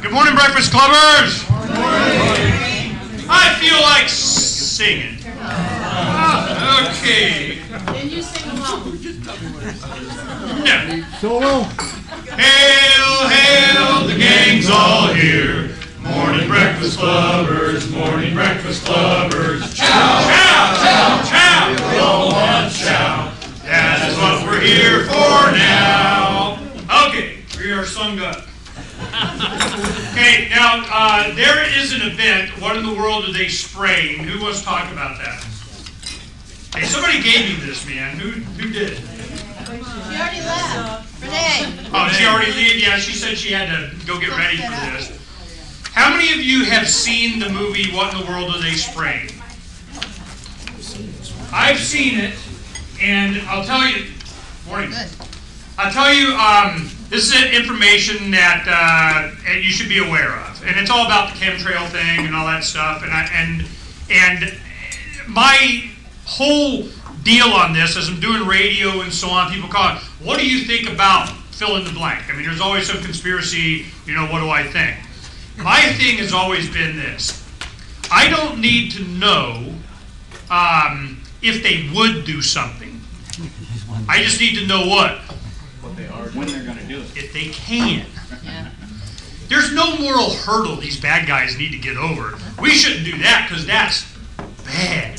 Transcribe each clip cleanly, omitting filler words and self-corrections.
Good morning, Breakfast Clubbers. Good morning. I feel like singing. Okay. Can you sing along? No. Solo. Hail, hail, the gang's all here. Morning Breakfast Clubbers, morning Breakfast Clubbers. Chow, chow, chow, chow. We all want chow. That is what we're here for now. Okay, we are sung up. Okay, now there is an event. What in the world are they spraying? Who wants to talk about that? Hey, somebody gave me this, man. Who did? She already left. Renee. Oh, she already leave? Yeah, she said she had to go get ready for this. How many of you have seen the movie What in the World Are They Spraying? I've seen it, and I'll tell you. Morning. I'll tell you. This is information that you should be aware of, and it's all about the chemtrail thing and all that stuff. And my whole deal on this, as I'm doing radio and so on, people call it, what do you think about fill in the blank? I mean, there's always some conspiracy, what do I think? My thing has always been this. I don't need to know if they would do something. I just need to know what they are, when they're going to do it. If they can. Yeah. There's no moral hurdle these bad guys need to get over. We shouldn't do that because that's bad.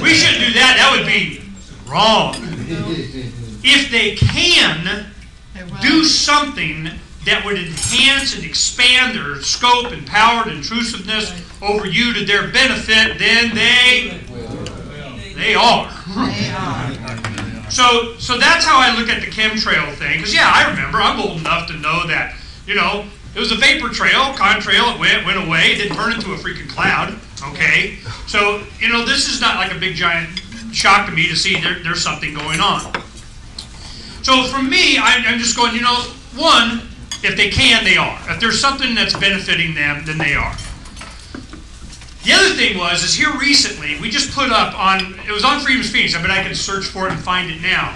We shouldn't do that. That would be wrong. If they can do something that would enhance and expand their scope and power and intrusiveness over you to their benefit, then they are. They are. So that's how I look at the chemtrail thing. Because, yeah, I remember. I'm old enough to know that, it was a vapor trail, contrail. It went away. It didn't burn into a freaking cloud. Okay? So, this is not like a big, giant shock to me to see there's something going on. So, for me, I'm just going, one, if they can, they are. If there's something that's benefiting them, then they are. The other thing is here recently, we just put up it was on Freedom's Phoenix, I bet I can search for it and find it now.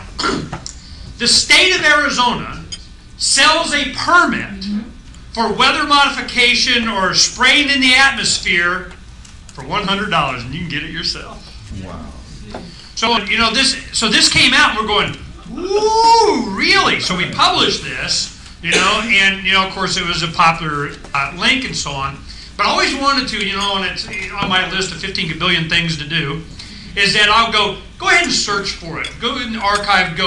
The state of Arizona sells a permit for weather modification or spraying in the atmosphere for $100, and you can get it yourself. Wow. So, this came out, and we're going, ooh, really? So we published this, and, of course, it was a popular link and so on. But I always wanted to, and it's on my list of 15 billion things to do, is that I'll go ahead and search for it. Go in the archive,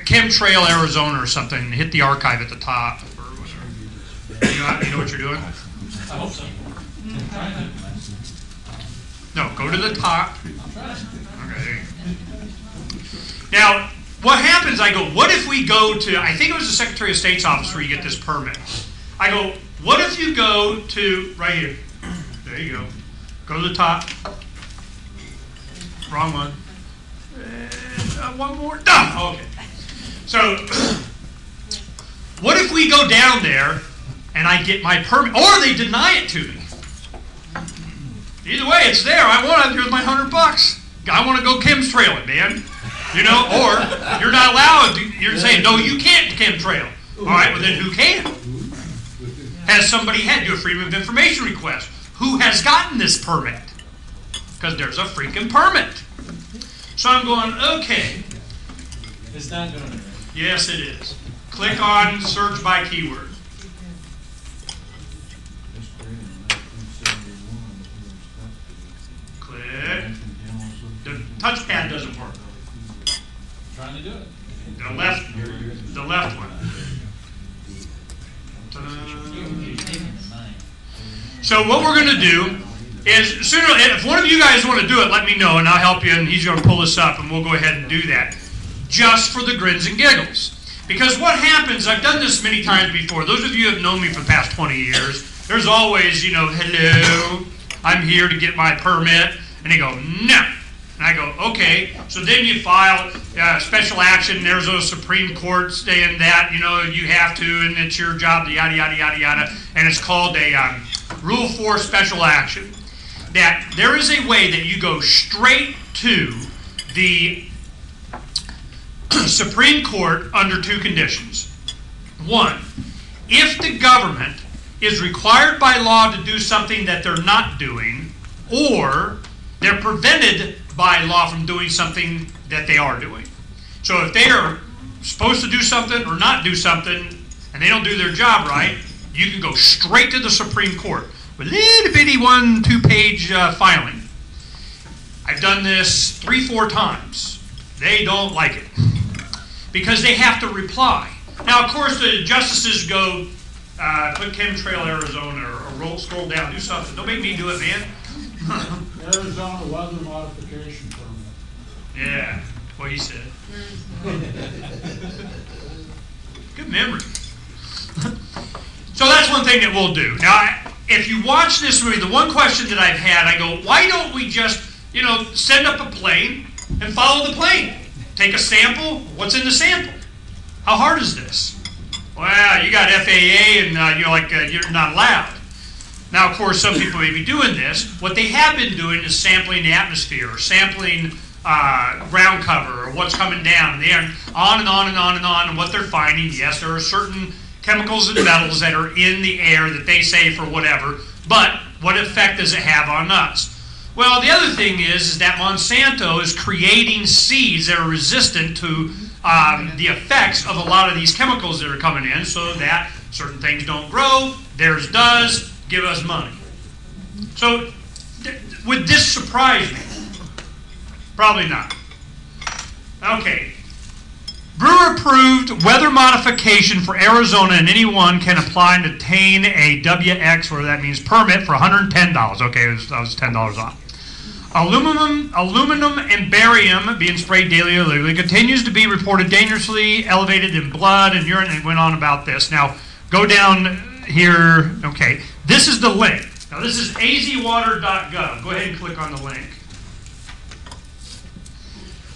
Chemtrail Arizona or something, and hit the archive at the top or whatever. You know what you're doing? I hope so. No, go to the top. Okay. Now, what happens, I go, what if we go to, I think it was the Secretary of State's office where you get this permit. I go, what if you go to, right here, there you go, go to the top, wrong one, one more, no, okay. So, what if we go down there and I get my permit, or they deny it to me? Either way, it's there, I want it, here's my $100. I want to go chemtrail it, man. Or you're not allowed to, you're saying, no, you can't chemtrail. All right, well then who can? Has somebody had to do a Freedom of Information request? Who has gotten this permit? Because there's a freaking permit. So I'm going, okay. It's not doing it right. Yes, it is. Click on search by keyword. Click. The touchpad doesn't work. I'm trying to do it. The left one. So what we're going to do is, if one of you guys want to do it, let me know, and I'll help you, and he's going to pull this up, and we'll go ahead and do that, just for the grins and giggles. Because what happens, I've done this many times before. Those of you who have known me for the past 20 years, there's always, hello, I'm here to get my permit, and they go, no. And I go, okay. So then you file special action. There's a Supreme Court saying that, you have to, and it's your job, yada, yada, yada, yada. And it's called a Rule 4 special action. That there is a way that you go straight to the Supreme Court under two conditions. One, if the government is required by law to do something that they're not doing, or they're prevented by law from doing something that they are doing. So if they are supposed to do something or not do something, and they don't do their job right, you can go straight to the Supreme Court with a little bitty 1-2 page filing. I've done this 3-4 times. They don't like it because they have to reply. Now, of course, the justices go, put chemtrail Arizona or scroll down, do something. Don't make me do it, man. Arizona weather modification permit. Yeah, what he said. Good memory. So that's one thing that we'll do. Now, if you watch this movie, the one question that I've had, I go, why don't we just, send up a plane and follow the plane? Take a sample. What's in the sample? How hard is this? Well, you got FAA and you're not allowed. Now, of course, some people may be doing this. What they have been doing is sampling the atmosphere, or sampling ground cover, or what's coming down. They are on and on and on and on. And what they're finding, yes, there are certain chemicals and metals that are in the air that they say for whatever, but what effect does it have on us? Well, the other thing is that Monsanto is creating seeds that are resistant to the effects of a lot of these chemicals that are coming in, so that certain things don't grow, theirs does, give us money. So, would this surprise me? Probably not. Okay. Brewer approved weather modification for Arizona, and anyone can apply and obtain a WX, where that means permit, for $110. Okay, that was $10 off. Aluminum and barium being sprayed daily or illegally continues to be reported dangerously elevated in blood and urine. And went on about this. Now, go down here. Okay, this is the link. Now, this is azwater.gov. Go ahead and click on the link.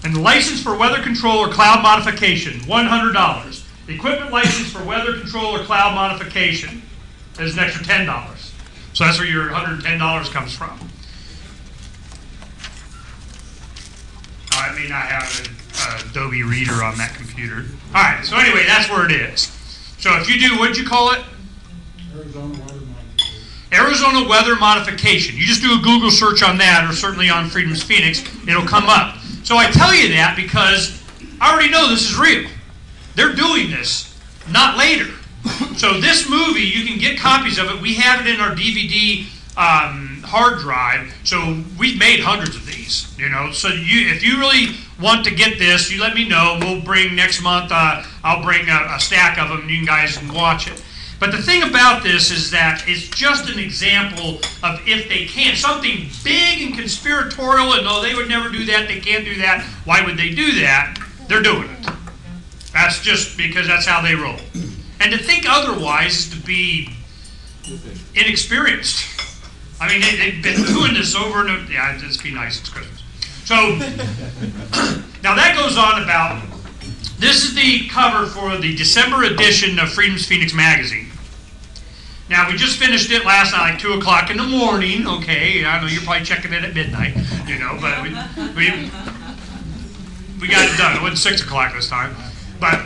And the license for weather control or cloud modification, $100. The equipment license for weather control or cloud modification is an extra $10. So that's where your $110 comes from. I may not have an Adobe Reader on that computer. All right, so anyway, that's where it is. So if you do, what'd you call it? Arizona weather modification. Arizona weather modification. You just do a Google search on that, or certainly on Freedom's Phoenix, it'll come up. So I tell you that because I already know this is real. They're doing this, not later. So this movie, you can get copies of it. We have it in our DVD hard drive. So we've made hundreds of these, So if you really want to get this, you let me know. We'll bring next month, I'll bring a stack of them and you guys can watch it. But the thing about this is that it's just an example of if they can. Something big and conspiratorial, and no, they would never do that, they can't do that. Why would they do that? They're doing it. That's just because that's how they roll. And to think otherwise is to be inexperienced. I mean, they've been doing this over and over. Yeah, just be nice, it's Christmas. So, now that goes on about, this is the cover for the December edition of Freedom's Phoenix magazine. Now, we just finished it last night, like 2 o'clock in the morning. Okay, I know you're probably checking it at midnight, but we got it done. It wasn't 6 o'clock this time. But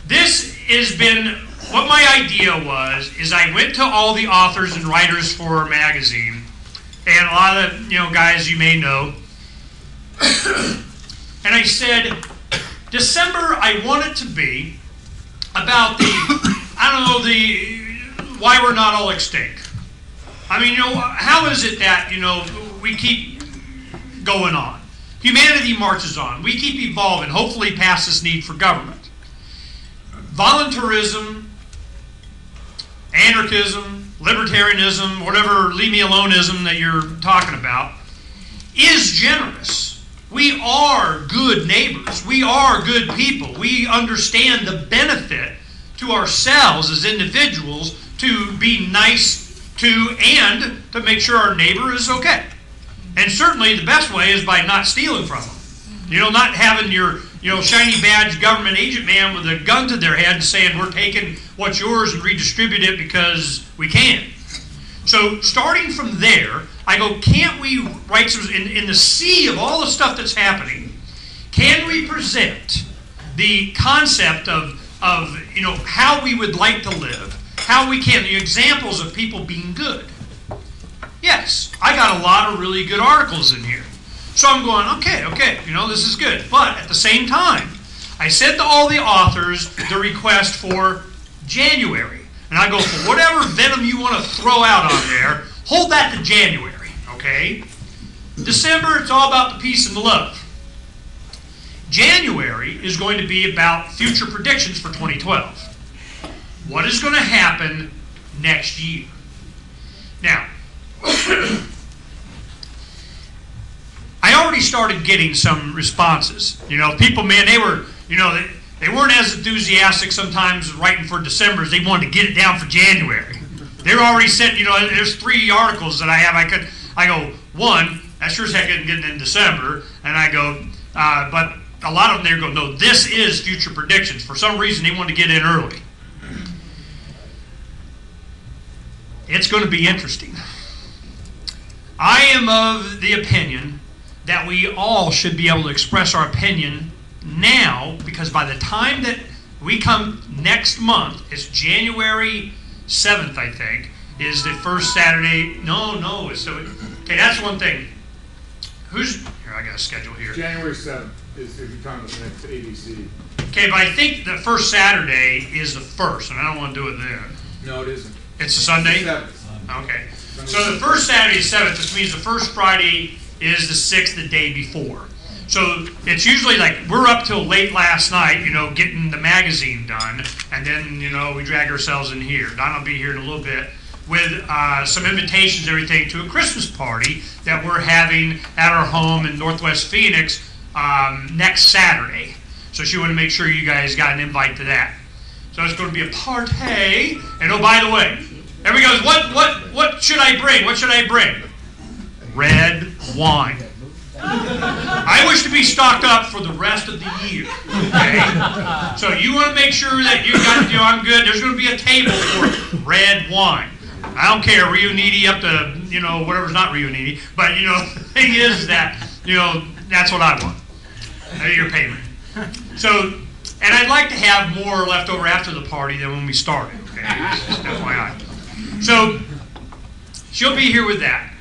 this has been, what my idea was, is I went to all the authors and writers for our magazine, and a lot of, guys you may know, and I said, December, I want it to be about why we're not all extinct. I mean, how is it that, we keep going on? Humanity marches on. We keep evolving, hopefully past this need for government. Voluntarism, anarchism, libertarianism, whatever leave-me-aloneism that you're talking about, is generous. We are good neighbors. We are good people. We understand the benefit to ourselves as individuals to be nice to and to make sure our neighbor is okay. And certainly the best way is by not stealing from them. Not having your shiny badge government agent man with a gun to their head saying we're taking what's yours and redistribute it because we can. So starting from there, I go, can't we write some, in the sea of all the stuff that's happening, can we present the concept of how we would like to live, how we can, the examples of people being good. Yes, I got a lot of really good articles in here. So I'm going, okay, this is good. But at the same time, I sent to all the authors the request for January. And I go, for whatever venom you want to throw out on there, hold that to January, okay? December, it's all about the peace and the love. January is going to be about future predictions for 2012. What is going to happen next year? Now, I already started getting some responses. People, man, they were, they weren't as enthusiastic sometimes writing for December as they wanted to get it down for January. They were already sent, there's 3 articles that I have. I go, one, that sure as heck isn't getting in December. And I go, but a lot of them, they go, no, this is future predictions. For some reason, they wanted to get in early. It's going to be interesting. I am of the opinion that we all should be able to express our opinion now, because by the time that we come next month, it's January 7th, I think, is the first Saturday. No, okay, that's one thing. Here, I got a schedule here. January 7th is if you're talking about the next ABC. Okay, but I think the first Saturday is the 1st, and I don't want to do it then. No, it isn't. It's a Sunday? It's the 7th. Okay. So the first Saturday is 7th, which means the first Friday is the 6th, the day before. So it's usually like we're up till late last night, getting the magazine done, and then, we drag ourselves in here. Don will be here in a little bit with some invitations and everything to a Christmas party that we're having at our home in Northwest Phoenix next Saturday. So she wanted to make sure you guys got an invite to that. So it's going to be a party. And oh, by the way, everybody goes, what should I bring? What should I bring? Red wine. I wish to be stocked up for the rest of the year. Okay? So you want to make sure that you got, I'm good. There's going to be a table for red wine. I don't care, Rio Needy up to, whatever's not Rio Needy. But, the thing is that, that's what I want. Your payment. So, and I'd like to have more left over after the party than when we started. Okay? Just FYI. So, she'll be here with that.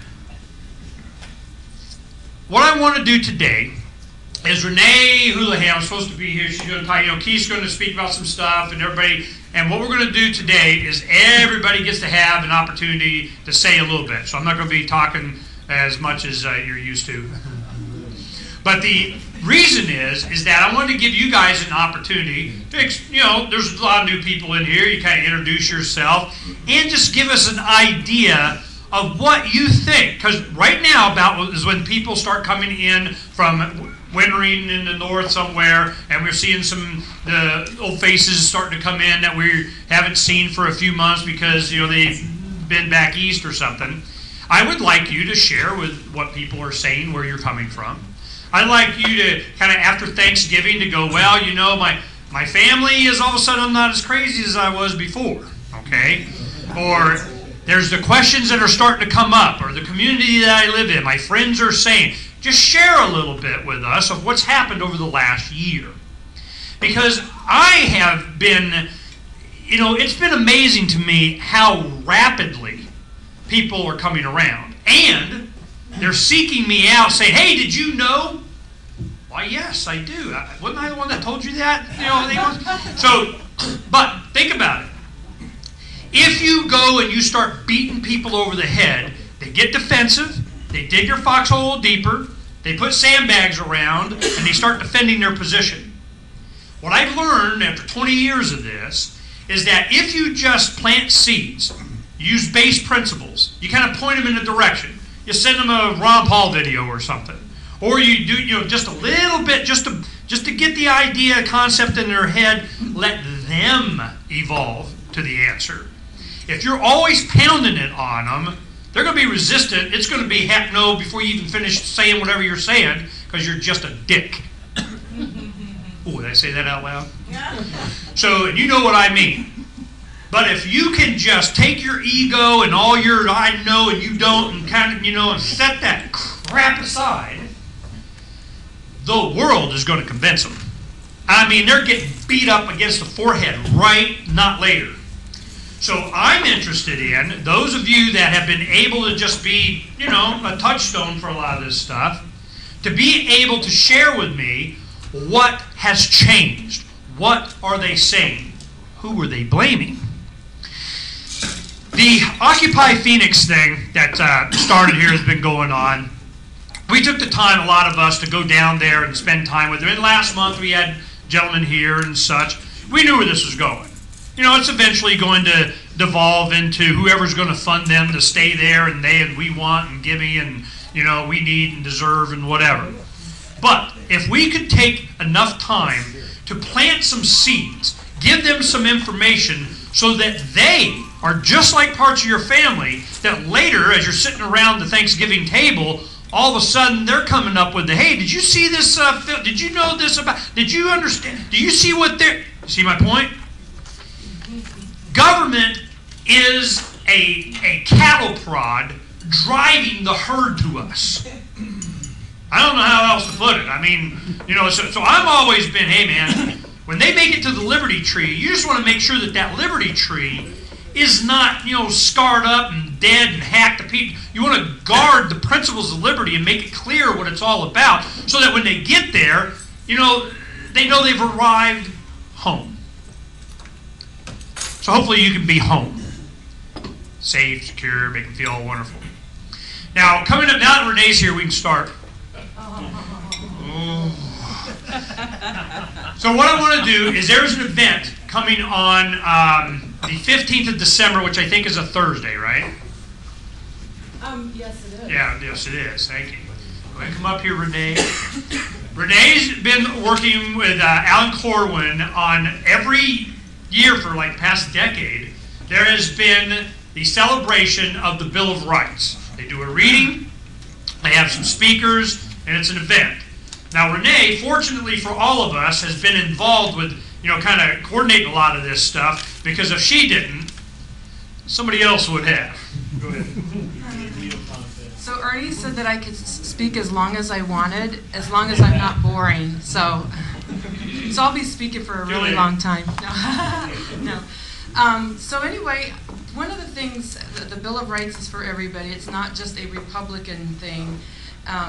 What I want to do today is Renee Houlihan is supposed to be here. She's going to talk, Keith's going to speak about some stuff, and everybody. And what we're going to do today is everybody gets to have an opportunity to say a little bit. So I'm not going to be talking as much as you're used to. But the reason is that I wanted to give you guys an opportunity to, there's a lot of new people in here. You kind of introduce yourself and just give us an idea of what you think. Because right now about is when people start coming in from wintering in the north somewhere, and we're seeing some the old faces starting to come in that we haven't seen for a few months because they've been back east or something. I would like you to share with what people are saying where you're coming from. I'd like you to kind of after Thanksgiving to go, well, my family is all of a sudden not as crazy as I was before, okay? Or there's the questions that are starting to come up, or the community that I live in, my friends are saying. Just share a little bit with us of what's happened over the last year. Because I have been, it's been amazing to me how rapidly people are coming around. And they're seeking me out saying, hey, did you know? Why, yes, I do. Wasn't I the one that told you that? So, but think about it. If you go and you start beating people over the head, they get defensive, they dig their foxhole deeper, they put sandbags around, and they start defending their position. What I've learned after 20 years of this is that if you just plant seeds, use base principles, you kind of point them in a direction. You send them a Ron Paul video or something. Or you do just a little bit, just to get the idea, concept in their head, let them evolve to the answer. If you're always pounding it on them, they're going to be resistant. It's going to be heck no before you even finish saying whatever you're saying because you're just a dick. Ooh, did I say that out loud? Yeah. So, and you know what I mean. But if you can just take your ego and all your I know and you don't and kind of, and set that crap aside, the world is going to convince them. I mean, they're getting beat up against the forehead right, not later. So I'm interested in those of you that have been able to just be, you know, a touchstone for a lot of this stuff, to be able to share with me what has changed. What are they saying? Who were they blaming? The Occupy Phoenix thing that started here has been going on. We took the time, a lot of us, to go down there and spend time with them. And last month we had gentlemen here and such. We knew where this was going. You know, it's eventually going to devolve into whoever's going to fund them to stay there, and they and we want and give me and, you know, we need and deserve and whatever. But if we could take enough time to plant some seeds, give them some information so that they are just like parts of your family, that later, as you're sitting around the Thanksgiving table, all of a sudden they're coming up with the, hey, did you see this, did you know this about, did you understand, do you see what they're, see my point? Government is a cattle prod driving the herd to us. I don't know how else to put it. I mean, you know, so I've always been, hey man, when they make it to the Liberty Tree, you just want to make sure that that Liberty Tree is not, you know, scarred up and dead and hacked to pieces. You want to guard the principles of liberty and make it clear what it's all about, so that when they get there, you know they've arrived home. So hopefully you can be home. Safe, secure, make them feel wonderful. Now, coming up, now that Renee's here, we can start. So what I want to do is there's an event coming on the 15th of December, which I think is a Thursday, right? Yes, it is. Yeah, yes it is. Thank you. Go ahead and come up here, Renee. Renee's been working with Alan Corwin on every year for like past decade. There has been the celebration of the Bill of Rights. They do a reading, they have some speakers, and it's an event. Now Renee, fortunately for all of us, has been involved with, you know, kind of coordinating a lot of this stuff, because if she didn't, somebody else would have. Go ahead. So Ernie said that I could speak as long as I wanted, as long as I'm not boring. So I'll be speaking for a really long time. No. So anyway, one of the things, the Bill of Rights is for everybody. It's not just a Republican thing.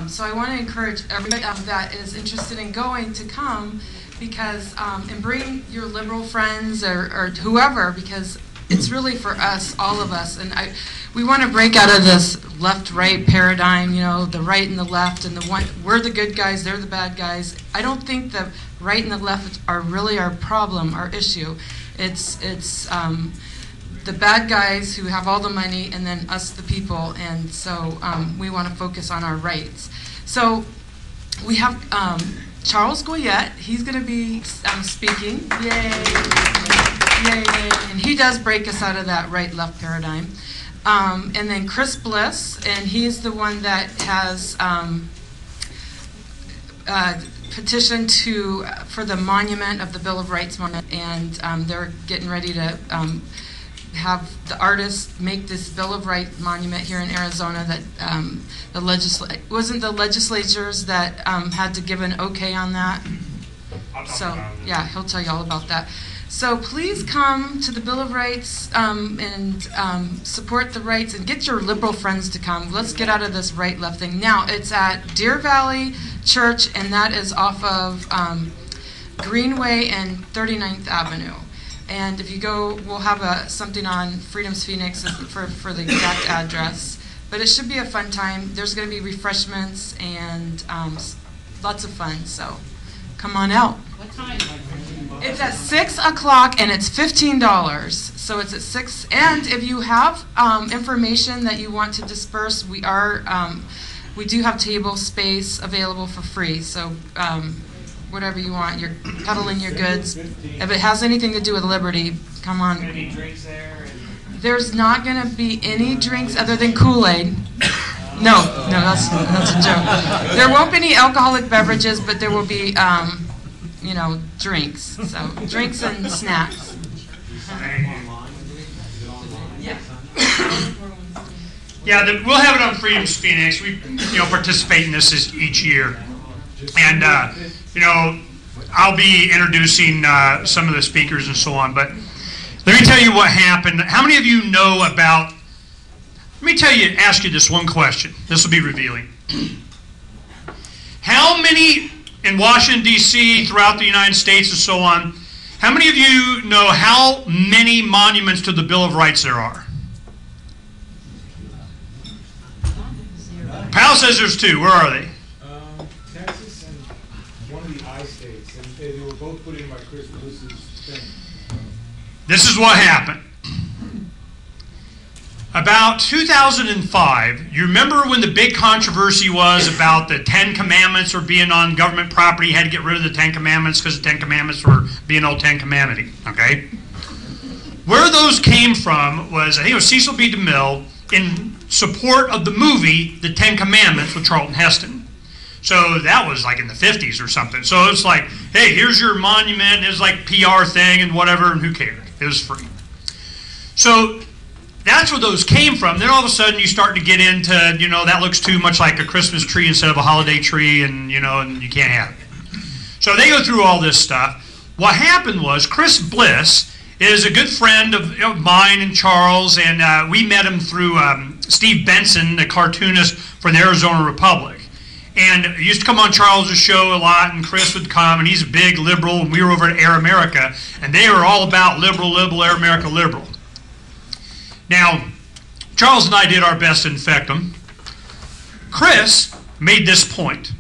So I want to encourage everybody that is interested in going to come, because and bring your liberal friends or whoever, because it's really for us, all of us. And we want to break out of this left-right paradigm, you know, the right and the left, and the one, we're the good guys, they're the bad guys. I don't think the right and the left are really our problem, our issue. It's the bad guys who have all the money, and then us, the people. And so we want to focus on our rights. So we have Charles Goyette. He's going to be speaking. Yay! And he does break us out of that right-left paradigm. And then Chris Bliss, and he's the one that has petitioned for the monument of the Bill of Rights monument, and they're getting ready to have the artists make this Bill of Rights monument here in Arizona. That wasn't the legislatures that had to give an okay on that. So yeah, he'll tell you all about that. So please come to the Bill of Rights and support the rights, and get your liberal friends to come. Let's get out of this right-left thing. Now, it's at Deer Valley Church, and that is off of Greenway and 39th Avenue. And if you go, we'll have something on Freedom's Phoenix for the exact address. But it should be a fun time. There's going to be refreshments and lots of fun. So come on out. What time? It's at 6 o'clock, and it's $15. So it's at 6. And if you have information that you want to disperse, we do have table space available for free. So whatever you want, you're peddling your goods. If it has anything to do with liberty, come on. Any drinks there? There's not going to be any drinks other than Kool-Aid. No, that's a joke. There won't be any alcoholic beverages, but there will be, drinks. So drinks and snacks. Yeah, we'll have it on Freedom's Phoenix. We, participate in this each year, and I'll be introducing some of the speakers and so on. But Let me tell you what happened. How many of you know about, ask you this one question. This will be revealing. How many in Washington, D.C., throughout the United States and so on, how many of you know how many monuments to the Bill of Rights there are? Powell says there's 2. Where are they? Texas and one of the I states, and they were both put in by Chris Lewis's thing. This is what happened. About 2005, you remember when the big controversy was about the 10 Commandments or being on government property, you had to get rid of the 10 Commandments because the 10 Commandments were being old 10 Commandment, okay? Where those came from was, I think it was Cecil B. DeMille in support of the movie The 10 Commandments with Charlton Heston. So that was like in the 50s or something. So it's like, hey, here's your monument, and it was like PR thing and whatever, and who cared? It was free. So that's where those came from. Then all of a sudden you start to get into, that looks too much like a Christmas tree instead of a holiday tree, and, and you can't have it. So they go through all this stuff. What happened was Chris Bliss is a good friend of mine and Charles, and we met him through Steve Benson, the cartoonist for the Arizona Republic. And he used to come on Charles's show a lot, and Chris would come, and he's a big liberal, and we were over at Air America, and they were all about liberal, Air America, liberal. Now, Charles and I did our best to infect him. Chris made this point.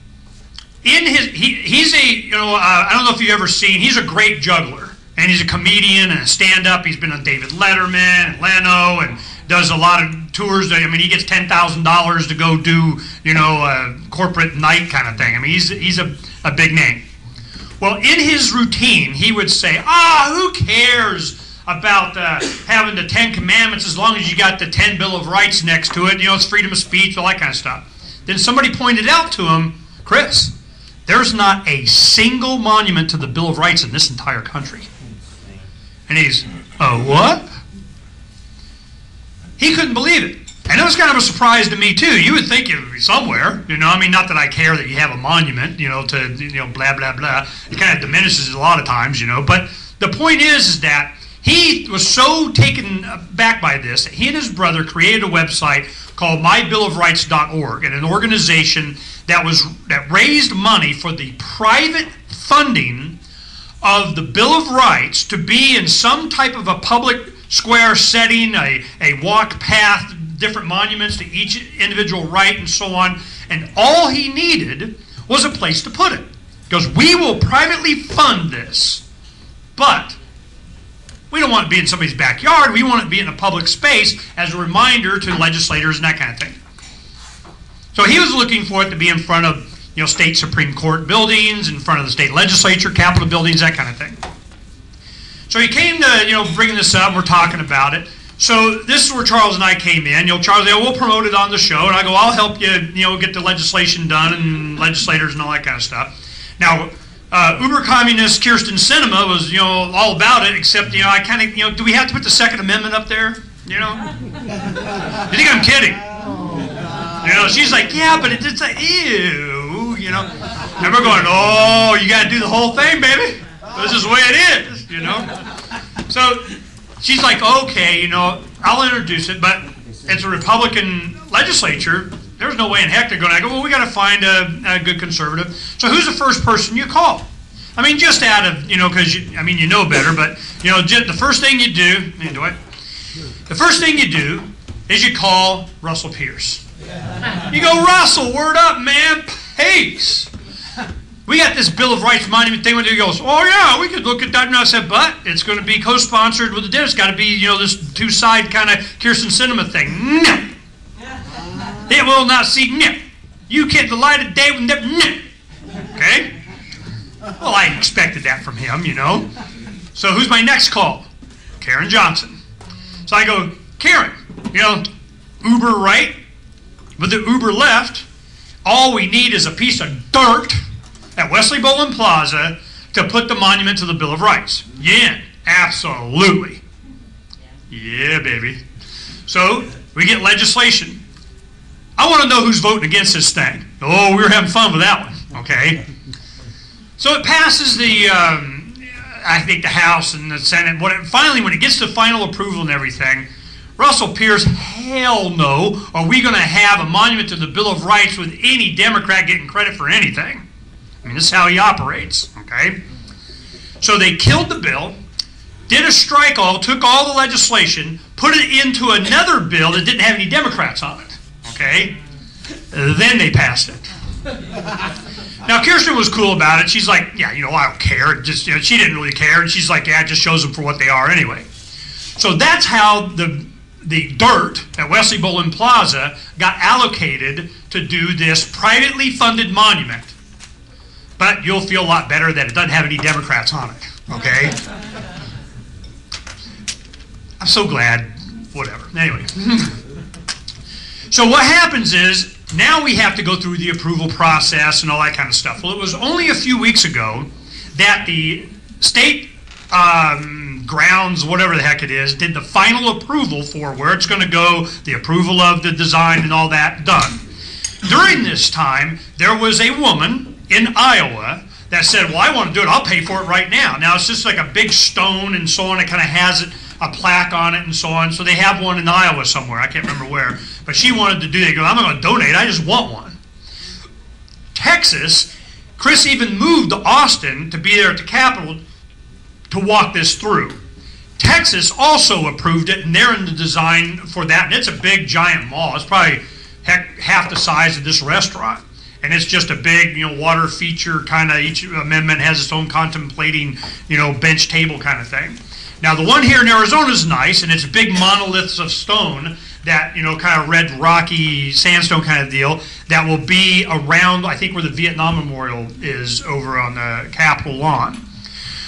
He's a, I don't know if you've ever seen, he's a great juggler, and he's a comedian and a stand-up. He's been on David Letterman and Leno, and does a lot of tours. I mean, he gets $10,000 to go do, a corporate night kind of thing. I mean, he's a big name. Well, in his routine, he would say, who cares about having the 10 Commandments as long as you got the 10 Bill of Rights next to it. It's freedom of speech, all that kind of stuff. Then somebody pointed out to him, Chris, there's not a single monument to the Bill of Rights in this entire country. And he's, what? He couldn't believe it. And it was kind of a surprise to me, too. You would think it would be somewhere, I mean, not that I care that you have a monument, to, blah, blah, blah. It kind of diminishes it a lot of times, But the point is that he was so taken back by this that he and his brother created a website called mybillofrights.org, and an organization that raised money for the private funding of the Bill of Rights to be in some type of a public square setting, a walk path, different monuments to each individual right, and so on. And all he needed was a place to put it. Because we will privately fund this, but we don't want it to be in somebody's backyard. We want it to be in a public space as a reminder to legislators and that kind of thing. So he was looking for it to be in front of state Supreme Court buildings, in front of the state legislature, Capitol buildings, that kind of thing. So he came to, bringing this up, we're talking about it. So this is where Charles and I came in. Charles, we'll promote it on the show, and I go, I'll help you, get the legislation done and legislators and all that kind of stuff. Now, uber communist Kirsten Sinema was, all about it, except, I kind of, do we have to put the Second Amendment up there? You think I'm kidding? She's like, yeah, but it's like, ew, And we're going, oh, you got to do the whole thing, baby. This is the way it is, So she's like, okay, I'll introduce it, but it's a Republican legislature. There's no way in heck they're going to go, well, we got to find a good conservative. So who's the first person you call? I mean, just out of, because, you know better, but, the first thing you do, the first thing you do is you call Russell Pierce. You go, Russell, word up, man, peace. We got this Bill of Rights monument thing. He goes, oh, yeah, we could look at that. And I said, but it's going to be co-sponsored with the dinner. It's got to be, this two-side kind of Kirsten Sinema thing. No. It will not see, no. You can't, the light of day will never, no. Okay? Well, I expected that from him, So who's my next call? Karen Johnson. So I go, Karen, Uber right, with the Uber left, all we need is a piece of dirt at Wesley Bowling Plaza to put the monument to the Bill of Rights. Yeah, absolutely. Yeah, baby. So we get legislation. I want to know who's voting against this thing. Oh, we were having fun with that one. Okay. So it passes the I think the House and the Senate, finally when it gets to final approval and everything, Russell Pierce, hell no, are we going to have a monument to the Bill of Rights with any Democrat getting credit for anything? I mean, this is how he operates, okay? So they killed the bill, did a strike all, took all the legislation, put it into another bill that didn't have any Democrats on it, okay? Then they passed it. Now, Kirsten was cool about it. She's like, yeah, I don't care. Just, she didn't really care. And she's like, yeah, it just shows them for what they are anyway. So that's how the dirt at Wesley Bowling Plaza got allocated to do this privately funded monument. But you'll feel a lot better that it doesn't have any Democrats on it, okay? I'm so glad, whatever. Anyway. So what happens is, now we have to go through the approval process and all that kind of stuff. Well, it was only a few weeks ago that the state grounds, whatever the heck it is, did the final approval for where it's going to go, the approval of the design and all that done. During this time, there was a woman in Iowa that said, well, I want to do it. I'll pay for it right now. Now, it's just like a big stone and so on. It kind of has a plaque on it and so on. So they have one in Iowa somewhere. I can't remember where. But she wanted to do it. They go, I'm not going to donate. I just want one. Texas, Chris even moved to Austin to be there at the Capitol to walk this through. Texas also approved it, and they're in the design for that. And it's a big, giant mall. It's probably half the size of this restaurant. And it's just a big, water feature kind of, each amendment has its own contemplating, bench table kind of thing. Now, the one here in Arizona is nice, and it's big monoliths of stone that, kind of red, rocky sandstone kind of deal that will be around, I think, where the Vietnam Memorial is over on the Capitol lawn.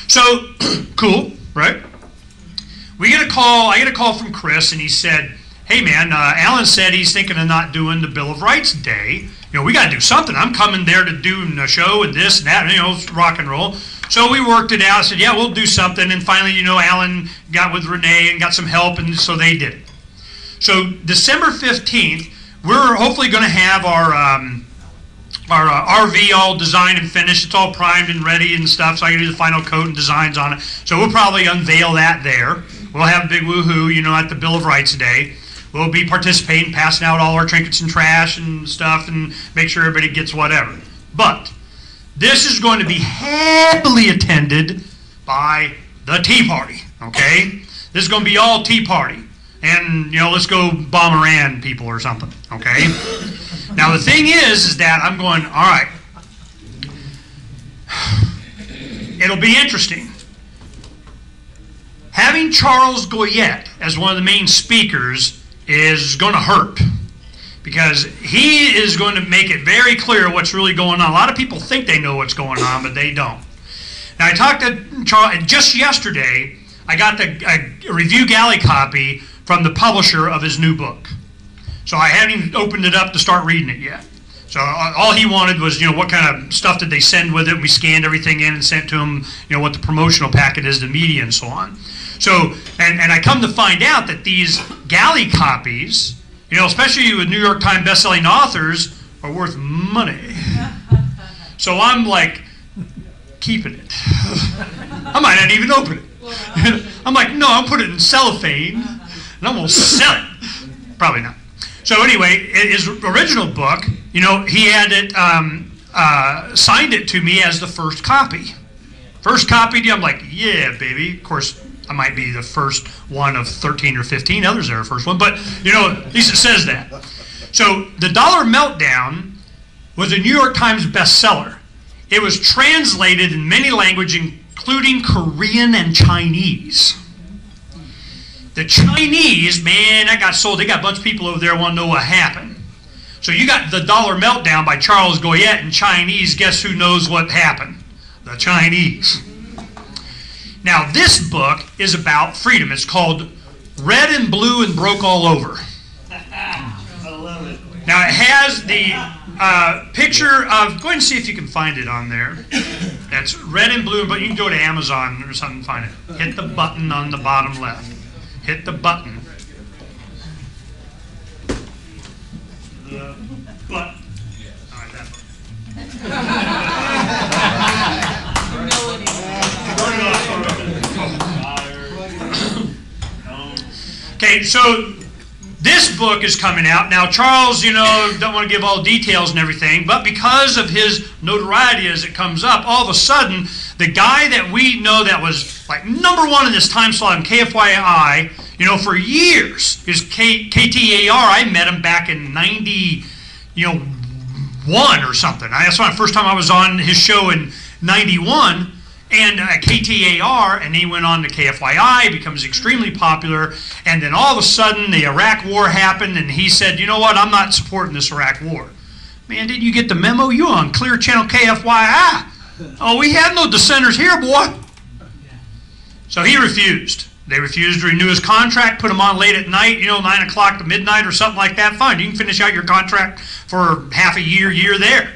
So, cool, right? I get a call from Chris, and he said, hey, man, Alan said he's thinking of not doing the Bill of Rights Day. We got to do something. I'm coming there to do a show and this and that, it's rock and roll. So we worked it out. I said, yeah, we'll do something. And finally, Alan got with Renee and got some help, and so they did it. So December 15th, we're hopefully going to have our RV all designed and finished. It's all primed and ready and stuff, so I can do the final coat and designs on it. So we'll probably unveil that there. We'll have a big woohoo, at the Bill of Rights Day. We'll be participating, passing out all our trinkets and trash and stuff, and make sure everybody gets whatever. But this is going to be heavily attended by the Tea Party, okay? This is going to be all Tea Party. And, let's go bomb Iran people or something, okay? Now, the thing is that I'm going, all right, it'll be interesting. Having Charles Goyette as one of the main speakers is going to hurt, because he is going to make it very clear what's really going on. A lot of people think they know what's going on, but they don't. Now, I talked to Charles just yesterday. I got a review galley copy from the publisher of his new book. So I haven't even opened it up to start reading it yet. So all he wanted was, what kind of stuff did they send with it. We scanned everything in and sent to him, what the promotional packet is, the media and so on. So, and I come to find out that these galley copies, especially with New York Times bestselling authors, are worth money. So I'm like, keeping it. I might not even open it. I'm like, no, I'll put it in cellophane, and I'm going to sell it. Probably not. So anyway, his original book, he had it, signed it to me as the first copy. First copy, I'm like, yeah, baby. Of course, I might be the first one of 13 or 15 others that are first one, but, at least it says that. So The Dollar Meltdown was a New York Times bestseller. It was translated in many languages, including Korean and Chinese. The Chinese, man, that got sold. They got a bunch of people over there who want to know what happened. So you got The Dollar Meltdown by Charles Goyette in Chinese. Guess who knows what happened? The Chinese. Now, this book is about freedom. It's called Red and Blue and Broke All Over. I love it. Now, it has the picture of, go ahead and see if you can find it on there. That's red and blue, but you can go to Amazon or something and find it. Hit the button on the bottom left. Hit the button. Button. All right, that button. Turn it off. Okay, so this book is coming out. Now, Charles, don't want to give all details and everything, but because of his notoriety as it comes up, all of a sudden, the guy that we know that was like #1 in this time slot in KFYI, for years, is KTAR. I met him back in 91 or something. That's the first time I was on his show in 91. And KTAR, and he went on to KFYI, becomes extremely popular, and then all of a sudden the Iraq War happened, and he said, you know what, I'm not supporting this Iraq War. Man, didn't you get the memo? You on Clear Channel KFYI. Oh, we have no dissenters here, boy. So he refused. They refused to renew his contract, put him on late at night, 9 o'clock to midnight or something like that. Fine, you can finish out your contract for half a year there.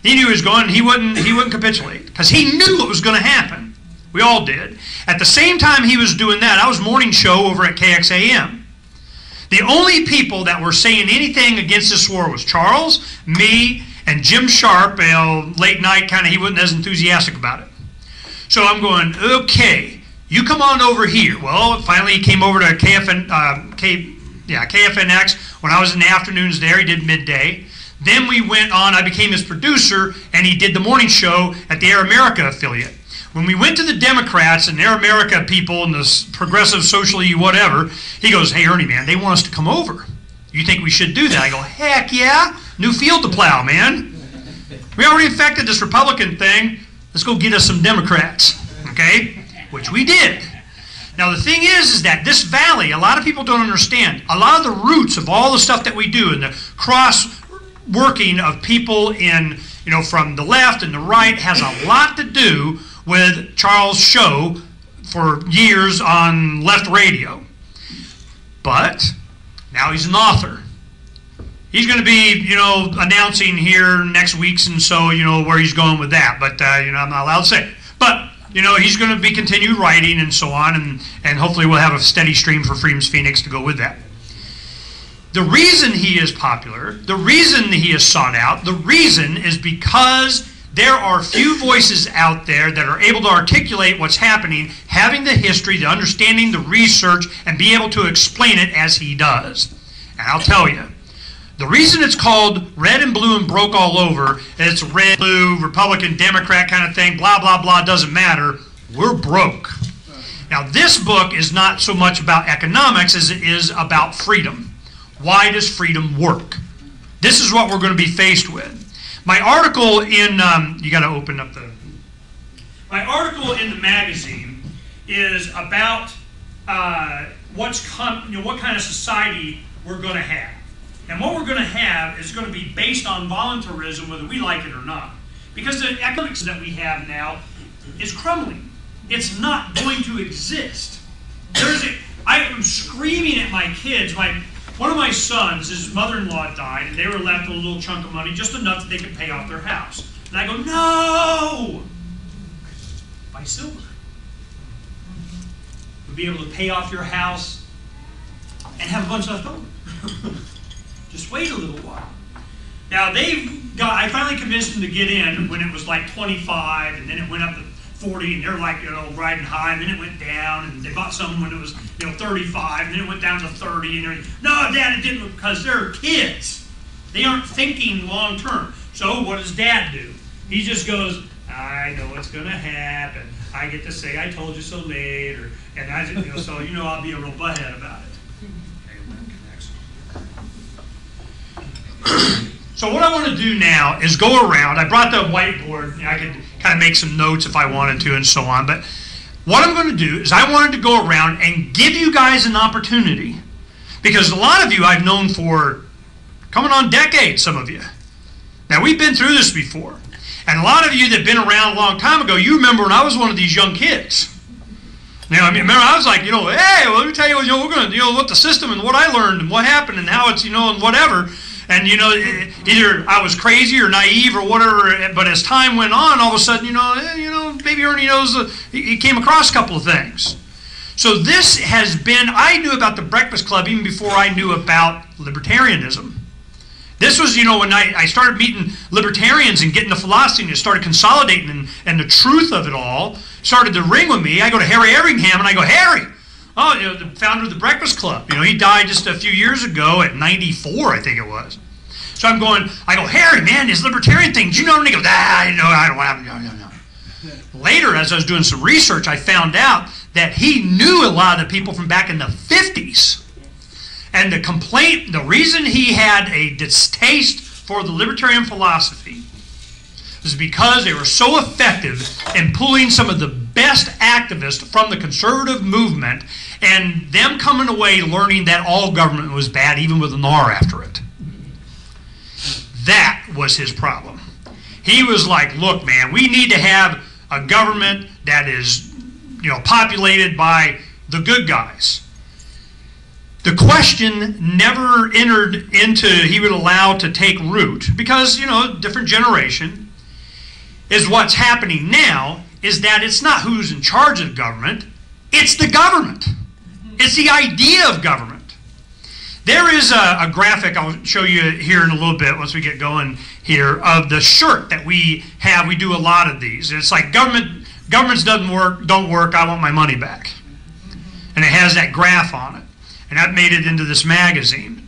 He knew he was going, he wouldn't capitulate because he knew what was going to happen. We all did. At the same time he was doing that, I was morning show over at KXAM. The only people that were saying anything against this war was Charles, me, and Jim Sharp. Late night, he wasn't as enthusiastic about it. So I'm going, okay, you come on over here. Well, finally he came over to KFNX when I was in the afternoons there. He did midday. Then we went on, I became his producer, and he did the morning show at the Air America affiliate. When we went to the Democrats and Air America people and the progressive socially whatever, he goes, hey, Ernie, man, they want us to come over. You think we should do that? I go, heck yeah, new field to plow, man. We already infected this Republican thing. Let's go get us some Democrats, okay? Which we did. Now, the thing is that this valley, a lot of people don't understand. A lot of the roots of all the stuff that we do and the cross-working of people in, from the left and the right has a lot to do with Charles' show for years on left radio. But now he's an author. He's going to be, announcing here next week and so, where he's going with that. But, I'm not allowed to say it. But, he's going to be continue writing and so on, and hopefully we'll have a steady stream for Freedom's Phoenix to go with that. The reason he is popular, the reason he is sought out, the reason is because there are few voices out there that are able to articulate what's happening, having the history, the understanding, the research, and be able to explain it as he does. And I'll tell you, the reason it's called Red and Blue and Broke All Over, it's red, blue, Republican, Democrat kind of thing, blah, blah, blah, doesn't matter. We're broke. Now, this book is not so much about economics as it is about freedom. Why does freedom work? This is what we're going to be faced with. My article in, you got to open up the, my article in the magazine is about what kind of society we're going to have. And what we're going to have is going to be based on voluntarism, whether we like it or not. Because the economics that we have now is crumbling. It's not going to exist. I am screaming at my kids. One of my sons, his mother-in-law died, and they were left with a little chunk of money, just enough that they could pay off their house. And I go, no! Buy silver. You'll be able to pay off your house and have a bunch left over. Just wait a little while. Now, I finally convinced them to get in when it was like 25, and then it went up to 40, and they're like, riding high, and then it went down, and they bought some when it was, 35, and then it went down to 30, and they're, no, Dad, it didn't, because they're kids. They aren't thinking long term. So what does Dad do? He just goes, I know what's going to happen. I get to say, I told you so later, and so I'll be a real butthead about it. So what I want to do now is go around. I brought the whiteboard. I could kind of make some notes if I wanted to and so on. But what I'm going to do is I wanted to go around and give you guys an opportunity. Because a lot of you I've known for coming on decades, some of you. Now, we've been through this before. And a lot of you that have been around a long time ago, you remember when I was one of these young kids. Remember I was like, hey, well, let me tell you, we're going to, what the system and what I learned and what happened and how it's, and whatever. And, either I was crazy or naive or whatever, but as time went on, all of a sudden, maybe Ernie knows, he came across a couple of things. So this has been, I knew about the Breakfast Club even before I knew about libertarianism. This was, when I started meeting libertarians and getting the philosophy and it started consolidating and the truth of it all started to ring with me. I go to Harry Everingham and I go, Harry, Oh, the founder of the Breakfast Club. He died just a few years ago at 94, I think it was. So I go, Harry, man, this libertarian thing, do you know? And he goes, I don't want to. No. Later, as I was doing some research, I found out that he knew a lot of the people from back in the 50s. And the reason he had a distaste for the libertarian philosophy was because they were so effective in pulling some of the best activists from the conservative movement and them coming away learning that all government was bad, even with an R after it. That was his problem. He was like, look, man, we need to have a government that is, populated by the good guys. The question never entered into he would allow to take root because, different generation, is what's happening now is that it's not who's in charge of government, it's the government. It's the idea of government. There is a graphic I'll show you here in a little bit once we get going here of the shirt that we have. We do a lot of these. It's like governments don't work, I want my money back. And it has that graph on it. And I've made it into this magazine.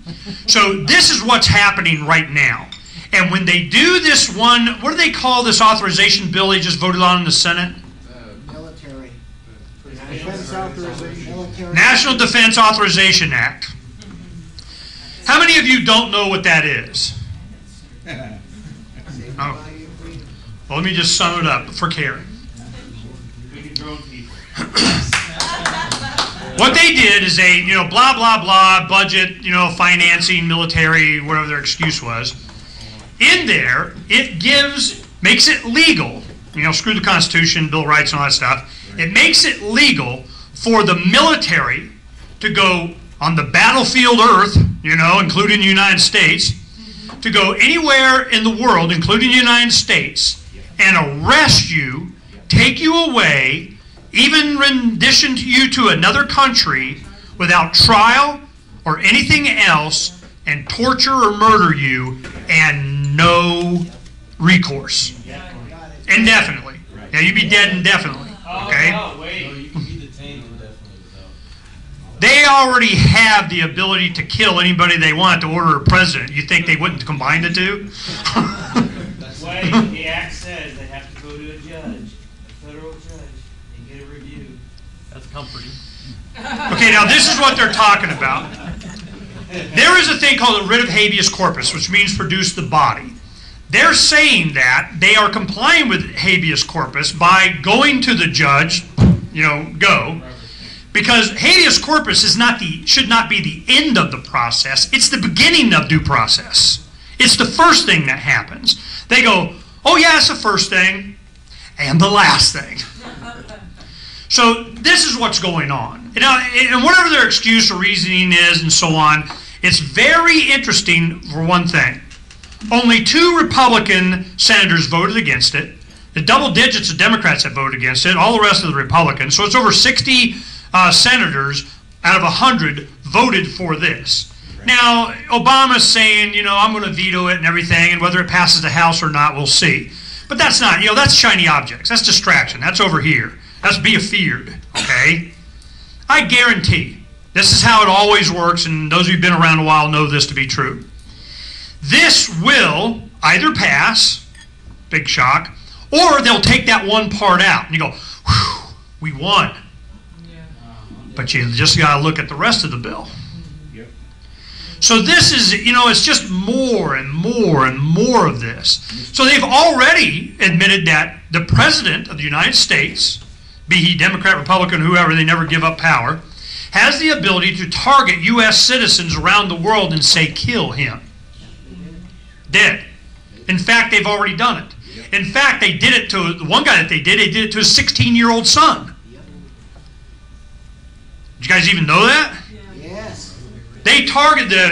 So this is what's happening right now. And when they do this one, what do they call this authorization bill they just voted on in the Senate? Military. Defense Authorization. Military. National Defense Authorization Act. How many of you don't know what that is? Oh. Well, let me just sum it up for Karen. What they did is they, blah, blah, blah, budget, financing, military, whatever their excuse was. In there, it makes it legal, screw the Constitution, Bill of Rights and all that stuff. It makes it legal for the military to go on the battlefield Earth, including the United States, to go anywhere in the world, including the United States, and arrest you, take you away, even rendition you to another country without trial or anything else, and torture or murder you, and no recourse. Indefinitely. Yeah, you'd be dead indefinitely. Okay? No, you can be detained indefinitely without. They already have the ability to kill anybody they want to order a president. You think they wouldn't combine the two? That's why the act says they have to go to a judge, a federal judge, and get a review. That's comforting. Okay, now this is what they're talking about. There is a thing called a writ of habeas corpus, which means produce the body. They're saying that they are complying with habeas corpus by going to the judge, go, because habeas corpus should not be the end of the process. It's the beginning of due process. It's the first thing that happens. They go, oh yeah, it's the first thing and the last thing. So this is what's going on. And whatever their excuse or reasoning is and so on, it's very interesting for one thing. Only 2 Republican senators voted against it. The double digits of Democrats have voted against it. All the rest of the Republicans. So it's over 60 senators out of 100 voted for this. Now, Obama's saying, I'm going to veto it and everything, and whether it passes the House or not, we'll see. But that's not, that's shiny objects. That's distraction. That's over here. That's be afeared, okay? I guarantee, this is how it always works, and those of you who've been around a while know this to be true. This will either pass, big shock, or they'll take that one part out. And you go, whew, we won. But you just got to look at the rest of the bill. So this is, it's just more and more and more of this. So they've already admitted that the President of the United States, be he Democrat, Republican, whoever, they never give up power, has the ability to target U.S. citizens around the world and say, kill him. Dead. In fact, they've already done it. In fact, they did it to the one guy that they did it to his 16-year-old son. Did you guys even know that? Yes. They target the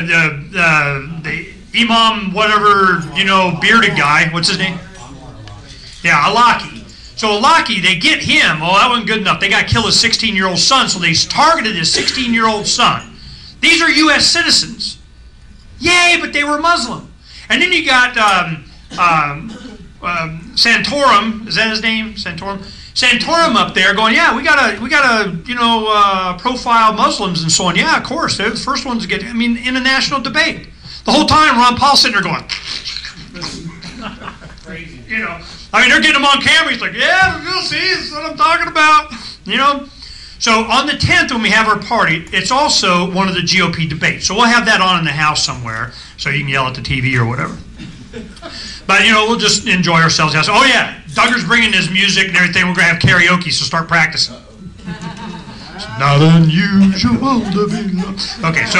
imam, whatever, bearded guy. What's his name? Yeah, Alaki. So Alaki, they get him. Oh, that wasn't good enough. They got to kill his 16-year-old son, so they targeted his 16-year-old son. These are U.S. citizens. Yay, but they were Muslim. And then you got Santorum. Is that his name? Santorum. Santorum up there going, yeah, we gotta, profile Muslims and so on. Yeah, of course, they're the first ones to get. I mean, in a national debate, the whole time Ron Paul's sitting there going, Crazy. they're getting him on camera. He's like, yeah, we'll see, that's what I'm talking about, So on the 10th, when we have our party, it's also one of the GOP debates. So we'll have that on in the house somewhere, so you can yell at the TV or whatever. But, we'll just enjoy ourselves. Oh, yeah, Duggar's bringing his music and everything. We're going to have karaoke, so start practicing. It's not unusual to be loved. Okay, so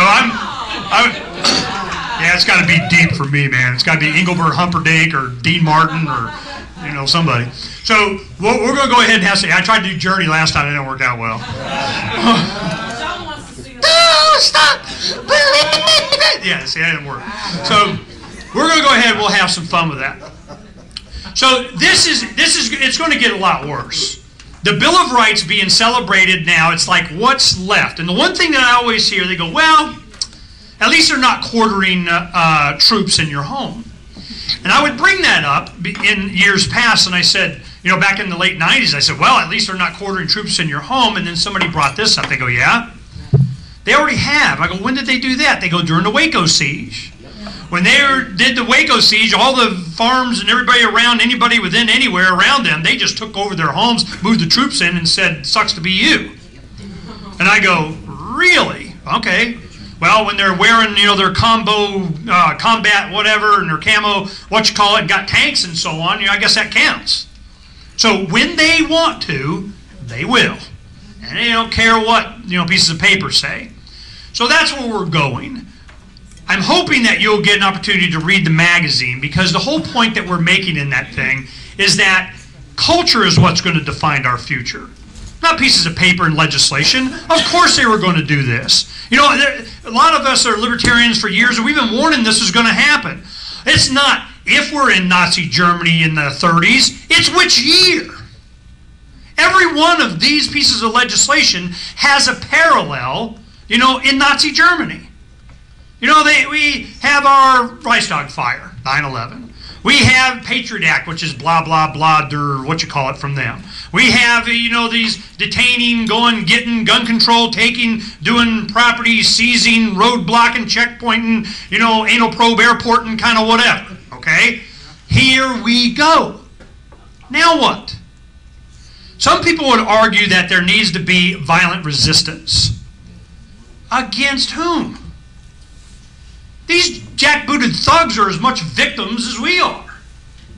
yeah, it's got to be deep for me, man. It's got to be Engelbert Humperdinck or Dean Martin or, somebody. So we're going to go ahead and have some. I tried to do Journey last time. It didn't work out well. John wants to sing. Don't stop believing. Yeah, see, that didn't work. So we're going to go ahead. We'll have some fun with that. So it's going to get a lot worse. The Bill of Rights being celebrated now, it's like, what's left? And the one thing that I always hear, they go, well, at least they're not quartering troops in your home. And I would bring that up in years past, and I said, back in the late 90s, I said, well, at least they're not quartering troops in your home. And then somebody brought this up. They go, yeah? They already have. I go, when did they do that? They go, during the Waco siege. When they did the Waco siege, all the farms and everybody around, anybody within anywhere around them, they just took over their homes, moved the troops in, and said, sucks to be you. And I go, really? Okay. Well, when they're wearing, their combat whatever, and their camo, and got tanks and so on, I guess that counts. So when they want to, they will. And they don't care what, pieces of paper say. So that's where we're going. I'm hoping that you'll get an opportunity to read the magazine, because the whole point that we're making in that thing is that culture is what's going to define our future. Not pieces of paper and legislation. Of course they were going to do this. A lot of us are libertarians for years, and we've been warning this is going to happen. It's not if we're in Nazi Germany in the 30s, it's which year. Every one of these pieces of legislation has a parallel, in Nazi Germany. We have our Reichstag fire, 9/11. We have Patriot Act, which is blah, blah, blah, from them. We have, these detaining, getting gun control, doing property, seizing, road blocking, checkpointing, anal probe, airporting, kind of whatever, okay? Here we go. Now what? Some people would argue that there needs to be violent resistance. Against whom? These jackbooted thugs are as much victims as we are.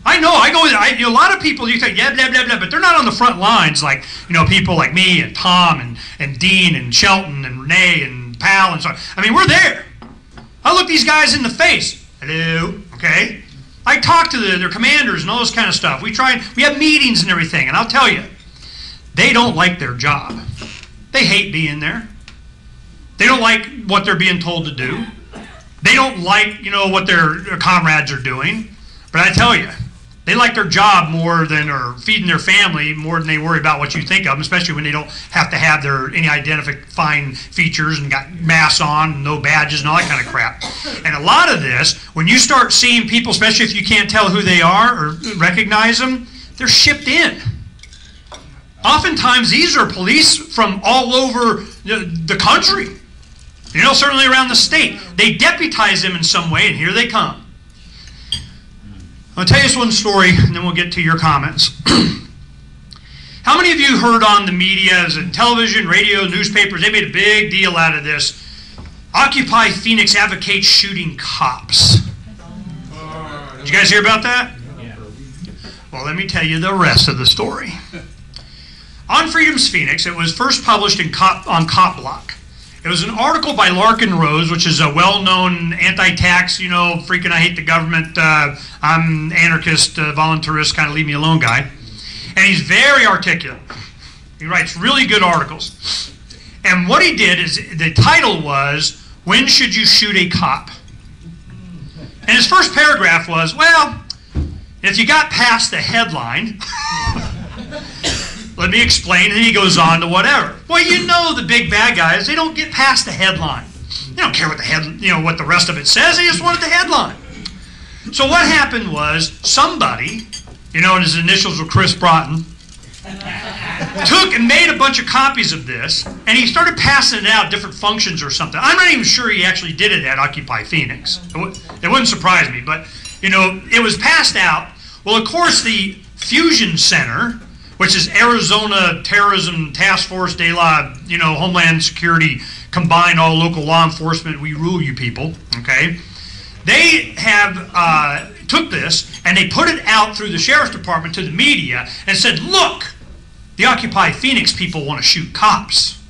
I know, a lot of people, you think, yeah, blah, blah, blah, but they're not on the front lines like, people like me and Tom and Dean and Shelton and Renee and Pal and so on. I mean, we're there. I look these guys in the face. Hello, okay? I talk to their commanders and all this kind of stuff. We have meetings and everything, and I'll tell you, they don't like their job. They hate being there. They don't like what they're being told to do. They don't like, what their comrades are doing. But I tell you, they like their job more than, or feeding their family more than they worry about what you think of them, especially when they don't have to have any identifying features and got masks on and no badges and all that kind of crap. And a lot of this, when you start seeing people, especially if you can't tell who they are or recognize them, they're shipped in. Oftentimes, these are police from all over the country. Certainly around the state. They deputize them in some way, and here they come. I'll tell you this one story, and then we'll get to your comments. How many of you heard on the media, and television, radio, newspapers, they made a big deal out of this. Occupy Phoenix advocates shooting cops. Did you guys hear about that? Yeah. Well, let me tell you the rest of the story. On Freedom's Phoenix, it was first published on Cop Block. It was an article by Larkin Rose, which is a well-known anti-tax, freaking I hate the government, I'm anarchist, voluntarist, kind of leave me alone guy. And he's very articulate. He writes really good articles. And what he did is, the title was, When Should You Shoot a Cop? And his first paragraph was, well, if you got past the headline, let me explain, and he goes on to whatever. Well, the big bad guys, they don't get past the headline. They don't care what what the rest of it says, they just wanted the headline. So what happened was, somebody, and his initials were Chris Broughton, took and made a bunch of copies of this, and he started passing it out at different functions or something. I'm not even sure he actually did it at Occupy Phoenix. It wouldn't surprise me, but, you know, it was passed out. Well, of course, the Fusion Center, which is Arizona Terrorism Task Force de la, you know, Homeland Security, combined all local law enforcement, we rule you people, okay? They have took this and they put it out through the sheriff's department to the media and said, look, the Occupy Phoenix people want to shoot cops.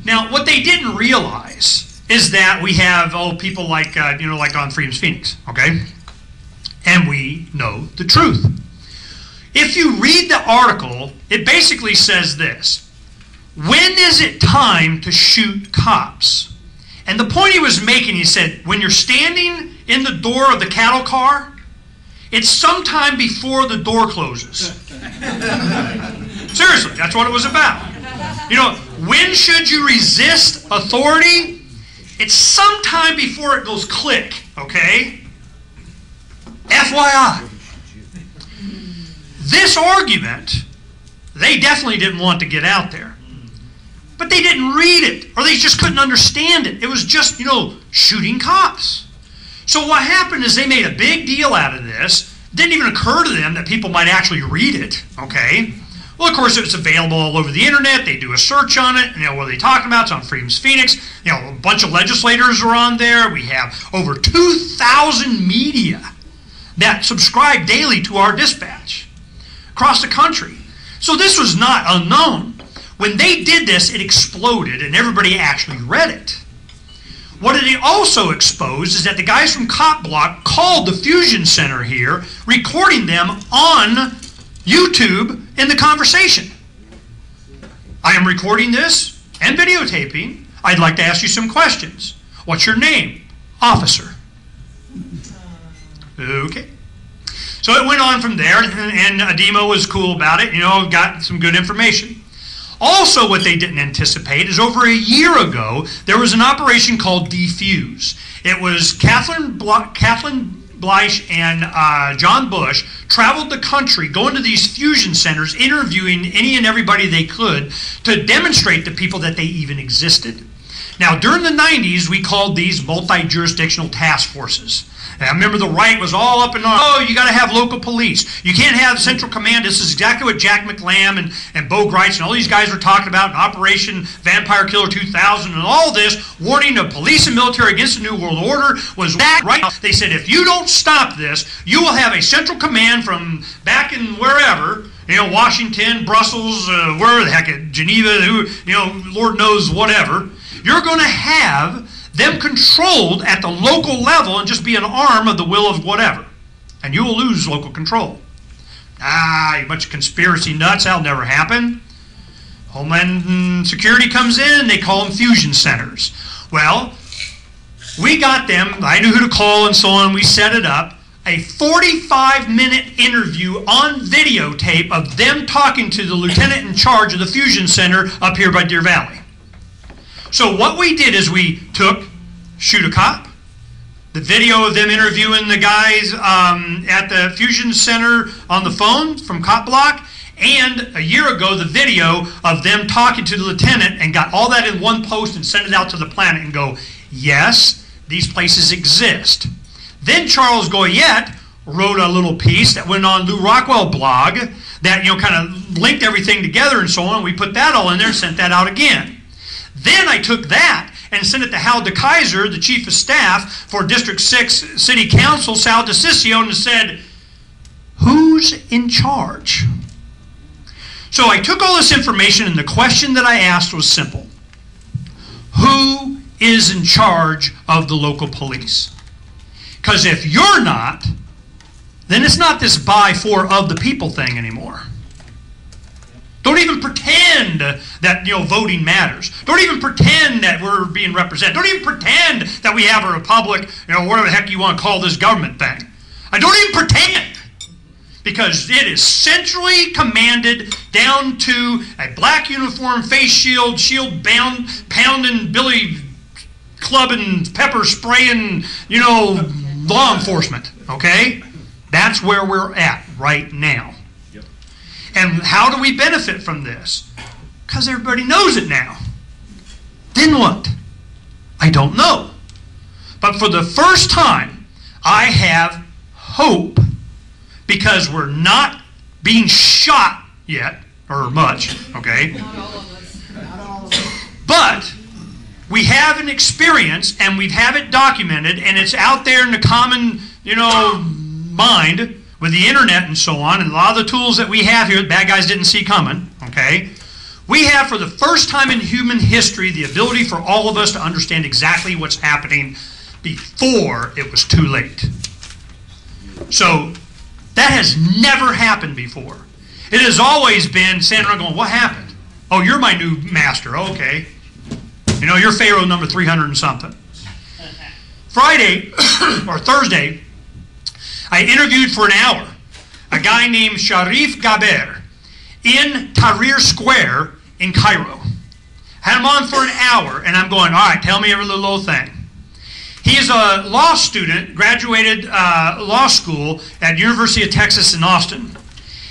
Now, what they didn't realize is that we have people like, you know, like on Freedom's Phoenix, okay? And we know the truth. If you read the article, it basically says this: when is it time to shoot cops? And the point he was making, he said, when you're standing in the door of the cattle car, it's sometime before the door closes. Seriously, that's what it was about. You know, when should you resist authority? It's sometime before it goes click, okay? FYI. This argument, they definitely didn't want to get out there. But they didn't read it, or they just couldn't understand it. It was just, you know, shooting cops. So what happened is they made a big deal out of this. It didn't even occur to them that people might actually read it, okay? Well, of course, it's available all over the internet. They do a search on it. You know, what are they talking about? It's on Freedom's Phoenix. You know, a bunch of legislators are on there. We have over 2,000 media that subscribe daily to our dispatch across the country. So this was not unknown. When they did this, it exploded, and everybody actually read it. What it also exposed is that the guys from Cop Block called the Fusion Center here, recording them on YouTube in the conversation. I am recording this and videotaping. I'd like to ask you some questions. What's your name? Officer. Okay. So it went on from there, and Ademo was cool about it, you know, got some good information. Also, what they didn't anticipate is over a year ago, there was an operation called Defuse. It was Kathleen Bleich and John Bush traveled the country, going to these fusion centers, interviewing any and everybody they could to demonstrate to people that they even existed. Now, during the 90s, we called these multi-jurisdictional task forces. And I remember the right was all up and on. Oh, you got to have local police. You can't have central command. This is exactly what Jack McLam and Bo Greitz and all these guys were talking about in Operation Vampire Killer 2000 and all this, warning of police and military against the New World Order was that right. They said, if you don't stop this, you will have a central command from back in wherever, you know, Washington, Brussels, where the heck, Geneva, who, you know, Lord knows whatever. You're going to have them controlled at the local level and just be an arm of the will of whatever. And you will lose local control. Ah, you bunch of conspiracy nuts, that'll never happen. Homeland Security comes in, they call them fusion centers. Well, we got them, I knew who to call and so on, we set it up. A 45-minute interview on videotape of them talking to the lieutenant in charge of the fusion center up here by Deer Valley. So what we did is we took Shoot a Cop, the video of them interviewing the guys at the Fusion Center on the phone from Cop Block, and a year ago the video of them talking to the lieutenant, and got all that in one post and sent it out to the planet and go, yes, these places exist. Then Charles Goyette wrote a little piece that went on Lou Rockwell blog that, you know, kind of linked everything together and so on. We put that all in there and sent that out again. Then I took that and sent it to Hal DeKaiser, the Chief of Staff for District 6 City Council, Sal DeCiccio, and said, who's in charge? So I took all this information, and the question that I asked was simple. Who is in charge of the local police? Because if you're not, then it's not this by, for, of the people thing anymore. Don't even pretend that, you know, voting matters. Don't even pretend that we're being represented. Don't even pretend that we have a republic, you know, whatever the heck you want to call this government thing. I don't even pretend. Because it is centrally commanded down to a black uniform, face shield, bound, pounding, billy clubbing, pepper spraying, you know, law enforcement. Okay? That's where we're at right now. And how do we benefit from this? Because everybody knows it now. Then what? I don't know. But for the first time, I have hope, because we're not being shot yet, or much, okay? Not all of us. Not all of us. But we have an experience, and we have it documented, and it's out there in the common, mind with the internet and so on, and a lot of the tools that we have here, the bad guys didn't see coming, okay? We have, for the first time in human history, the ability for all of us to understand exactly what's happening before it was too late. So that has never happened before. It has always been standing around going, what happened? Oh, you're my new master. Oh, okay. You're Pharaoh number 300 and something. Friday, or Thursday, I interviewed for an hour a guy named Sharif Gaber in Tahrir Square in Cairo. Had him on for an hour, and I'm going, all right, tell me every little old thing. He is a law student, graduated law school at University of Texas in Austin.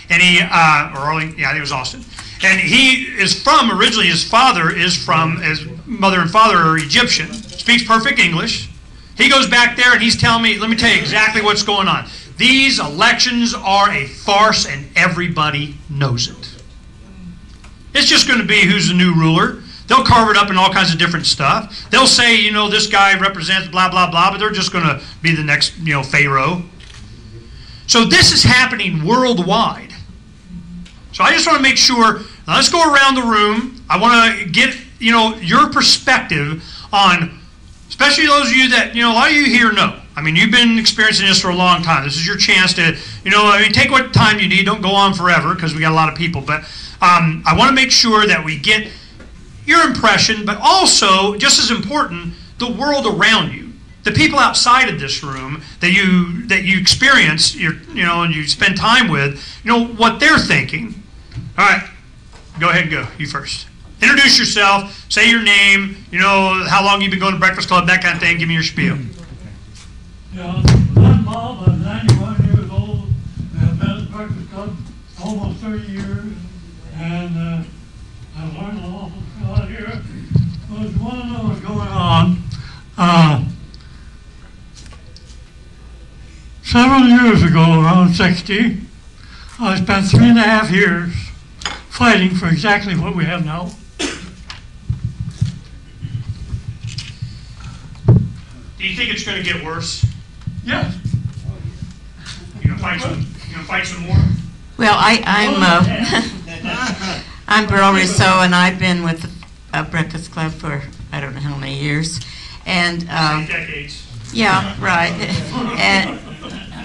And he, I think it was Austin. And he is from, originally his mother and father are Egyptian. Speaks perfect English. He goes back there and he's telling me, let me tell you exactly what's going on. These elections are a farce and everybody knows it. It's just going to be who's the new ruler. They'll carve it up in all kinds of different stuff. They'll say, this guy represents blah, blah, blah, but they're just going to be the next, Pharaoh. So this is happening worldwide. So I just want to make sure, now let's go around the room. I want to get, your perspective on, especially those of you that, a lot of you here know. I mean, you've been experiencing this for a long time. This is your chance to, take what time you need. Don't go on forever because we got a lot of people. But I want to make sure that we get your impression, but also, just as important, the world around you. The people outside of this room that you experience, and you spend time with, what they're thinking. All right, go ahead and go. You first. Introduce yourself. Say your name. How long you've been going to Breakfast Club, that kind of thing. Give me your spiel. Yeah, I'm Bob. I'm 91 years old. I've been at Breakfast Club almost 30 years, and I've learned an awful lot here. I was want to know what's going on. Several years ago, around 60, I spent 3.5 years fighting for exactly what we have now. Do you think it's going to get worse? Yes. You gonna fight some more? Well, I'm Beryl Rousseau, and I've been with the Breakfast Club for I don't know how many years, and decades. Yeah, right. And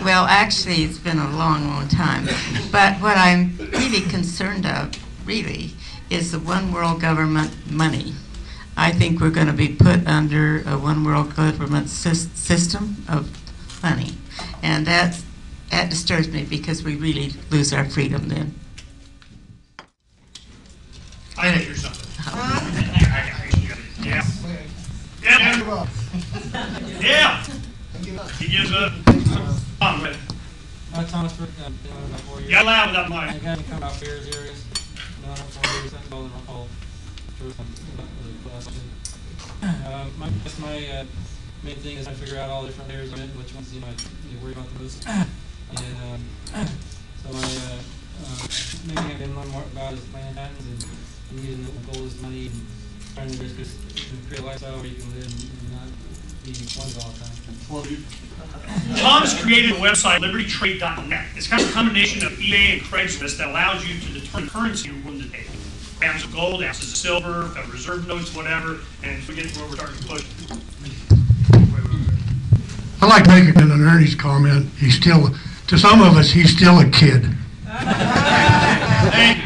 well, actually, it's been a long, long time. But what I'm really concerned of, really, is the one world government money. I think we're going to be put under a one world government system of money, and that disturbs me because we really lose our freedom then. I think you're something. Yeah. Yeah. He gives up. On with it. I'm Thomas Rick. I've been on about 4 years. Yeah, loud without mic. I got to come about Bears areas. No, not 4 years. That's all in my call. My main thing is I figure out all the different areas I'm in, which ones you might worry about the most. And so my main thing I've been learning more about is land patents and using the goal is money and trying to just create a lifestyle where you can live and not be ones all the time. Tom's created a website, libertytrade.net. It's kind of a combination of eBay and Craigslist that allows you to determine currency you're willing to pay. Ounces of gold, ounces of silver, Federal Reserve notes, whatever, and we get to where we're starting to push. I'd like to make an Ernest comment. He's still, to some of us, he's still a kid. Thank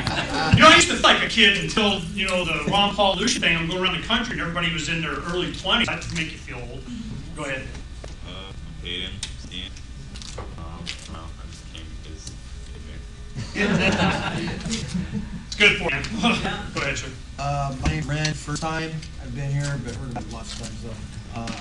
you. I used to feel like a kid until, the Ron Paul Lucia thing. I'm going around the country and everybody was in their early 20s. That would make you feel old. Go ahead. Hayden, Stan. No, I just came because It's good for you. Go ahead, sir. My name's Brent. First time I've been here, but heard about it lots of times. So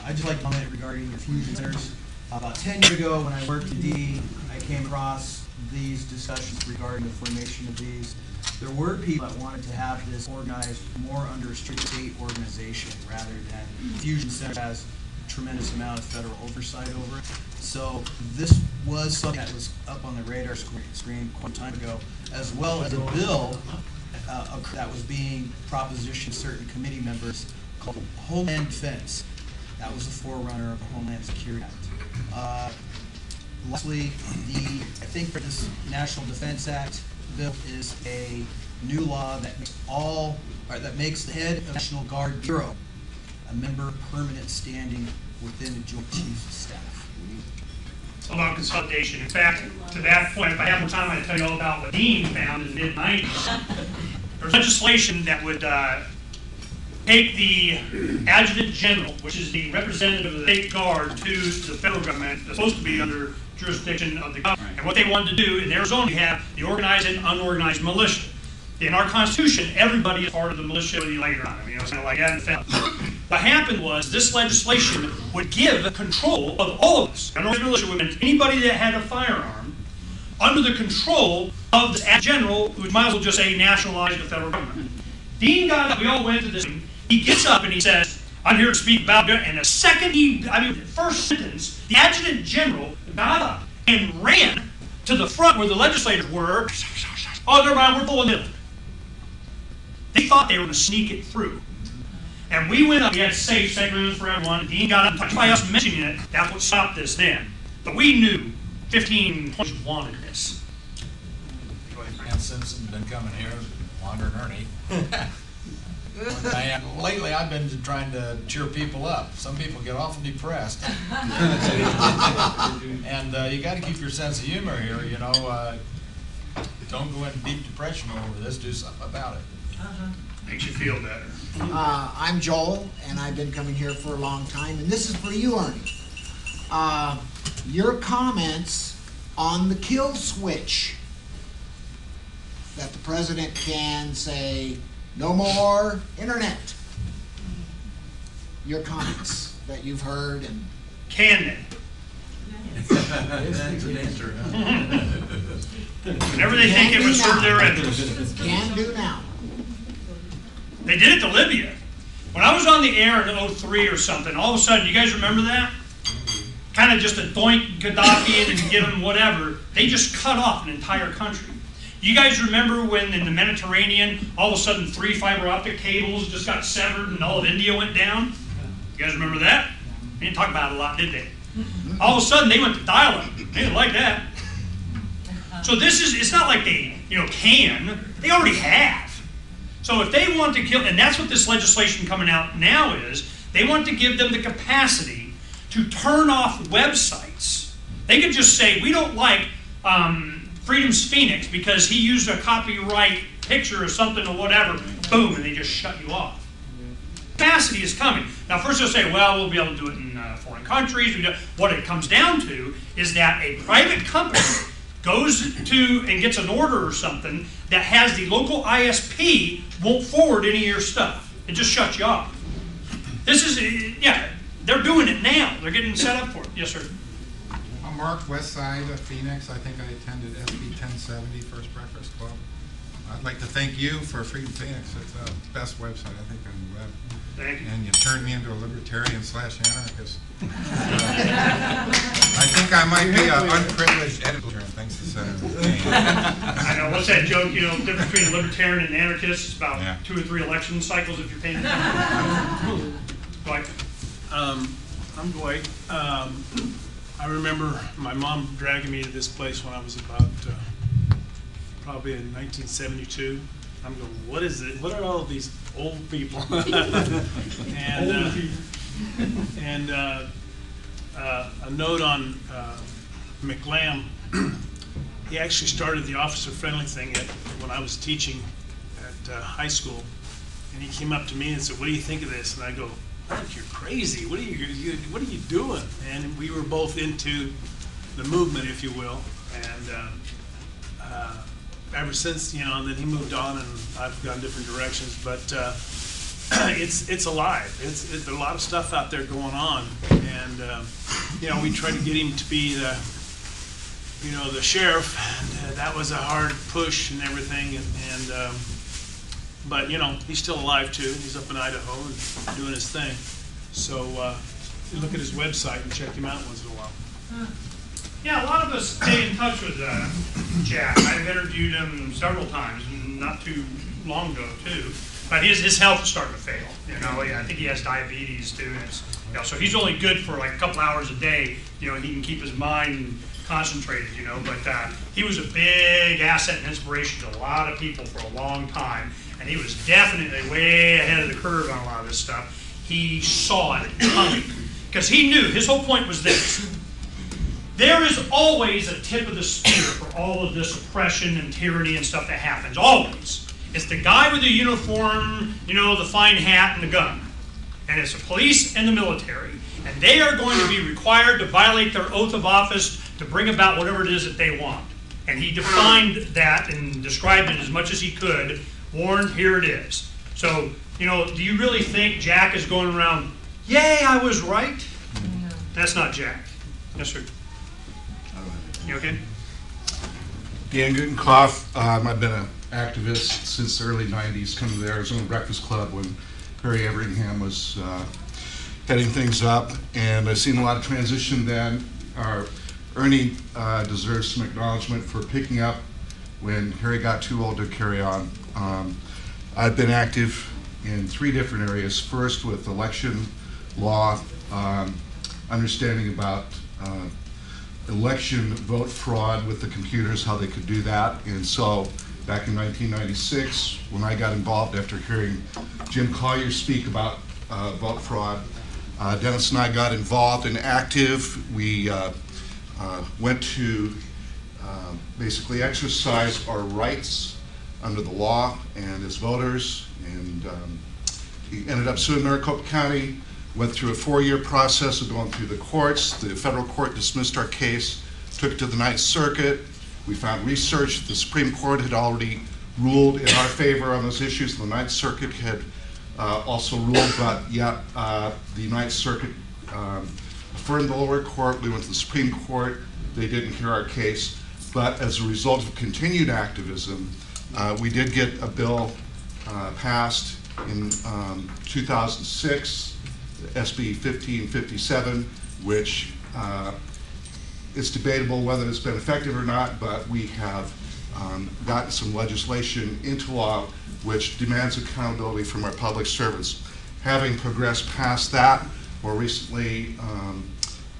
I'd just like to comment regarding your fusion centers. About 10 years ago, when I worked in D, I came across these discussions regarding the formation of these, there were people that wanted to have this organized more under a strict state organization rather than Fusion Center has a tremendous amount of federal oversight over it. So this was something that was up on the radar screen quite a time ago, as well as a bill that was being propositioned to certain committee members called Homeland Defense. That was the forerunner of the Homeland Security Act. Lastly, I think for this National Defense Act bill is a new law that makes the head of the National Guard Bureau a member permanent standing within the Joint Chiefs of Staff. About consolidation. In fact, to that point, if I have more time, I'll tell you all about what Dean found in the mid-90s. There's legislation that would take the Adjutant General, which is the representative of the State Guard, to the federal government, that's supposed to be under jurisdiction of the government. And what they wanted to do, in Arizona, we have the organized and unorganized militia. In our Constitution, everybody is part of the militia later on. I mean, it was kind of like that in the federal. What happened was this legislation would give control of all of us. Unorganized militia would mean anybody that had a firearm under the control of the Adjutant General, who might as well just say nationalized the federal government. Dean got up, we all went to this meeting. He gets up and he says, I'm here to speak about it. And the second first sentence, the Adjutant General got up and ran to the front where the legislators were. Oh, never mind, we're pulling it. They thought they were going to sneak it through. And we went up, we had safe segments for everyone. Dean got up and talked. By us mentioning it, that's what stopped this then. But we knew 15 points wanted this. Ann Simpson's been coming here longer than Ernie. And lately I've been trying to cheer people up. Some people get awful depressed. And you got to keep your sense of humor here, you know. Don't go into deep depression over this, do something about it. Makes you feel better. I'm Joel, and I've been coming here for a long time, and this is for you, Ernie. Your comments on the kill switch, that the president can say, no more internet. Your comments that you've heard and... Can they? That's an answer. Whenever they think it would serve their interest. Can do now. They did it to Libya. When I was on the air in 03 or something, all of a sudden, you guys remember that? Kind of just a doink Gaddafi and give him whatever. They just cut off an entire country. You guys remember when in the Mediterranean, all of a sudden 3 fiber optic cables just got severed and all of India went down? You guys remember that? They didn't talk about it a lot, did they? All of a sudden they went to dial-up. They didn't like that. So it's not like they, can. They already have. So if they want to kill, and that's what this legislation coming out now is, they want to give them the capacity to turn off websites. They could just say, we don't like Freedom's Phoenix because he used a copyright picture or something or whatever, boom, and they just shut you off. Capacity is coming. Now first they'll say, well, we'll be able to do it in foreign countries. What it comes down to is that a private company goes to and gets an order or something that has the local ISP won't forward any of your stuff. It just shuts you off. This is, they're doing it now. They're getting set up for it. Yes, sir. I'm Mark, West Side of Phoenix. I think I attended SB 1070, First Breakfast Club. I'd like to thank you for Freedom Phoenix. It's the best website, I think, on the web. Thank you. And you turned me into a libertarian/anarchist. I think I might be an unprivileged editor and things to say. I know, what's that joke, the difference between a libertarian and an anarchist is about 2 or 3 election cycles if you're paying attention. Dwight. I'm Dwight. I remember my mom dragging me to this place when I was about probably in 1972. I'm going, what is it? What are all of these old people? and a note on McLam. He actually started the officer friendly thing when I was teaching at high school, and he came up to me and said, "What do you think of this?" And I go, "Mark, you're crazy. What are you doing?" And we were both into the movement, if you will, and ever since, and then he moved on, and I've gone different directions. But it's alive. There's a lot of stuff out there going on, and we try to get him to be you know, the sheriff, and that was a hard push and everything, but you know, he's still alive too. He's up in Idaho and doing his thing. So you look at his website and check him out once in a while. Yeah, a lot of us stay in touch with Jack. I've interviewed him several times, not too long ago too. But his health is starting to fail. You know, I think he has diabetes too, and it's, you know, so he's only good for like a couple hours a day. You know, he can keep his mind concentrated. You know, but he was a big asset and inspiration to a lot of people for a long time, and he was definitely way ahead of the curve on a lot of this stuff. He saw it coming because he knew. His whole point was this. There is always a tip of the spear for all of this oppression and tyranny and stuff that happens. Always. It's the guy with the uniform, you know, the fine hat and the gun. And it's the police and the military. And they are going to be required to violate their oath of office to bring about whatever it is that they want. And he defined that and described it as much as he could. Warren, here it is. So, you know, do you really think Jack is going around, yay, I was right? No. That's not Jack. Yes, sir. You okay? Dan Gutenkopf, I've been an activist since the early 90s, coming to the Arizona Breakfast Club when Harry Everingham was heading things up, and I've seen a lot of transition then. Ernie deserves some acknowledgement for picking up when Harry got too old to carry on. I've been active in 3 different areas. First with election law, understanding about election vote fraud with the computers, how they could do that. And so back in 1996, when I got involved after hearing Jim Collier speak about vote fraud, Dennis and I got involved and active. We went to basically exercise our rights under the law and as voters, and he ended up suing Maricopa County. Went through a 4-year process of going through the courts. The federal court dismissed our case, took it to the Ninth Circuit. We found research. The Supreme Court had already ruled in our favor on those issues. The Ninth Circuit had also ruled, but yet the Ninth Circuit affirmed the lower court. We went to the Supreme Court. They didn't hear our case. But as a result of continued activism, we did get a bill passed in 2006, SB 1557, which it's debatable whether it's been effective or not, but we have gotten some legislation into law which demands accountability from our public servants. Having progressed past that, more recently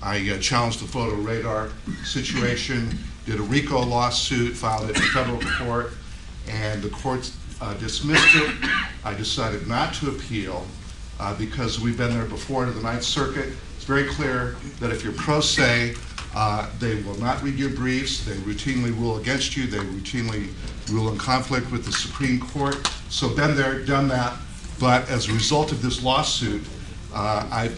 I challenged the photo radar situation, did a RICO lawsuit, filed it in federal court, and the court dismissed it. I decided not to appeal because we've been there before to the Ninth Circuit. It's very clear that if you're pro se, they will not read your briefs. They routinely rule against you. They routinely rule in conflict with the Supreme Court. So been there, done that. But as a result of this lawsuit, I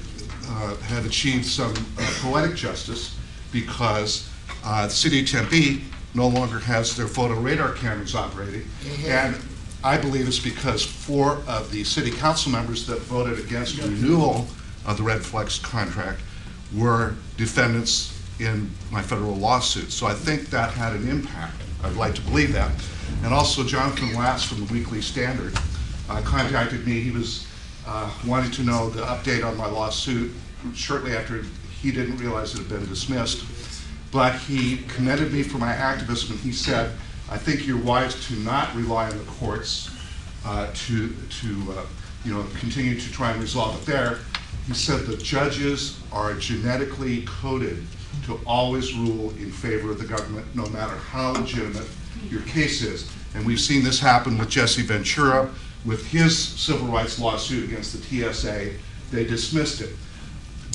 have achieved some poetic justice because the city of Tempe no longer has their photo radar cameras operating. And I believe it's because 4 of the city council members that voted against renewal of the Red Flex contract were defendants in my federal lawsuit. So I think that had an impact. I'd like to believe that. And also Jonathan Lass from the Weekly Standard contacted me. He was wanting to know the update on my lawsuit shortly after he didn't realize it had been dismissed. But he commended me for my activism, and he said, I think you're wise to not rely on the courts to continue to try and resolve it there. He said the judges are genetically coded to always rule in favor of the government, no matter how legitimate your case is. And we've seen this happen with Jesse Ventura with his civil rights lawsuit against the TSA. They dismissed it.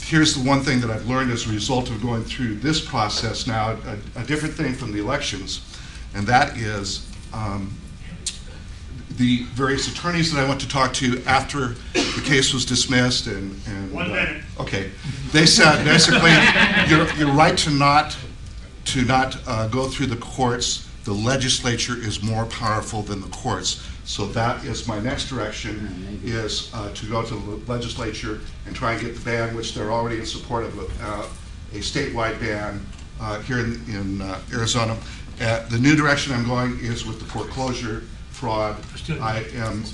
Here's the one thing that I've learned as a result of going through this process now, a different thing from the elections, and that is the various attorneys that I went to talk to after the case was dismissed and 1 minute. Okay, they said basically you're right to not go through the courts. The legislature is more powerful than the courts. So that is my next direction, is to go to the legislature and try and get the ban, which they're already in support of, a statewide ban here in Arizona. The new direction I'm going is with the foreclosure fraud. I am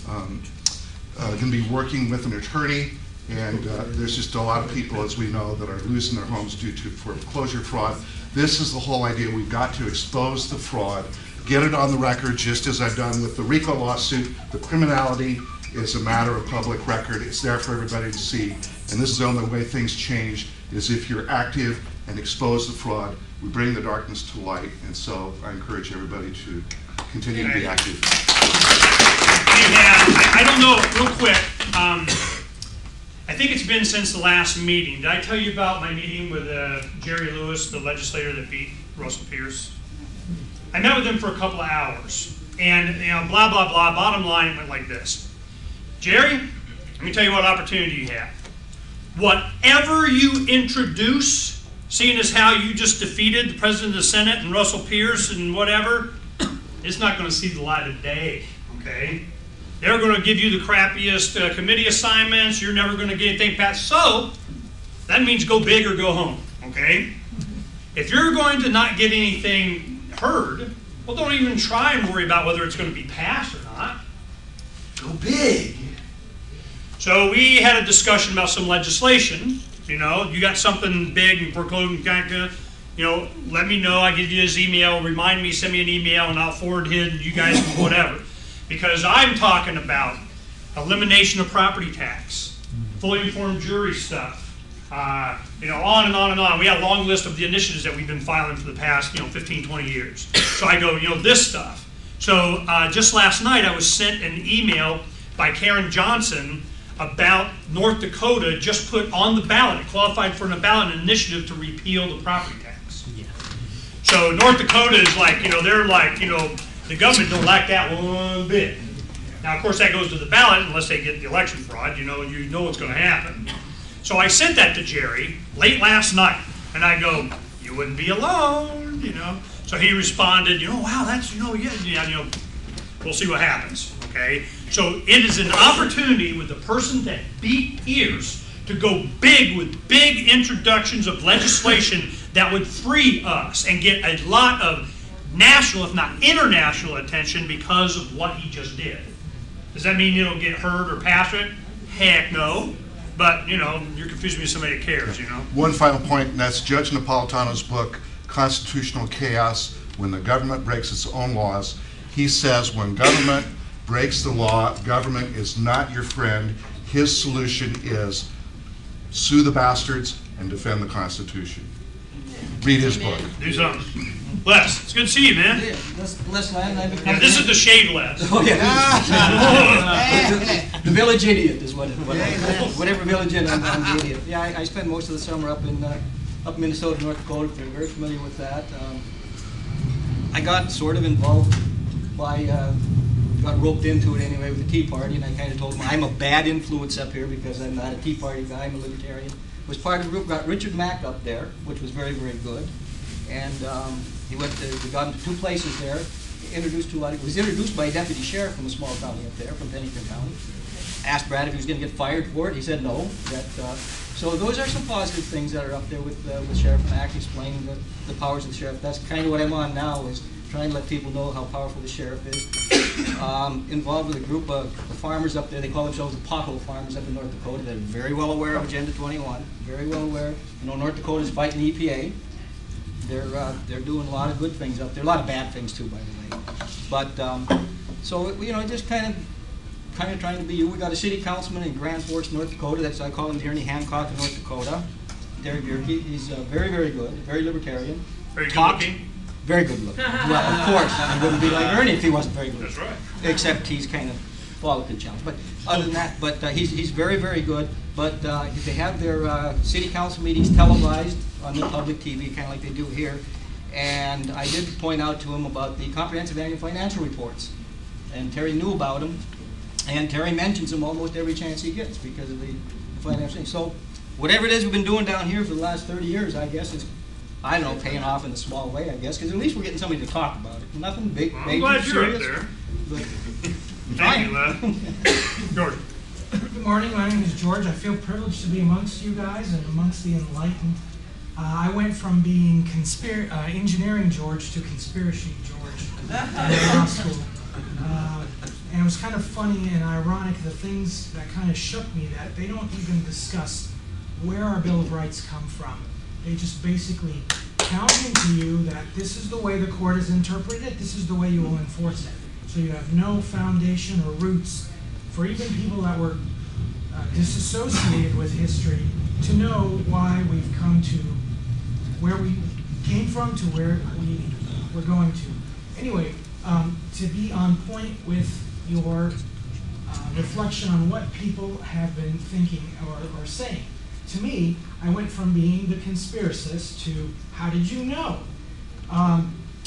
going to be working with an attorney, and there's just a lot of people, as we know, that are losing their homes due to foreclosure fraud. This is the whole idea. We've got to expose the fraud, get it on the record, just as I've done with the RICO lawsuit. The criminality is a matter of public record. It's there for everybody to see. And this is the only way things change, is if you're active and expose the fraud. We bring the darkness to light. And so I encourage everybody to continue to be active. I don't know, real quick, I think it's been since the last meeting. Did I tell you about my meeting with Jerry Lewis, the legislator that beat Russell Pierce? I met with him for a couple of hours, and blah, blah, blah. Bottom line, it went like this. Jerry, let me tell you what opportunity you have. Whatever you introduce, seeing as how you just defeated the President of the Senate and Russell Pierce and whatever, it's not going to see the light of day, okay? They're going to give you the crappiest committee assignments. You're never going to get anything passed. So that means go big or go home, okay? If you're going to not get anything heard, well, don't even try and worry about whether it's going to be passed or not. Go big. So we had a discussion about some legislation. You got something big and foreclosing, let me know. I give you his email. Remind me, send me an email, and I'll forward it. You guys can whatever. Because I'm talking about elimination of property tax, fully informed jury stuff, on and on and on. We have a long list of the initiatives that we've been filing for the past, 15, 20 years. So I go, this stuff. So just last night I was sent an email by Karen Johnson about North Dakota just put on the ballot, it qualified for a ballot, an initiative to repeal the property tax. Yeah. So North Dakota is like, they're like, the government don't like that one bit. Now, of course, that goes to the ballot unless they get the election fraud. You know what's going to happen. So I sent that to Jerry late last night, and I go, "You wouldn't be alone," So he responded, "Wow, that's yeah, we'll see what happens." Okay. So it is an opportunity with the person that beat ears to go big with big introductions of legislation that would free us and get a lot of national, if not international, attention because of what he just did. Does that mean it'll get heard or passed? Heck no. But, you're confusing me with somebody that cares, One final point, and that's Judge Napolitano's book, Constitutional Chaos, When the Government Breaks Its Own Laws. He says when government breaks the law, government is not your friend. His solution is sue the bastards and defend the Constitution. Read his book. Do something. Les, it's good to see you, man. Yeah, Les Land, I've been this is the shave Les. Oh, yeah. The village idiot is whatever village idiot, I'm the idiot. Yeah, I spent most of the summer up in Minnesota, North Dakota. They're very familiar with that. I got sort of involved got roped into it anyway with the Tea Party, and I kind of told them I'm a bad influence up here because I'm not a Tea Party guy, I'm a libertarian. Was part of the group, got Richard Mack up there, which was very, very good. And we got him to 2 places there, introduced to a lot. He was introduced by a deputy sheriff from a small county up there, from Pennington County. Asked Brad if he was going to get fired for it. He said no. So those are some positive things that are up there with Sheriff Mack, explaining the powers of the sheriff. That's kind of what I'm on now, is trying to let people know how powerful the sheriff is. Involved with a group of the farmers up there. They call themselves the pothole farmers up in North Dakota. They're very well aware of Agenda 21. Very well aware. North Dakota's fighting the EPA. They're doing a lot of good things up there. A lot of bad things too, by the way. But so just kind of trying to be you. We got a city councilman in Grand Forks, North Dakota. I call him Ernest Hancock in North Dakota. Derek Bierke. He's very, very good. Very libertarian. Very good looking. Very good looking. Well, of course, he wouldn't be like Ernie if he wasn't very good. That's right. Except he's kind of follicle challenge. But other than that, he's very, very good. But they have their city council meetings televised on the public TV, kind of like they do here. And I did point out to him about the comprehensive annual financial reports. And Terry knew about them. And Terry mentions them almost every chance he gets because of the financial thing. So whatever it is we've been doing down here for the last 30 years, I guess, is, I don't know, paying off in a small way, I guess, because at least we're getting somebody to talk about it. Nothing big, I'm major, glad you're serious. up there. But Thank you, Les. George. Good morning, my name is George. I feel privileged to be amongst you guys and amongst the enlightened I went from being engineering George to conspiracy George in law school. And it was kind of funny and ironic, the things that kind of shook me, that they don't even discuss where our Bill of Rights come from. They just basically count into you that this is the way the court has interpreted it, this is the way you will enforce it. So you have no foundation or roots for even people that were disassociated with history to know why we've come to where we came from to where we're going to. Anyway, to be on point with your reflection on what people have been thinking or saying. To me, I went from being the conspiracist to how did you know?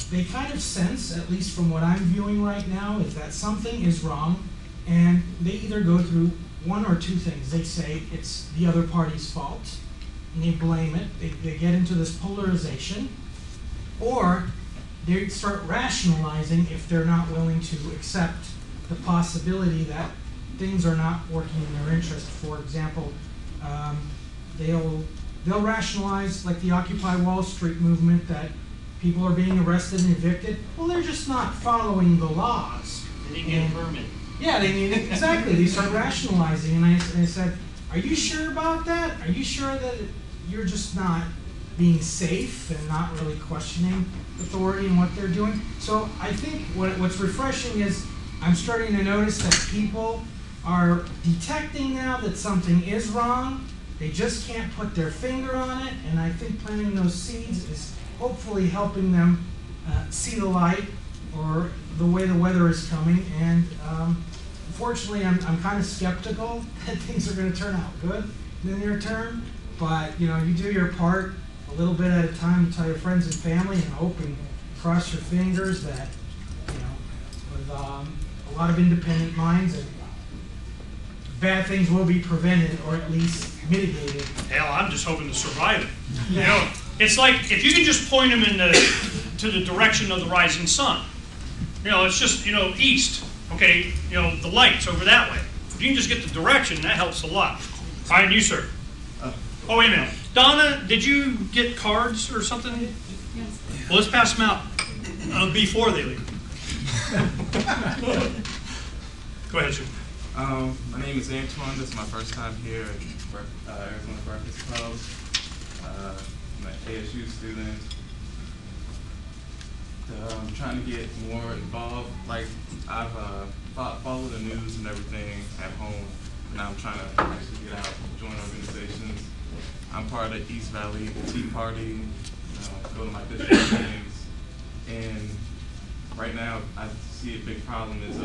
They kind of sense, at least from what I'm viewing right now, is that something is wrong, and they either go through one or two things. They say it's the other party's fault, and they blame it. They get into this polarization, or they start rationalizing if they're not willing to accept the possibility that things are not working in their interest. For example, they'll rationalize, like the Occupy Wall Street movement, that people are being arrested and evicted. Well, they're just not following the laws. They didn't get a permit. Yeah, they need it. Exactly. They start rationalizing, and I said, "Are you sure about that? Are you sure that you're just not being safe and not really questioning authority and what they're doing?" So I think what's refreshing is I'm starting to notice that people are detecting now that something is wrong. They just can't put their finger on it, and I think planting those seeds is hopefully helping them see the light or the way the weather is coming. And unfortunately, I'm kind of skeptical that things are going to turn out good in the near term. But you do your part a little bit at a time. You tell your friends and family and hope and cross your fingers that with a lot of independent minds, and bad things will be prevented or at least mitigated. Hell, I'm just hoping to survive it. It's like if you can just point them to the direction of the rising sun. It's just east. Okay, the light's over that way. If you can just get the direction, that helps a lot. All right, you sir. Oh, wait a minute. Donna, did you get cards or something? Yes. Well, let's pass them out before they leave. Go ahead, sir. My name is Antoine. This is my first time here at Arizona Breakfast Club. I'm an ASU student. I'm trying to get more involved. Like, I've followed the news and everything at home. Now I'm trying to actually get out, join organizations. I'm part of the East Valley Tea Party, go to my district meetings. And right now, I see a big problem is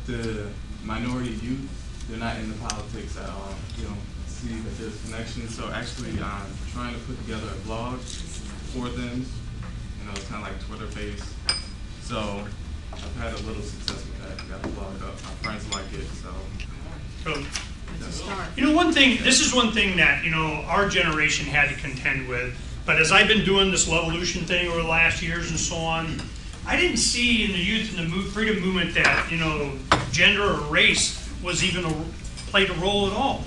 the minority youth, they're not into politics at all. You don't see that there's connections. So actually, I'm trying to put together a blog for them. It's kind of like Twitter-based. So I've had a little success with that. Got the blog up. My friends like it, so. One thing, this is one thing that, our generation had to contend with. But as I've been doing this Levolution thing over the last years and so on, I didn't see in the youth and the freedom movement that, gender or race was even played a role at all.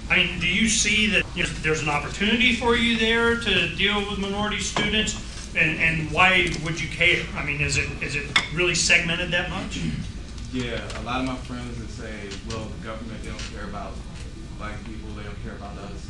I mean, do you see that there's an opportunity for you there to deal with minority students? And why would you care? I mean, is it really segmented that much? Yeah, a lot of my friends would say, well, the government, they don't care about black people, they don't care about us.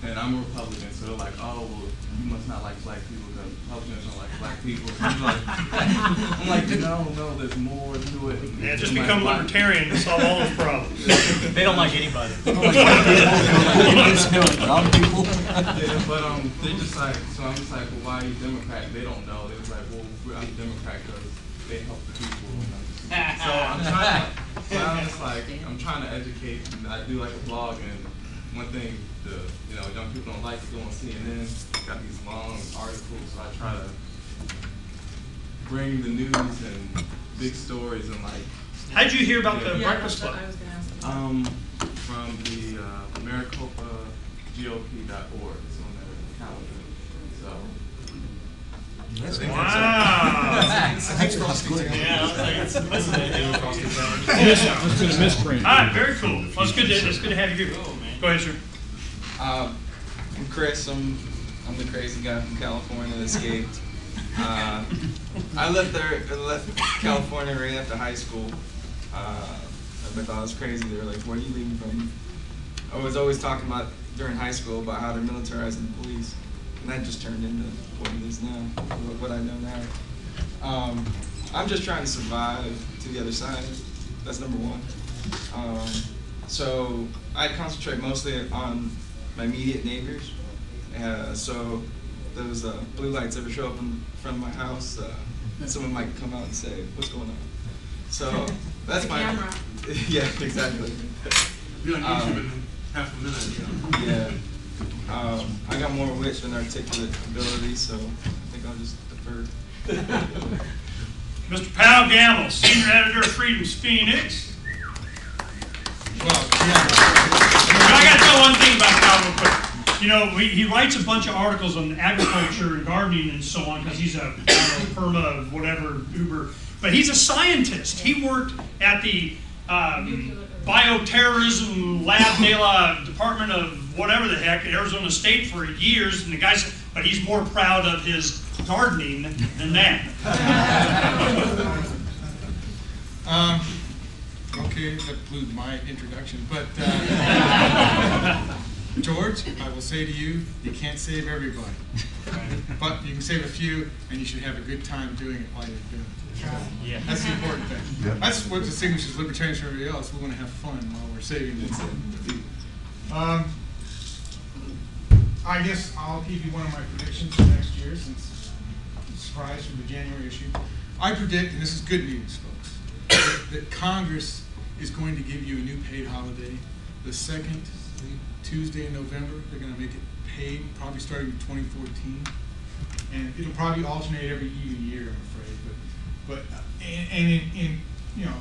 And I'm a Republican, so they're like, oh, well, you must not like black people because Republicans don't like black people. So I'm like, no, there's more to it. Yeah, just become libertarian and solve all those problems. They don't like anybody. They don't like brown people. Yeah, but they just like, so I'm just like, well, why are you Democrat? They don't know. They're just like, well, I'm Democrat because they help the people. So I'm trying to educate. And I do like a blog, and one thing young people don't like to go on CNN. Got these long articles, so I try to bring the news and big stories and like. How did you hear about the Breakfast Club? From the Maricopa GOP.org. It's on their calendar. So. That's wow. Thanks for hosting. Yeah, it's a misprint. All right, very cool. Well, it's good to have you here. Go ahead, sir. I'm Chris. I'm the crazy guy from California that escaped. I left California right after high school. Everybody thought I was crazy. They were like, "Where are you leaving from?" I was always talking about during high school about how they're militarizing the police, and that just turned into what it is now, what I know now. I'm just trying to survive to the other side. That's number one. So I concentrate mostly on my immediate neighbors. So those blue lights ever show up in front of my house, someone might come out and say, "What's going on?" So that's the my camera. Yeah, exactly. Be on YouTube in half a minute. Yeah. I got more wit than articulate ability, so I think I'll just defer. Mr. Powell Gamble, Senior Editor of Freedom's Phoenix. Well, yeah. I got to tell one thing about Powell real quick. You know, he writes a bunch of articles on agriculture and gardening and so on because he's a perma, whatever, Uber. But he's a scientist. He worked at the Bioterrorism Lab de la Department of whatever the heck at Arizona State for years. And the guy's, but he's more proud of his gardening than that. Okay, that blew my introduction, but George, I will say to you, you can't save everybody, but you can save a few, and you should have a good time doing it while you're doing it. Yeah. That's the important thing. Yeah. That's what distinguishes libertarians from everybody else. We want to have fun while we're saving the people. I guess I'll give you one of my predictions for next year, since it's a surprise from the January issue. I predict, and this is good news, folks, that Congress is going to give you a new paid holiday. The second Tuesday in November, they're going to make it paid, probably starting in 2014. And it'll probably alternate every even year, I'm afraid. But you know,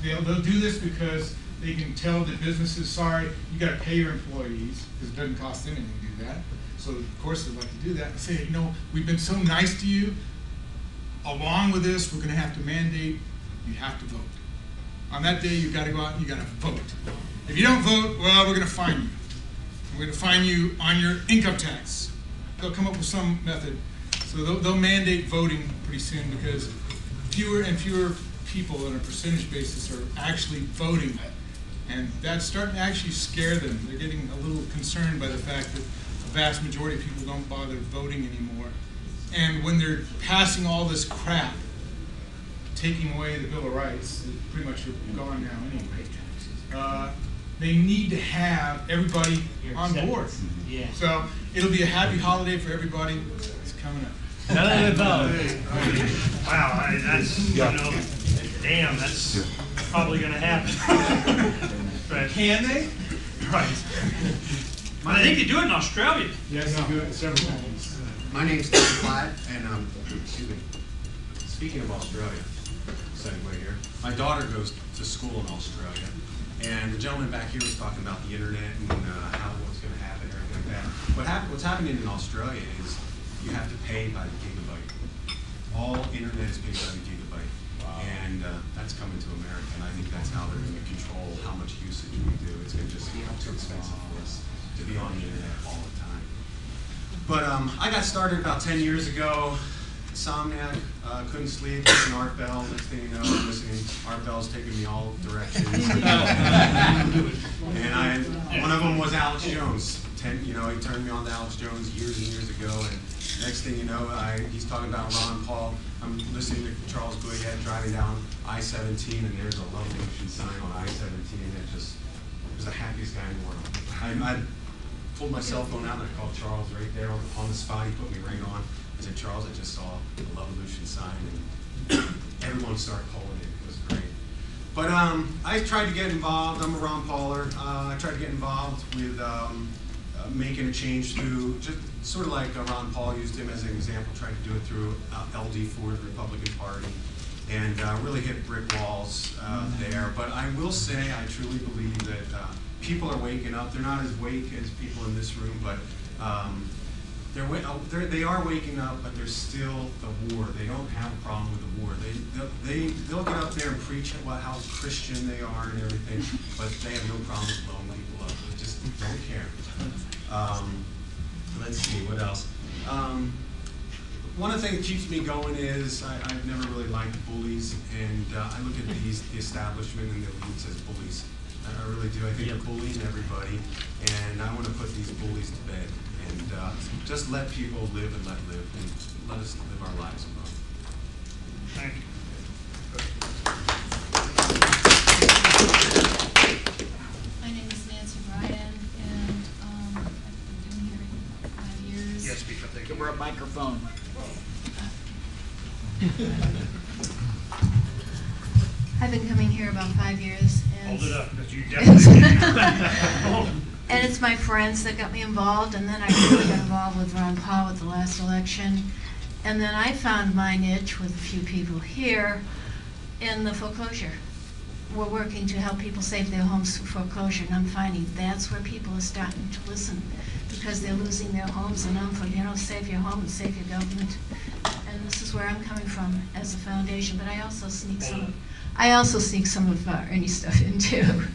they'll do this because they can tell the businesses, sorry, you got to pay your employees, because it doesn't cost them anything to do that. So of course they'd like to do that and say, you know, we've been so nice to you. Along with this, we're going to have to mandate you have to vote. On that day, you got to go out and you got to vote. If you don't vote, well, we're going to fine you. We're going to fine you on your income tax. They'll come up with some method. So they'll mandate voting pretty soon, because fewer and fewer people on a percentage basis are actually voting. And that's starting to actually scare them. They're getting a little concerned by the fact that a vast majority of people don't bother voting anymore. And when they're passing all this crap, taking away the Bill of Rights, that pretty much are gone now anyway, they need to have everybody on board. Yeah. So it'll be a happy holiday for everybody. It's coming up. Wow, that's, you know, damn, that's probably going to happen. Right. Can they? Right. I think they do it in Australia. Yes, they do it several times. My name's Tom Platt, and excuse me. Speaking of Australia, segue here. My daughter goes to school in Australia, and the gentleman back here was talking about the internet and how what's going to happen, everything like that. What's happening in Australia is you have to pay by the gigabyte. All internet is paid by the gigabyte, and that's coming to America. And I think that's how they're going to control how much usage we do. It's going to just be too expensive for us to be on the internet all the time. But I got started about 10 years ago. Insomniac, couldn't sleep, listening to Art Bell. Next thing you know, I'm listening. Art Bell's taking me all directions. And one of them was Alex Jones. He turned me on to Alex Jones years and years ago. And next thing you know, he's talking about Ron Paul. I'm listening to Charles Goyette driving down I-17, and there's a love motion sign on I-17. It was the happiest guy in the world. I pulled my cell phone out and I called Charles right there on the spot. He put me right on. I said, Charles, I just saw the Love Evolution sign, and everyone started calling it. It was great. But I tried to get involved. I'm a Ron Pauler. I tried to get involved with making a change through, just sort of like Ron Paul used him as an example, tried to do it through LD for the Republican Party, and really hit brick walls there. But I will say, I truly believe that people are waking up. They're not as awake as people in this room, but they are waking up, but there's still the war. They don't have a problem with the war. They'll get up there and preach about how Christian they are and everything, but they have no problem with blowing people up. They just don't care. Let's see, what else? One of the things that keeps me going is I've never really liked bullies, and I look at the establishment and the elites as bullies. I really do. I think they're bullying everybody, and I want to put these bullies to bed and just let people live and let live, and let us live our lives alone. Thank you. My name is Nancy Bryan, and I've been doing here about 5 years. Yes, speak up there. Give her a microphone. I've been coming here about 5 years. And Hold it up, because you definitely and it's my friends that got me involved, and then I really got involved with Ron Paul with the last election. And then I found my niche with a few people here in the foreclosure. We're working to help people save their homes through foreclosure, and I'm finding that's where people are starting to listen, because they're losing their homes, and I'm for, save your home and save your government. And this is where I'm coming from as a foundation, but I also sneak some of Ernie's stuff in too.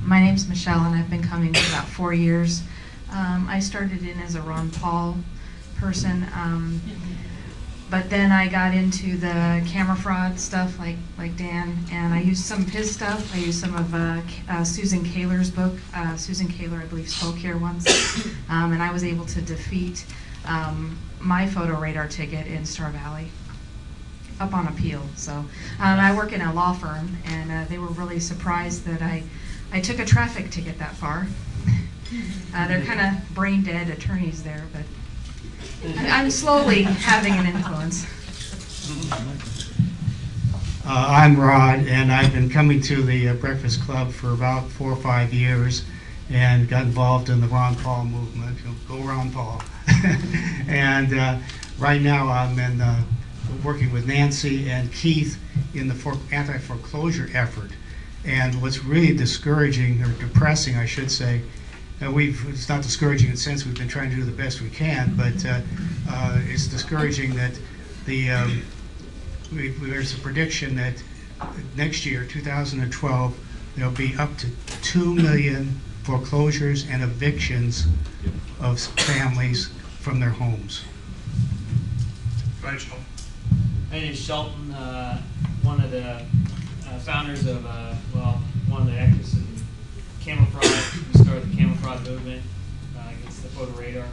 My name's Michelle, and I've been coming for about 4 years. I started in as a Ron Paul person, but then I got into the camera fraud stuff like Dan, and I used some of his stuff. I used some of Susan Kaler's book. Susan Kaler, I believe, spoke here once, and I was able to defeat my photo radar ticket in Star Valley up on appeal. So I work in a law firm, and they were really surprised that I took a traffic ticket that far. They're kind of brain dead attorneys there, but I'm slowly having an influence. I'm Rod, and I've been coming to the Breakfast Club for about 4 or 5 years, and got involved in the Ron Paul movement. Go Ron Paul! And right now I'm working with Nancy and Keith in the anti-foreclosure effort. And what's really discouraging, or depressing, I should say, it's not discouraging in the sense we've been trying to do the best we can, but it's discouraging that there's a prediction that next year, 2012, there'll be up to 2 million foreclosures and evictions of families from their homes. Right, Shelton. My name is Shelton, one of the founders of, one of the actors in Camera Fraud. We started the Camera Fraud movement against the photo radar.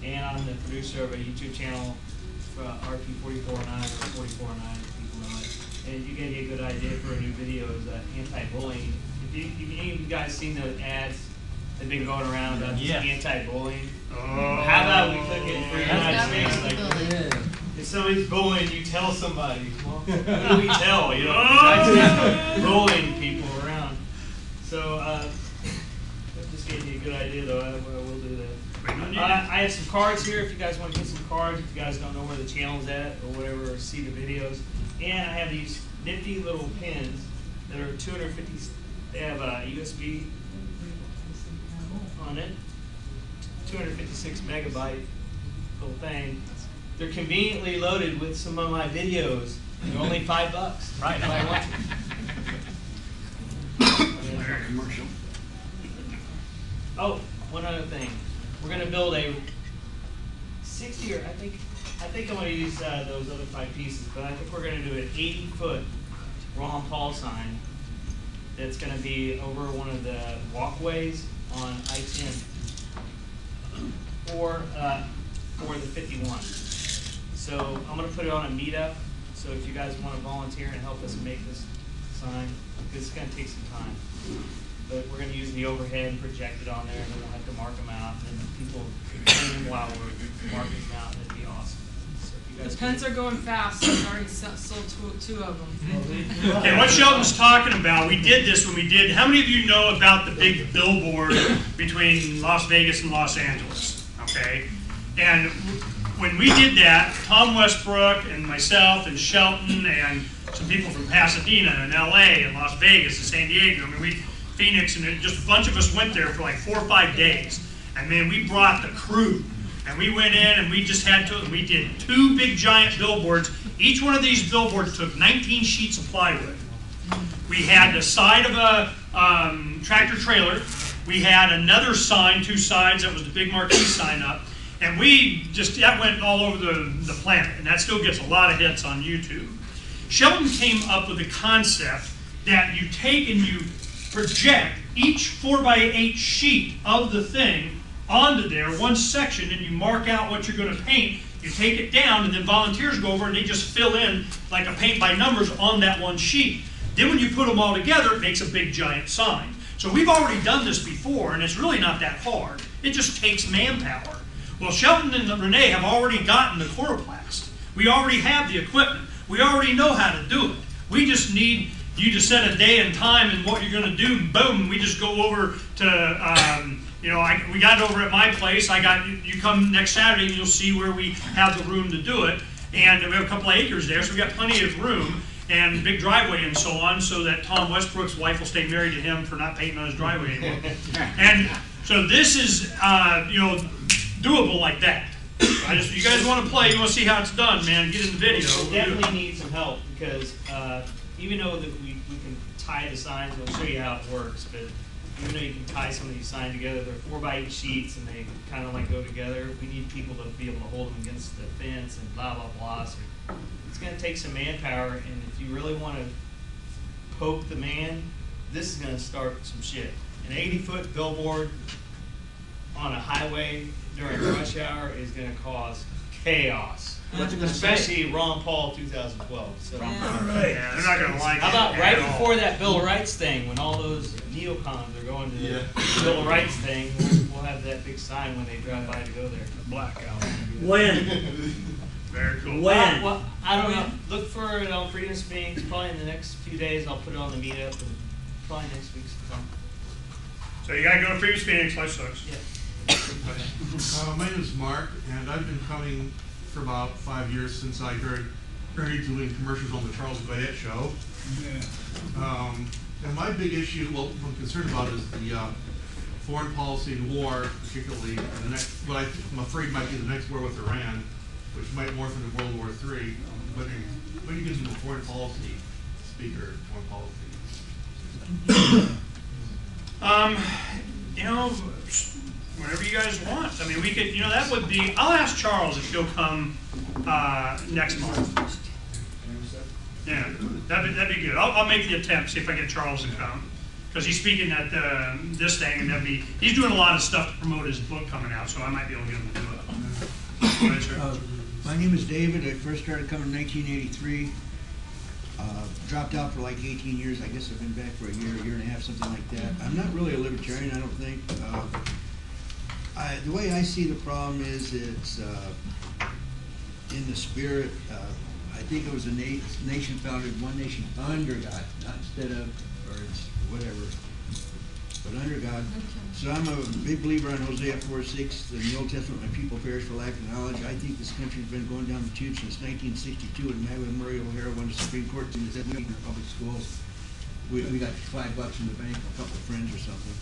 And I'm the producer of a YouTube channel for RP4409 or 4409, if people know it. And you get a good idea for a new video is anti-bullying. If any of you guys seen those ads that have been going around about anti-bullying, how about we cook it for the United States? If somebody's bullying, you tell somebody. Well, who do we tell? Bullying people around. So that just gave me a good idea, though. I will do that. I have some cards here if you guys want to get some cards. If you guys don't know where the channel's at or whatever, or see the videos. And I have these nifty little pins that are 250. They have a USB on it, 256 megabyte little thing. They're conveniently loaded with some of my videos. They're only $5. Right. If I want to. Commercial. Oh, one other thing. We're going to build a 60, or I think I'm going to use those other 5 pieces, but I think we're going to do an 80-foot Ron Paul sign that's going to be over one of the walkways on I-10 for the 51. So I'm going to put it on a meetup. So if you guys want to volunteer and help us make this sign, because it's going to take some time. But we're going to use the overhead and project it on there, and then we'll have to mark them out, and then people can clean them while we're marking them out, and it'd be awesome. So if you guys The pens are going fast. I've already sold two of them. Okay, what Shelton's talking about, we did this when we did, how many of you know about the big billboard between Las Vegas and Los Angeles? Okay, and when we did that, Tom Westbrook and myself and Shelton and some people from Pasadena and LA and Las Vegas and San Diego, Phoenix, and just a bunch of us went there for like 4 or 5 days. And man, we brought the crew. And we went in and we just had to, we did 2 big giant billboards. Each one of these billboards took 19 sheets of plywood. We had the side of tractor trailer. We had another sign, 2 sides, that was the big marquee sign up. And that went all over the planet, and that still gets a lot of hits on YouTube. Shelton came up with a concept that you take and you project each 4x8 sheet of the thing onto there, one section, and you mark out what you're going to paint. You take it down, and then volunteers go over and they just fill in like a paint by numbers on that one sheet. Then when you put them all together, it makes a big giant sign. So we've already done this before, and it's really not that hard. It just takes manpower. Well, Shelton and Renee have already gotten the chloroplast. We already have the equipment. We already know how to do it. We just need you to set a day and time and what you're going to do. Boom, we just go over to, we got it over at my place. You come next Saturday and you'll see where we have the room to do it. And we have a couple of acres there, so we've got plenty of room and big driveway and so on, so that Tom Westbrook's wife will stay married to him for not painting on his driveway anymore. And so this is, doable like that. You guys want to play, you want to see how it's done, man, get in the video. We definitely need some help because even though that we can tie the signs, we'll show you how it works, but even though you can tie some of these signs together, they're 4x8 sheets and they kind of like go together, we need people to be able to hold them against the fence and blah, blah, blah. So it's going to take some manpower, and if you really want to poke the man, this is going to start some shit. An 80-foot billboard on a highway during rush hour is going to cause chaos. What's it gonna Especially Ron Paul 2012. So. Yeah, they're not going to like it. How about right at all. before that Bill of Rights thing, when all those neocons are going to the Bill of Rights thing, we'll have that big sign when they drive by to go there. Blackout. When? Very cool. When? Well, I don't know. Look for it on Freedom Springs. Probably in the next few days. I'll put it on the meetup, and probably next week's come. So you got to go to Freedom Phoenix, Life Sucks. Yeah. My name is Mark, and I've been coming for about 5 years since I heard Ernie doing commercials on the Charles Goyette show. Yeah. And my big issue, what I'm concerned about, is the foreign policy and war, particularly the next, what I'm afraid might be the next war with Iran, which might morph into World War III. What do you do a foreign policy speaker, foreign policy? Whenever you guys want. I mean, we could, that would be, I'll ask Charles if he'll come next month. Yeah, that'd be good. I'll make the attempt, see if I get Charles to come. Because he's speaking at this thing, and he's doing a lot of stuff to promote his book coming out, so I might be able to get him to do it. Right, sir? My name is David. I first started coming in 1983. Dropped out for like 18 years. I guess I've been back for a year and a half, something like that. I'm not really a libertarian, I don't think. The way I see the problem is it's in the spirit. I think it was a nation founded, one nation under God, not instead of, or it's whatever, but under God. So I'm a big believer on Hosea 4:6, in the Old Testament, my people perish for lack of knowledge. I think this country's been going down the tube since 1962, and BOR Memorial here won the Supreme Court in the public schools. We got $5 in the bank, a couple of friends or something.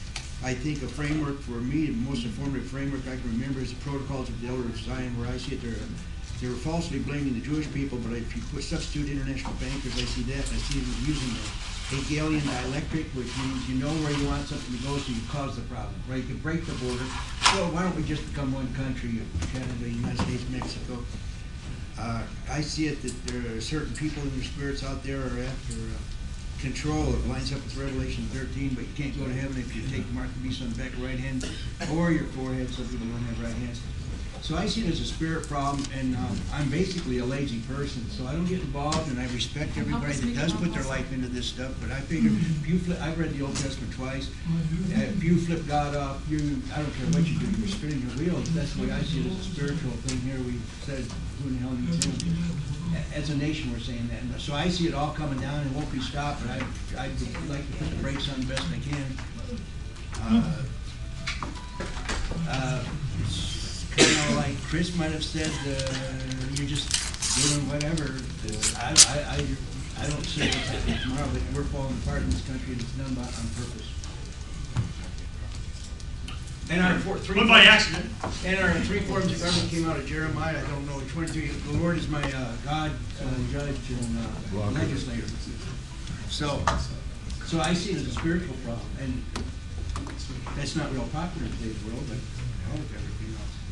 I think a framework for me, the most informative framework I can remember, is the Protocols of the Elder of Zion, where I see it they were falsely blaming the Jewish people, but if you substitute international bankers, I see that, and I see them using the Hegelian dialectic, which means you know where you want something to go, so you cause the problem, right? You can break the border. Well, why don't we just become one country, Canada, United States, Mexico? I see it that there are certain people in their spirits out there are after control. It lines up with Revelation 13, but you can't go to heaven if you take the mark of the beast on the back right hand or your forehead. Some people don't have right hands. So I see it as a spirit problem, and I'm basically a lazy person, so I don't get involved, and I respect everybody that does put their life into this stuff, but I figure I've read the Old Testament twice. If you flip God off, I don't care what you do, you're spinning your wheels. That's the way I see it as a spiritual thing here. We said, who in hell needs him? As a nation, we're saying that. And so I see it all coming down, and it won't be stopped, but I'd like to put the brakes on the best I can. It's kind of like Chris might have said, you're just doing whatever. I don't see what's happening tomorrow, but we're falling apart in this country, and it's done on purpose. And our by accident. And our 3 forms of government came out of Jeremiah. I don't know, 23. The Lord is my God, judge, and legislator. So So I see it as a spiritual problem, and that's not real popular in today's world, but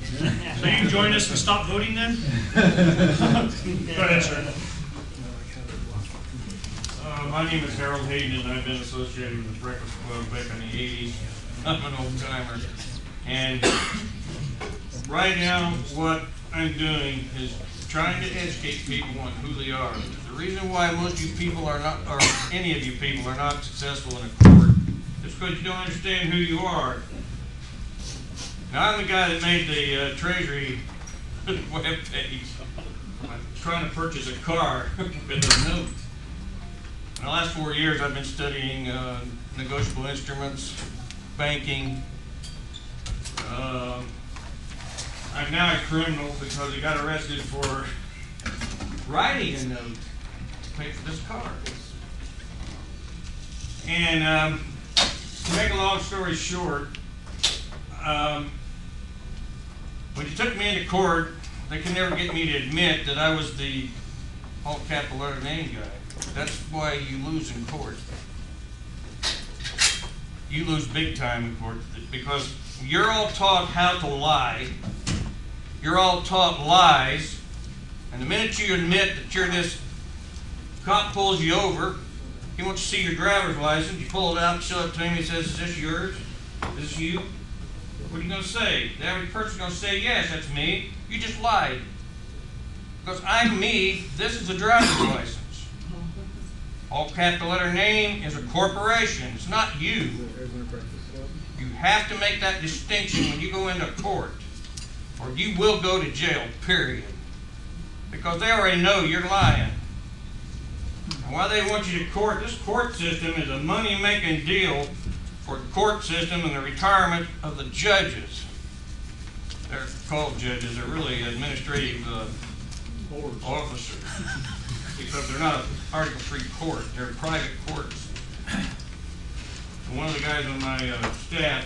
So you can join us and stop voting then? Go ahead, sir. My name is Harold Hayden, and I've been associated with the Breakfast Club back in the 80s. I'm an old timer. And right now, what I'm doing is trying to educate people on who they are. The reason why most of you people are not, or any of you people are not successful in a court is because you don't understand who you are. Now, I'm the guy that made the Treasury webpage. I'm trying to purchase a car with a note. In the last 4 years, I've been studying negotiable instruments, banking. I'm now a criminal because I got arrested for writing a note to pay for this car. And to make a long story short, when you took me into court, they could never get me to admit that I was the all capital letter name guy. That's why you lose in court. You lose big time in court because you're all taught how to lie. You're all taught lies. And the minute you admit that you're this, cop pulls you over, he wants to see your driver's license, you pull it out, show it to him, he says, is this yours? Is this you? What are you going to say? The average person's going to say, yes, that's me. You just lied. Because I'm me, this is a driver's license. All capital letter name is a corporation. It's not you. You have to make that distinction when you go into court, or you will go to jail, period. Because they already know you're lying. And why they want you to court, this court system is a money-making deal for the court system and the retirement of the judges. They're called judges. They're really administrative officers. Because they're not an Article 3 court, they're private courts. And one of the guys on my staff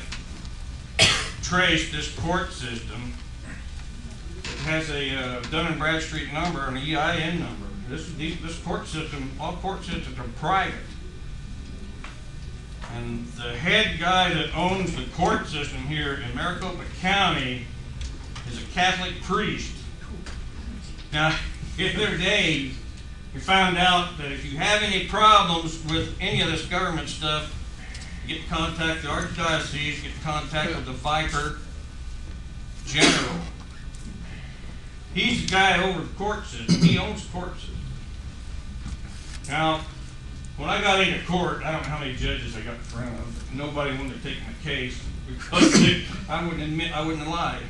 traced this court system. It has a Dun & Bradstreet number and an EIN number. This court system, all court systems are private. And the head guy that owns the court system here in Maricopa County is a Catholic priest. Now, the other day, we found out that if you have any problems with any of this government stuff, you get to contact the Archdiocese, you get to contact with the Vicar General. He's the guy over the court system. He owns the court system. Now, when I got into court, I don't know how many judges I got in front of. Nobody wanted to take my case because I wouldn't lie.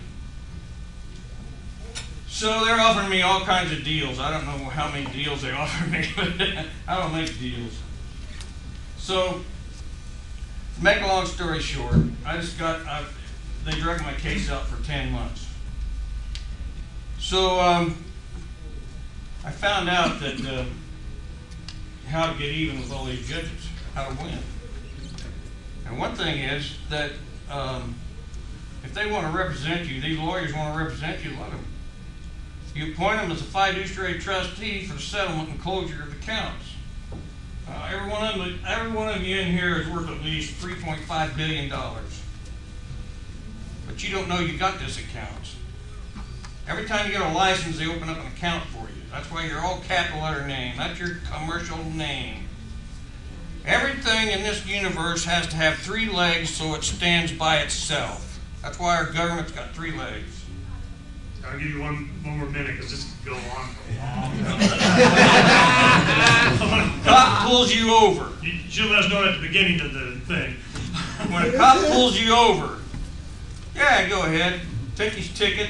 So they're offering me all kinds of deals. I don't know how many deals they offer me, but I don't make deals. So, to make a long story short, they dragged my case out for 10 months. So, I found out that how to get even with all these judges, how to win. And one thing is that if they want to represent you, these lawyers want to represent you, let them. You appoint them as a fiduciary trustee for the settlement and closure of accounts. Every one of you in here is worth at least $3.5 billion. But you don't know you got this account. Every time you get a license, they open up an account for you. That's why you're all capital letter name. That's your commercial name. Everything in this universe has to have 3 legs so it stands by itself. That's why our government's got 3 legs. I'll give you one more minute because this could go on. Cop pulls you over. You should let us know at the beginning of the thing. When a cop pulls you over, yeah, go ahead. Take his ticket,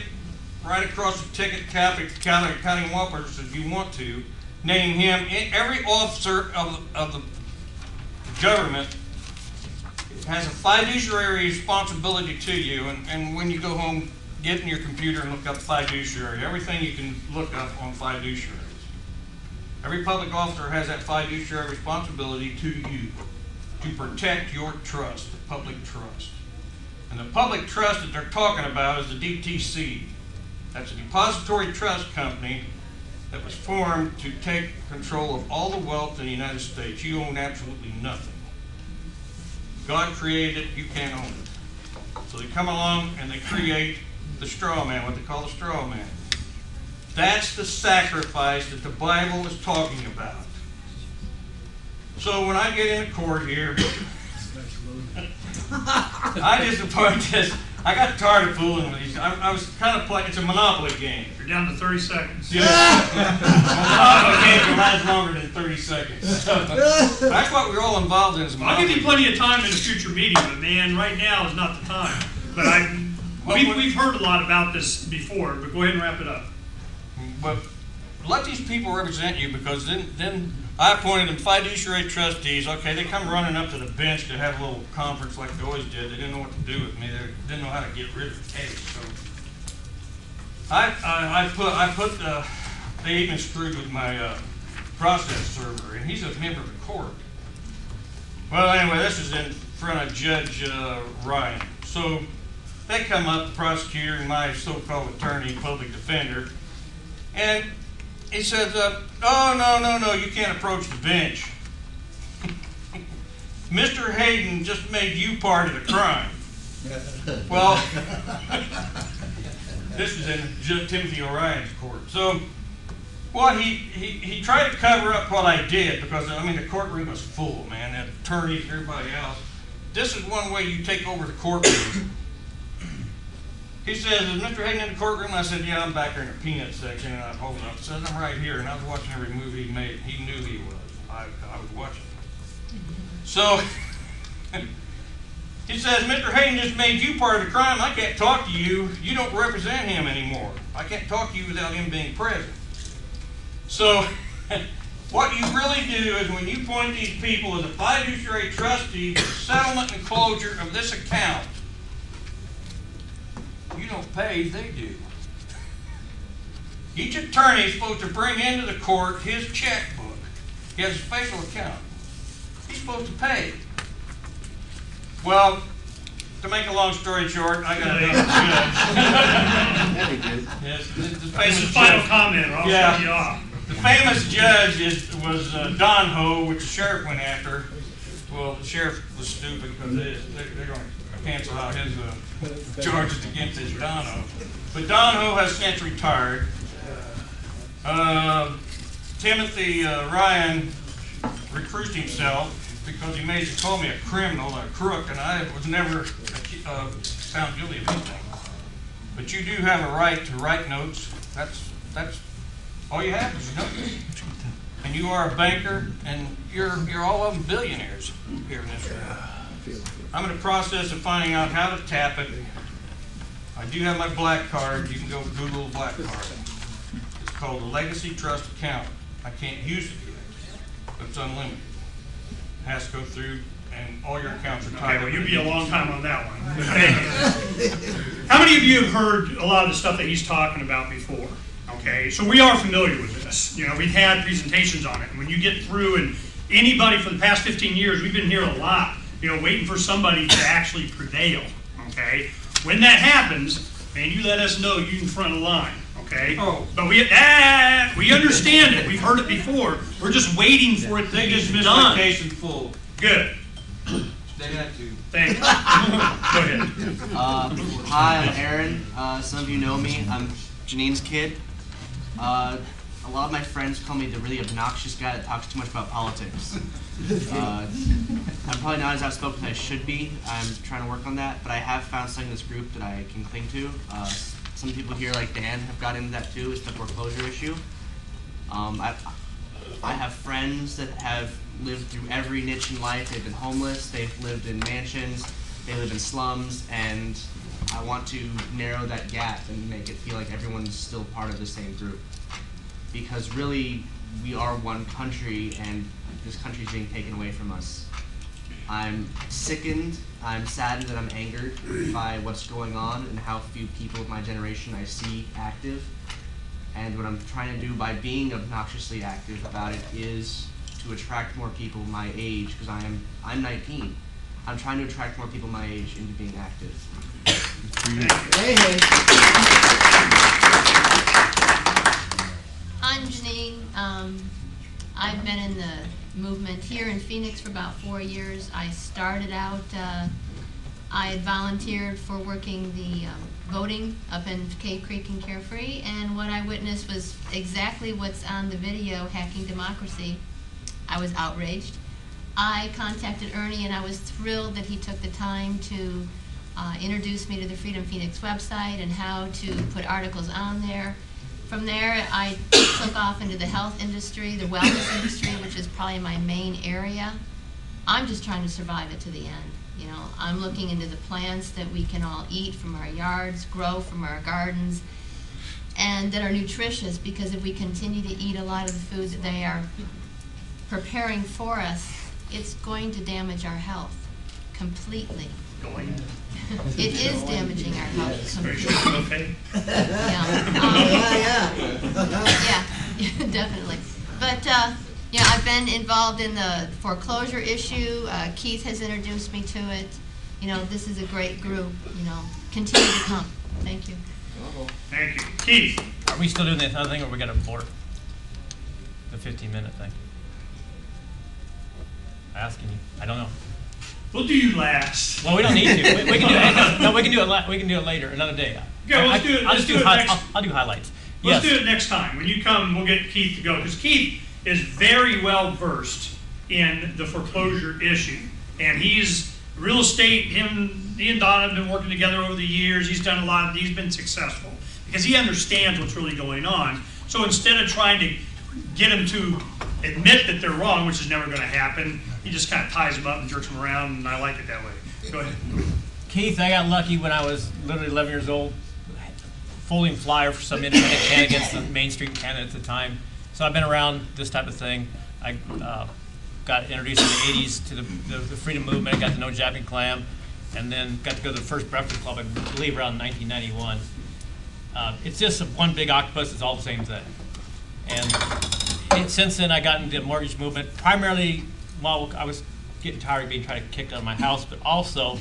right across the ticket, counting whoppers if you want to. Name him. Every officer of the government has a fiduciary responsibility to you, and when you go home, get in your computer and look up fiduciary. Everything you can look up on fiduciaries. Every public officer has that fiduciary responsibility to you to protect your trust, the public trust. And the public trust that they're talking about is the DTC. That's a depository trust company that was formed to take control of all the wealth in the United States. You own absolutely nothing. God created it, you can't own it. So they come along and they create the straw man, what they call the straw man. That's the sacrifice that the Bible is talking about. So when I get into court here, I just appoint this. I got tired of fooling with these. I was kind of playing, it's a Monopoly game. You're down to 30 seconds. Yeah. Monopoly game can last longer than 30 seconds. That's what we're all involved in. Is I'll give you plenty of time in a future meeting, but man, right now is not the time. But we've heard a lot about this before, but go ahead and wrap it up. But let these people represent you, because then I appointed them fiduciary trustees. Okay, they come running up to the bench to have a little conference like they always did. They didn't know what to do with me. They didn't know how to get rid of the case. So they even screwed with my process server, and he's a member of the court. Well, anyway, this is in front of Judge Ryan. So they come up, the prosecutor and my so-called attorney, public defender, and he says, oh, no, you can't approach the bench. Mr. Hayden just made you part of the crime. Well, this is in Timothy O'Ryan's court. So, well, he tried to cover up what I did, because, I mean, the courtroom was full, man, the attorneys, everybody else. This is one way you take over the courtroom. He says, is Mr. Hayden in the courtroom? I said, yeah, I'm back there in the peanut section, and I pulled up. He says, I'm right here, and I was watching every movie he made. He knew he was. I was watching. So, he says, Mr. Hayden just made you part of the crime. I can't talk to you. You don't represent him anymore. I can't talk to you without him being present. So, what you really do is when you appoint these people as a fiduciary trustee for settlement and closure of this account, you don't pay, they do. Each attorney is supposed to bring into the court his checkbook. He has a special account. He's supposed to pay. Well, to make a long story short, I got another judge. Yes, This is final comment, or I'll shut you off. The famous judge was Don Ho, which the sheriff went after. Well, the sheriff was stupid, because they're going to cancel out his charges against his Don Ho. But Don Ho has since retired. Timothy Ryan recruited himself because he made to call me a criminal, a crook, and I was never found guilty of anything. But you do have a right to write notes. That's all you have is notes. And you are a banker, and you're all of them billionaires here in this room. I'm in the process of finding out how to tap it. I do have my black card. You can go Google black card. It's called a Legacy Trust Account. I can't use it yet, but it's unlimited. It has to go through, and all your accounts are tied. Okay, well, you'll be a long time on that one. How many of you have heard a lot of the stuff that he's talking about before? Okay, so we are familiar with this. You know, we've had presentations on it. And when you get through, and anybody for the past 15 years, we've been here a lot, you know, waiting for somebody to actually prevail. Okay, when that happens, man, you let us know you in front of the line. Okay, but we understand it. We've heard it before. We're just waiting for it to They just be missed done. my case in full. Good. They had to. Thank you. Go ahead. Hi, I'm Aaron. Some of you know me. I'm Janine's kid. A lot of my friends call me the really obnoxious guy that talks too much about politics. I'm probably not as outspoken as I should be. I'm trying to work on that, but I have found something in this group that I can cling to. Some people here, like Dan, have got into that too. It's the foreclosure issue. I have friends that have lived through every niche in life. They've been homeless, they've lived in mansions, they live in slums, and I want to narrow that gap and make it feel like everyone's still part of the same group. Because really, we are one country, and this country is being taken away from us. I'm sickened, I'm saddened, and I'm angered by what's going on and how few people of my generation I see active. And what I'm trying to do by being obnoxiously active about it is to attract more people my age, because I'm 19. I'm trying to attract more people my age into being active. Hey, hey. I'm Janine. I've been in the movement here in Phoenix for about 4 years. I started out, I had volunteered for working the voting up in Cave Creek and Carefree, and what I witnessed was exactly what's on the video, Hacking Democracy. I was outraged. I contacted Ernie, and I was thrilled that he took the time to introduce me to the Freedom Phoenix website and how to put articles on there. From there, I took off into the health industry, the wellness industry, which is probably my main area. I'm just trying to survive it to the end. You know, I'm looking into the plants that we can all eat from our yards, grow from our gardens, and that are nutritious, because if we continue to eat a lot of the food that they are preparing for us, it's going to damage our health completely. It is damaging our health completely. Okay. Yeah, definitely. But yeah, I've been involved in the foreclosure issue. Keith has introduced me to it. You know, this is a great group. You know, continue to come. Thank you. Thank you. Keith. Are we still doing this other thing, or we got to abort the 15-minute thing? I'm asking you. I don't know. We'll do you last. Well, we don't need to. We can do it. No, we can do it. We can do it later, another day. Okay, well, let's do it. Let's do it next. I'll do highlights. Let's do it next time. When you come, we'll get Keith to go, because Keith is very well versed in the foreclosure issue, and he's real estate. He and Don have been working together over the years. He's done a lot. He's been successful because he understands what's really going on. So instead of trying to get them to admit that they're wrong, which is never going to happen, he just kind of ties them up and jerks them around, and I like it that way. Go ahead. Keith, I got lucky when I was literally 11 years old, folding flyer for some independent candidates, the Main Street candidates at the time. So I've been around this type of thing. I got introduced in the 80s to the freedom movement. I got to know Jack and Clam, and then got to go to the first Breakfast Club, I believe around 1991. It's just one big octopus. It's all the same thing. And since then, I got into the mortgage movement, primarily while I was getting tired of being tried to kick out of my house, but also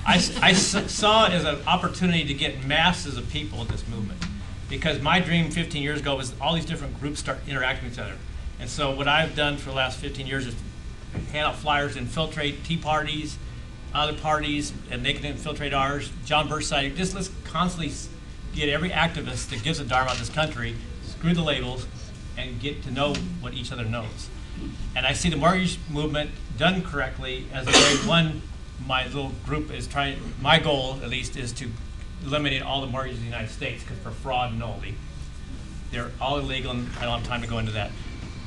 I saw it as an opportunity to get masses of people in this movement. Because my dream 15 years ago was all these different groups start interacting with each other. And so what I've done for the last 15 years is hand out flyers, infiltrate tea parties, other parties, and they can infiltrate ours. John Burnside, just let's constantly get every activist that gives a darn about this country, screw the labels, and get to know what each other knows. And I see the mortgage movement done correctly as a way, one, my little group is trying, my goal at least is to eliminate all the mortgages in the United States, because for fraud and nullity. They're all illegal, and I don't have time to go into that.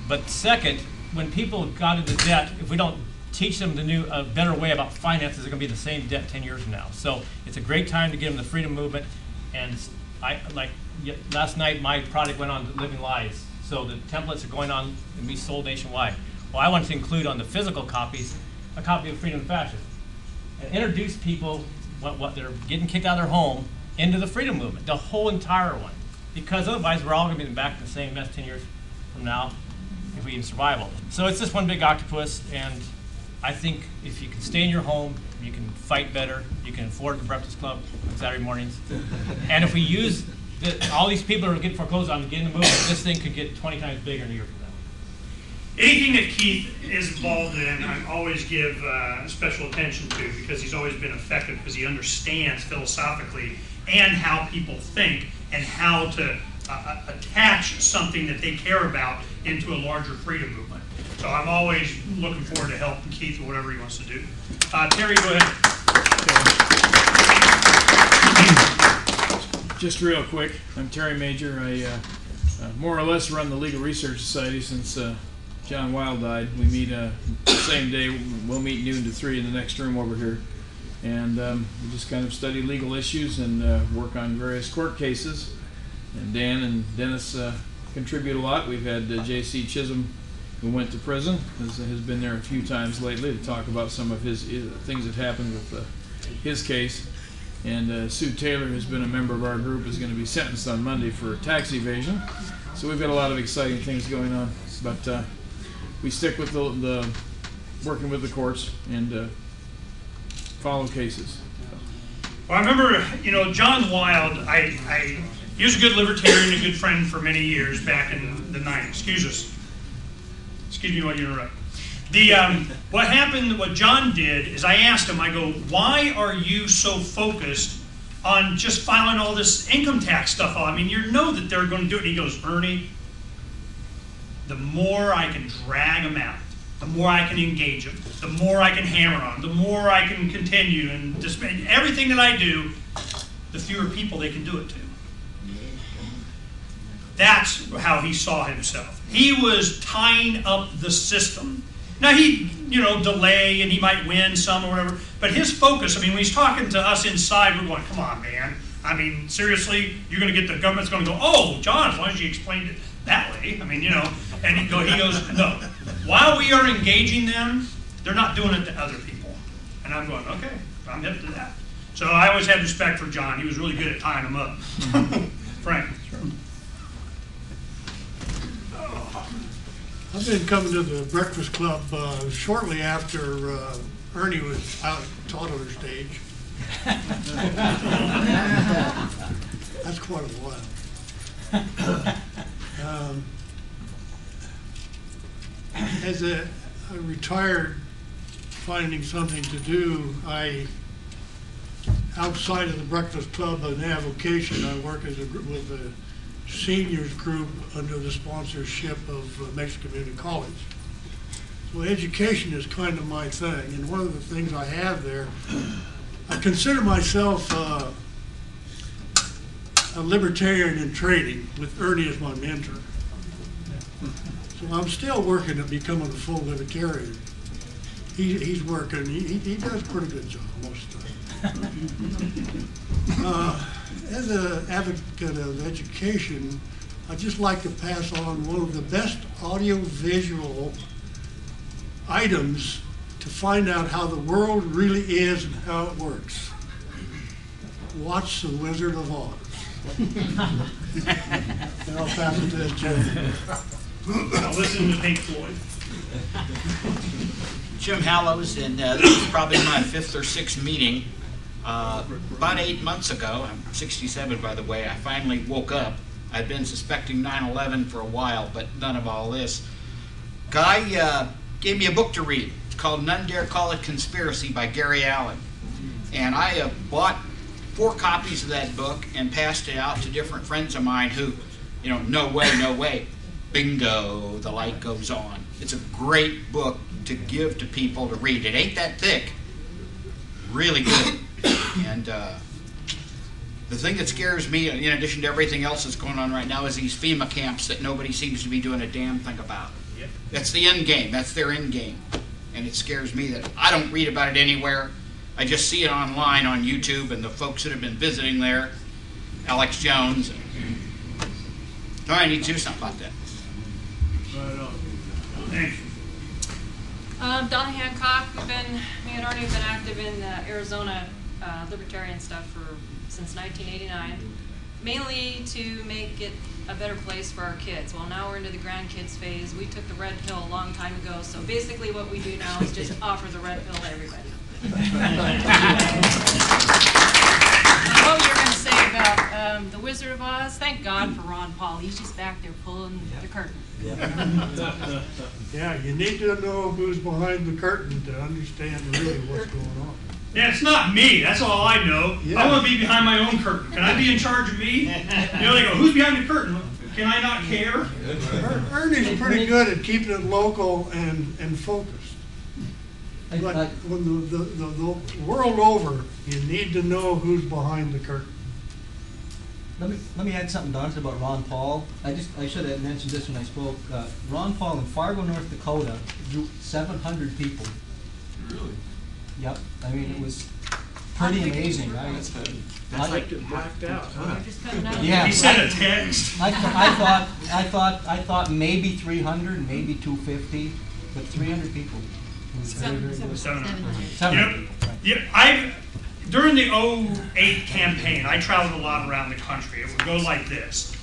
But second, when people got into debt, if we don't teach them a better way about finances, they're going to be the same debt 10 years from now. So it's a great time to give them the freedom movement. And last night, my product went on Living Lies. So the templates are going on and be sold nationwide. Well, I wanted to include on the physical copies a copy of Freedom and Fascism, and introduce people what they're getting kicked out of their home into the freedom movement, the whole entire one. Because otherwise, we're all going to be back in the same mess 10 years from now if we can survive all this. So it's just one big octopus, and I think if you can stay in your home, you can fight better, you can afford the Breakfast Club on Saturday mornings. And if we use all these people who are getting foreclosed on to get in the movement, this thing could get 20 times bigger in a year from now. Anything that Keith is involved in, I always give special attention to, because he's always been effective, because he understands philosophically and how people think and how to attach something that they care about into a larger freedom movement. So I'm always looking forward to helping Keith with whatever he wants to do. Terry, go ahead. Just real quick, I'm Terry Major. I more or less run the Legal Research Society since John Weil died. We meet the same day. We'll meet noon to 3 in the next room over here. And we just kind of study legal issues and work on various court cases. And Dan and Dennis contribute a lot. We've had J.C. Chisholm, who went to prison, has been there a few times lately to talk about some of his things that happened with his case. And Sue Taylor, who's been a member of our group, is going to be sentenced on Monday for tax evasion. So we've got a lot of exciting things going on. But we stick with the working with the courts and follow cases. Well, I remember, John Wild, he was a good libertarian, a good friend for many years back in the 90s. Excuse us. excuse me while you interrupt. What happened, what John did, is I asked him, I go, why are you so focused on just filing all this income tax stuff out? I mean, you know that they're going to do it. And he goes, Ernie, the more I can drag them out, the more I can engage them, the more I can hammer on, the more I can continue, and just everything that I do, the fewer people they can do it to. That's how he saw himself. He was tying up the system. Now he'd, delay and he might win some or whatever, but his focus, I mean, when he's talking to us inside, we're going, come on, man. I mean, seriously, you're going to get the government's going to go, oh, John, as long as you explained it that way. I mean, and he goes, no. While we are engaging them, they're not doing it to other people. And I'm going, okay, I'm hip to that. So I always had respect for John. He was really good at tying them up. Frank. I've been coming to the Breakfast Club shortly after Ernie was out at toddler stage. That's quite a while. As a retired, finding something to do, outside of the Breakfast Club and avocation, I work with a seniors group under the sponsorship of Mexican Community College. So education is kind of my thing, and one of the things I have there, I consider myself a libertarian in training with Ernie as my mentor. So I'm still working at becoming a full libertarian. He's working, he does a pretty good job most of the time. As an advocate of education, I'd just like to pass on one of the best audio-visual items to find out how the world really is and how it works. Watch The Wizard of Oz. And I'll pass it to Jim. Now listen to Pink Floyd. Jim Hallows, and this is probably my 5th or 6th meeting. About 8 months ago, I'm 67 by the way, I finally woke up. I'd been suspecting 9/11 for a while, but none of all this. Guy gave me a book to read. It's called None Dare Call It Conspiracy by Gary Allen. And I bought 4 copies of that book and passed it out to different friends of mine who, no way, no way. Bingo, the light goes on. It's a great book to give to people to read. It ain't that thick. Really good. And the thing that scares me, in addition to everything else that's going on right now, is these FEMA camps that nobody seems to be doing a damn thing about. Yep. That's the end game. That's their end game. And it scares me that I don't read about it anywhere. I just see it online on YouTube and the folks that have been visiting there, Alex Jones. I need to do something about that. Right on. Thanks. Donna Hancock, me and Arnie have been active in Arizona libertarian stuff since 1989, mainly to make it a better place for our kids. Well, now we're into the grandkids phase. We took the red pill a long time ago, so basically what we do now is just offer the red pill to everybody. What were you going to say about the Wizard of Oz? Thank God for Ron Paul. He's just back there pulling the curtain. Yeah, you need to know who's behind the curtain to understand really what's going on. Yeah, it's not me. That's all I know. Yeah. I want to be behind my own curtain. Can I be in charge of me? They go, who's behind the curtain? Can I not care? Ernie's pretty good at keeping it local and focused. But when the world over, you need to know who's behind the curtain. Let me add something, Don, about Ron Paul. I should have mentioned this when I spoke. Ron Paul in Fargo, North Dakota, drew 700 people. Really? Yep. I mean, it was pretty amazing. That's good. That's like it blacked out. Huh? Yeah. He sent a text. I thought maybe 300, maybe 250, but 300 people. It was very, very good. 700. During the 2008 campaign, I traveled a lot around the country. It would go like this.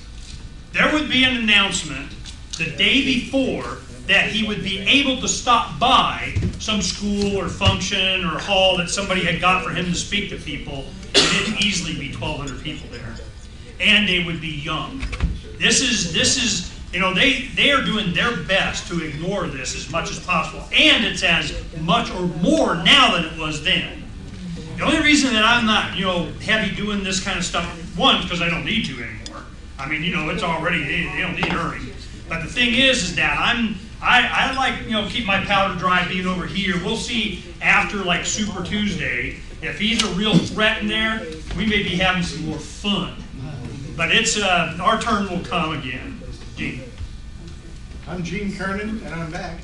There would be an announcement the day before that he would be able to stop by some school or function or hall that somebody had got for him to speak to people. It'd easily be 1,200 people there. And they would be young. This is You know, they are doing their best to ignore this as much as possible. And it's as much or more now than it was then. The only reason that I'm not, you know, heavy doing this kind of stuff, one, is because I don't need to anymore. I mean, you know, it's already, they don't need Ernie. But the thing is that I like, you know, keep my powder dry being over here. We'll see after like Super Tuesday, if he's a real threat in there, we may be having some more fun. But it's, our turn will come again. Gene. I'm Gene Kernan, and I'm back.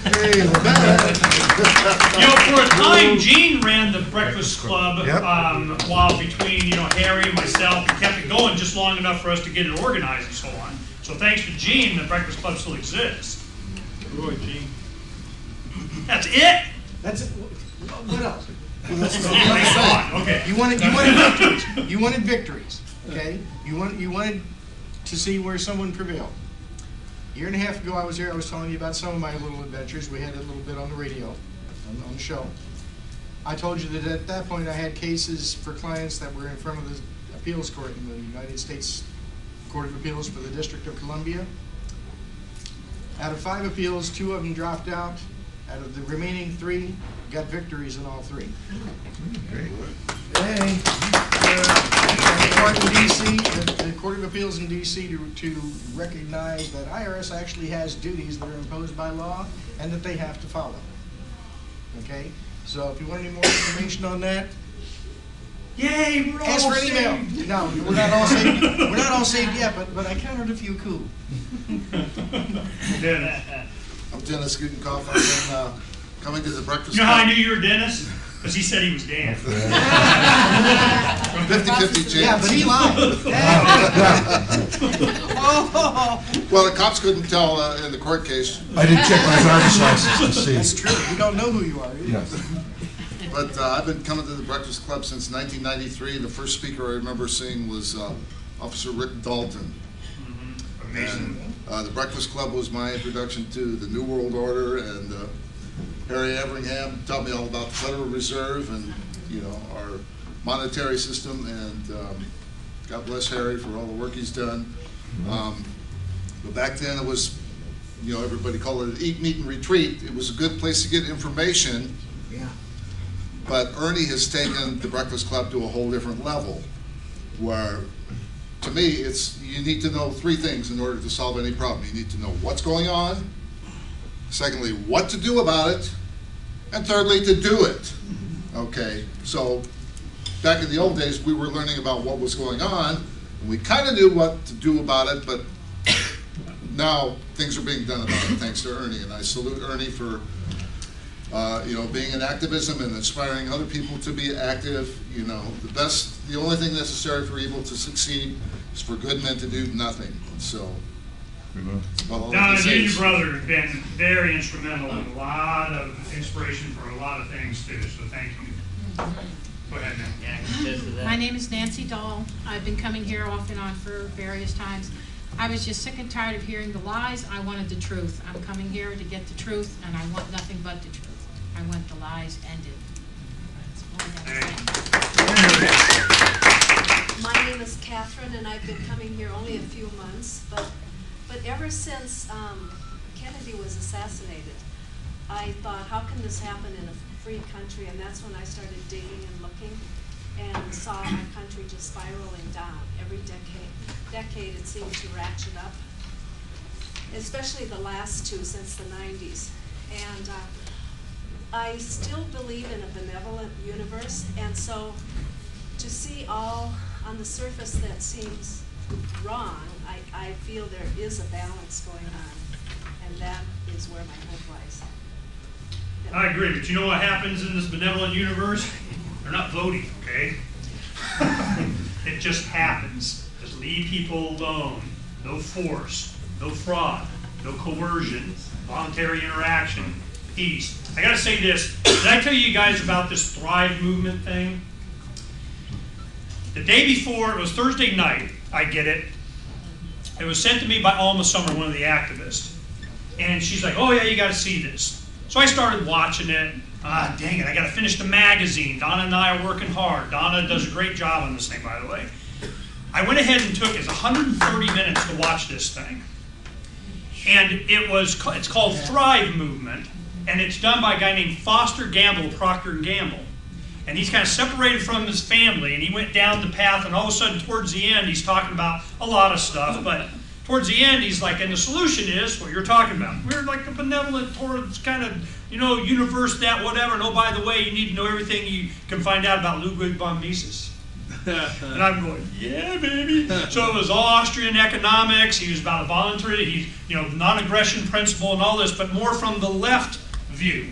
Hey, we're back. You know, for a time, Gene ran the Breakfast Club while between, you know, Harry and myself, and kept it going just long enough for us to get it organized and so on. So thanks to Gene, the Breakfast Club still exists. Boy, Gene. That's it? That's it. What else? Okay. You wanted victories. You wanted victories. Okay. You wanted to see where someone prevailed. A year and a half ago, I was here. I was telling you about some of my little adventures. We had a little bit on the radio, on the show. I told you that at that point, I had cases for clients that were in front of the appeals court in the United States Court of Appeals for the District of Columbia. Out of 5 appeals, 2 of them dropped out. Out of the remaining 3, got victories in all 3. Great. Hey. The court in D.C., the Court of Appeals in D.C. to recognize that IRS actually has duties that are imposed by law and that they have to follow. Okay? So if you want any more information on that, yay, we're ask all for an email. saved. No, we're not all saved. We're not all saved yet, but I counted a few cool. Dennis. I'm Dennis Gutenkoff. I've been coming to the Breakfast You know how I Club. knew you were Dennis? Because he said he was Dan. 50-50 chance. Yeah, but he lied. Well, the cops couldn't tell in the court case. I didn't check my driver's license to see. That's true. We don't know who you are. Yes. But I've been coming to the Breakfast Club since 1993. The first speaker I remember seeing was Officer Rick Dalton. Amazing. And the Breakfast Club was my introduction to the New World Order, and Harry Everingham taught me all about the Federal Reserve and, you know, our monetary system, and God bless Harry for all the work he's done. But back then it was, you know, everybody called it eat, meet, and retreat. It was a good place to get information. Yeah. But Ernie has taken the Breakfast Club to a whole different level, where, to me, it's you need to know 3 things in order to solve any problem. You need to know what's going on, secondly, what to do about it, and thirdly, to do it. Okay, so back in the old days, we were learning about what was going on, and we kind of knew what to do about it, but now things are being done about it, thanks to Ernie, and I salute Ernie for you know, being in activism and inspiring other people to be active. You know, the only thing necessary for evil to succeed is for good men to do nothing. So, well, Donna, you and your brother have been very instrumental in a lot of inspiration for a lot of things too, so thank you. Go ahead, man. Yeah, I can attest to that. My name is Nancy Dahl. I've been coming here off and on for various times. I was just sick and tired of hearing the lies. I wanted the truth. I'm coming here to get the truth, and I want nothing but the truth. I want the lies ended. My name is Catherine, and I've been coming here only a few months, but ever since Kennedy was assassinated, I thought, how can this happen in a free country? And that's when I started digging and looking and saw my country just spiraling down. Every decade it seemed to ratchet up, especially the last 2 since the 90s. And I still believe in a benevolent universe, and so to see all on the surface that seems wrong, I feel there is a balance going on, and that is where my hope lies. I agree, but you know what happens in this benevolent universe? They're not voting, okay? It just happens. Just leave people alone. No force, no fraud, no coercion, voluntary interaction, peace. I gotta say this, did I tell you guys about this Thrive movement thing? The day before, it was Thursday night, I get it. It was sent to me by Alma Summer, one of the activists. And she's like, oh yeah, you gotta see this. So I started watching it. Ah, dang it, I gotta finish the magazine. Donna and I are working hard. Donna does a great job on this thing, by the way. I went ahead and took, it's 130 minutes to watch this thing. And it's called Thrive Movement, and it's done by a guy named Foster Gamble, Procter & Gamble. And he's kind of separated from his family, and he went down the path, and all of a sudden, towards the end, he's talking about a lot of stuff, but towards the end, he's like, and the solution is what you're talking about. We're like a benevolent towards kind of, universe, that, whatever, and oh, by the way, you need to know everything you can find out about Ludwig von Mises. And I'm going, yeah, baby. So it was all Austrian economics. He was about a voluntary, the non-aggression principle and all this, but more from the left view.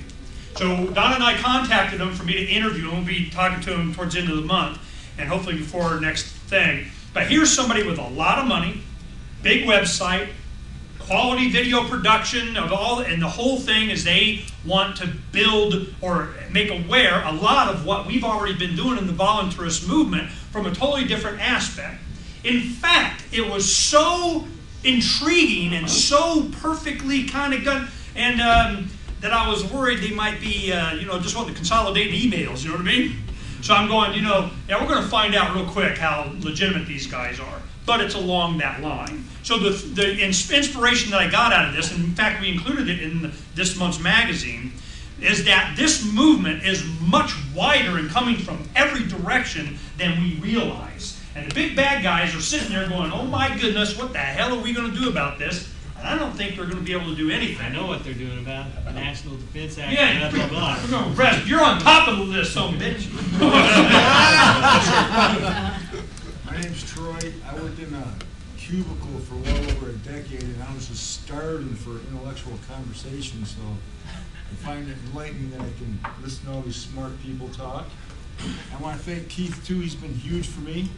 So Don and I contacted him for me to interview him. We'll be talking to him towards the end of the month, and hopefully before our next thing. But here's somebody with a lot of money, big website, quality video production of all, and the whole thing is they want to build or make aware a lot of what we've already been doing in the voluntarist movement from a totally different aspect. In fact, it was so intriguing and so perfectly kind of done, and that I was worried they might be, just wanting to consolidate emails, you know what I mean? So I'm going, yeah, we're going to find out real quick how legitimate these guys are. But it's along that line. So the inspiration that I got out of this, and in fact we included it in this month's magazine, is that this movement is much wider and coming from every direction than we realize. And the big bad guys are sitting there going, oh my goodness, what the hell are we going to do about this? And I don't think they're going to be able to do anything. I know what they're doing about it. National Defense Act, yeah, blah, blah, blah. We're going to rest. You're on top of the list, son of a bitch. My name's Troy. I worked in a cubicle for well over a decade, and I was just starving for intellectual conversation, so I find it enlightening that I can listen to all these smart people talk. I want to thank Keith, too. He's been huge for me,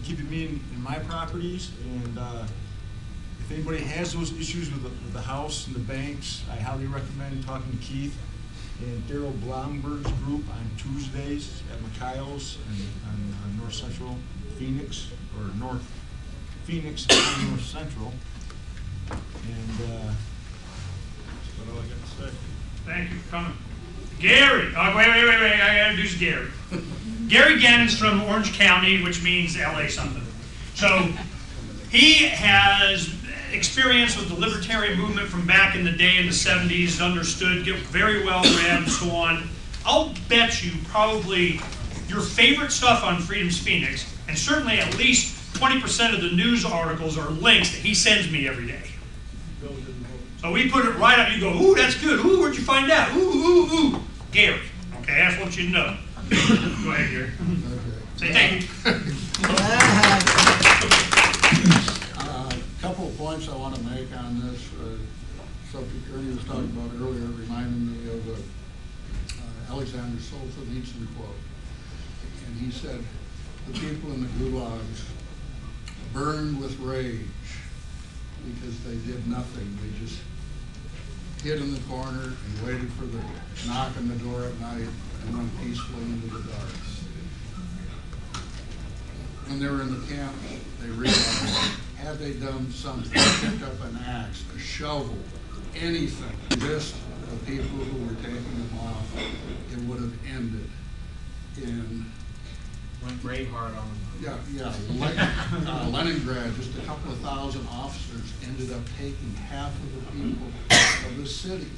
keeping me in my properties, and if anybody has those issues with the house and the banks, I highly recommend talking to Keith and Daryl Blomberg's group on Tuesdays at Mikhail's on North Central Phoenix, or North Phoenix and North Central. And that's all I got to say. Thank you for coming. Gary. Oh, wait. I got to introduce Gary. Gary Gannon's from Orange County, which means LA something. So he has experience with the libertarian movement from back in the day in the 70s, understood, get very well read, and so on. I'll bet you probably your favorite stuff on Freedom's Phoenix, and certainly at least 20% of the news articles are links that he sends me every day. So we put it right up, you go, ooh, that's good. Ooh, where'd you find out? Ooh. Gary. Okay, that's what you know. Go ahead, Gary. Say thank you. A couple of points I want to make on this subject Ernie was talking about earlier, reminding me of Alexander Solzhenitsyn quote. And he said, the people in the gulags burned with rage because they did nothing. They just hid in the corner and waited for the knock on the door at night and went peacefully into the dark. When they were in the camp, they realized, had they done something, picked up an axe, a shovel, anything, resist the people who were taking them off, it would have ended in... Went Braveheart on them. Yeah. Leningrad, just a couple of thousand officers ended up taking half of the people of the city,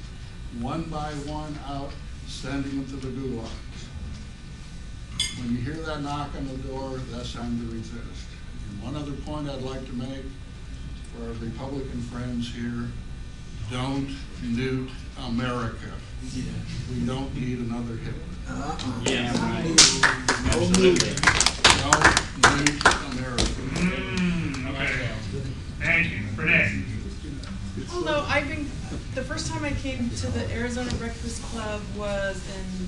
one by one out, sending them to the gulags. When you hear that knock on the door, that's time to resist. And one other point I'd like to make for our Republican friends here, don't nukes America. Yeah. We don't need another Hitler. Yeah, right. No nukes. Don't nuke America. Okay. Thank you for that. Although the first time I came to the Arizona Breakfast Club was in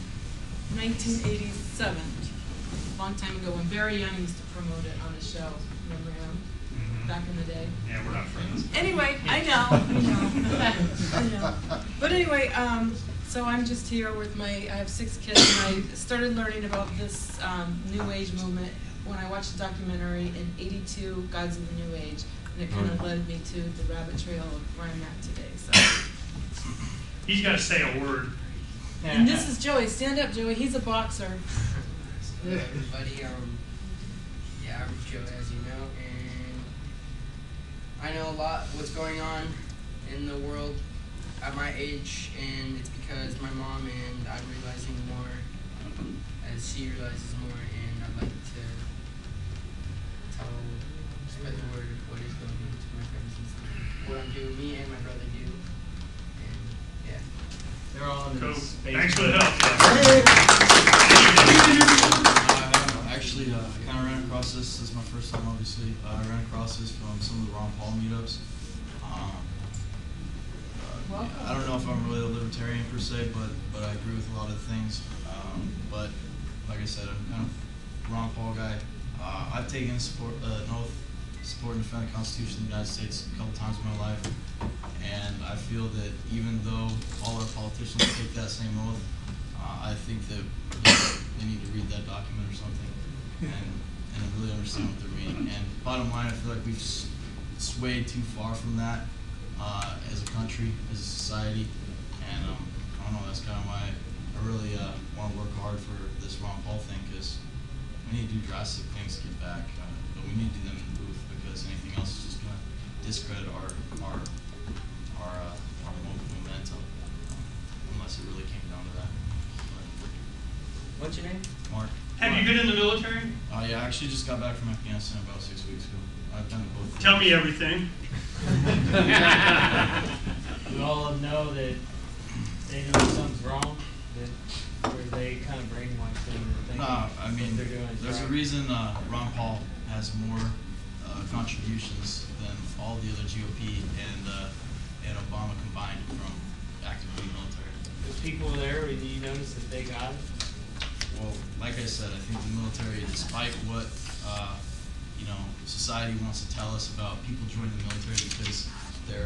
1987, a long time ago, when Barry Young used to promote it on the show. Remember him? Back in the day. Yeah, we're not friends. Anyway, I know. But anyway, so I'm just here with I have 6 kids, and I started learning about this New Age movement when I watched the documentary in '82, Gods of the New Age, and it kind of led me to the rabbit trail of where I'm at today. So he's got to say a word. And this is Joey. Stand up, Joey. He's a boxer. Hello, everybody. I'm Joe, as you know, and I know a lot what's going on in the world at my age, and it's because my mom and I'm realizing more as she realizes more, and I'd like to spread the word of what is going on to my friends and stuff. What I'm doing, me and my brother do, and yeah. They're all in Cool. this space. Thanks for the help. Actually, I kind of ran across this. This is my first time, obviously. I ran across this from some of the Ron Paul meetups. I don't know if I'm really a libertarian per se, but I agree with a lot of things. But like I said, I'm kind of Ron Paul guy. I've taken an oath to support and defend the Constitution of the United States a couple times in my life, and I feel that even though all our politicians take that same oath, I think that they need to read that document or something and really understand what they're meaning. And bottom line, I feel like we've swayed too far from that as a country, as a society, and I don't know, that's kind of why I really want to work hard for this Ron Paul thing, because we need to do drastic things to get back, but we need to do them in the booth, because anything else is just going to discredit our momentum, unless it really came down to that. What's your name? Mark. Have you been in the military? Yeah, I actually just got back from Afghanistan about 6 weeks ago. I've done both. Tell me everything. We all know that they know something's wrong, or they kind of brainwash them into thinking I mean, they're doing is there's right. a reason Ron Paul has more contributions than all the other GOP and Obama combined from active duty military. The people there, do you notice that they got it? Well, like I said, I think the military, despite what society wants to tell us about people joining the military because they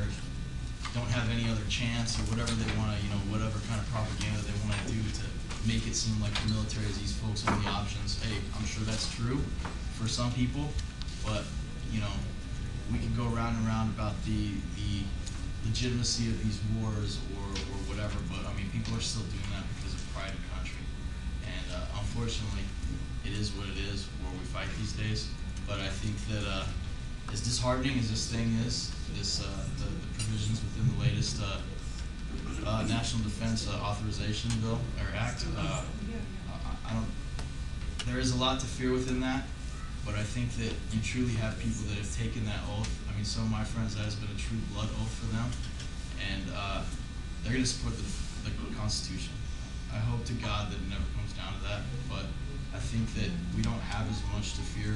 don't have any other chance or whatever they want to, whatever kind of propaganda they want to do to make it seem like the military is these folks only options. Hey, I'm sure that's true for some people, but we can go round and round about the legitimacy of these wars or whatever, but I mean, people are still doing that because of pride in country. And unfortunately, it is what it is where we fight these days. But I think that as disheartening as this thing is, the provisions within the latest National Defense Authorization Bill or Act, there is a lot to fear within that. But I think that you truly have people that have taken that oath. I mean, some of my friends, that has been a true blood oath for them, and they're going to support the Constitution. I hope to God that it never comes down to that, but I think that we don't have as much to fear.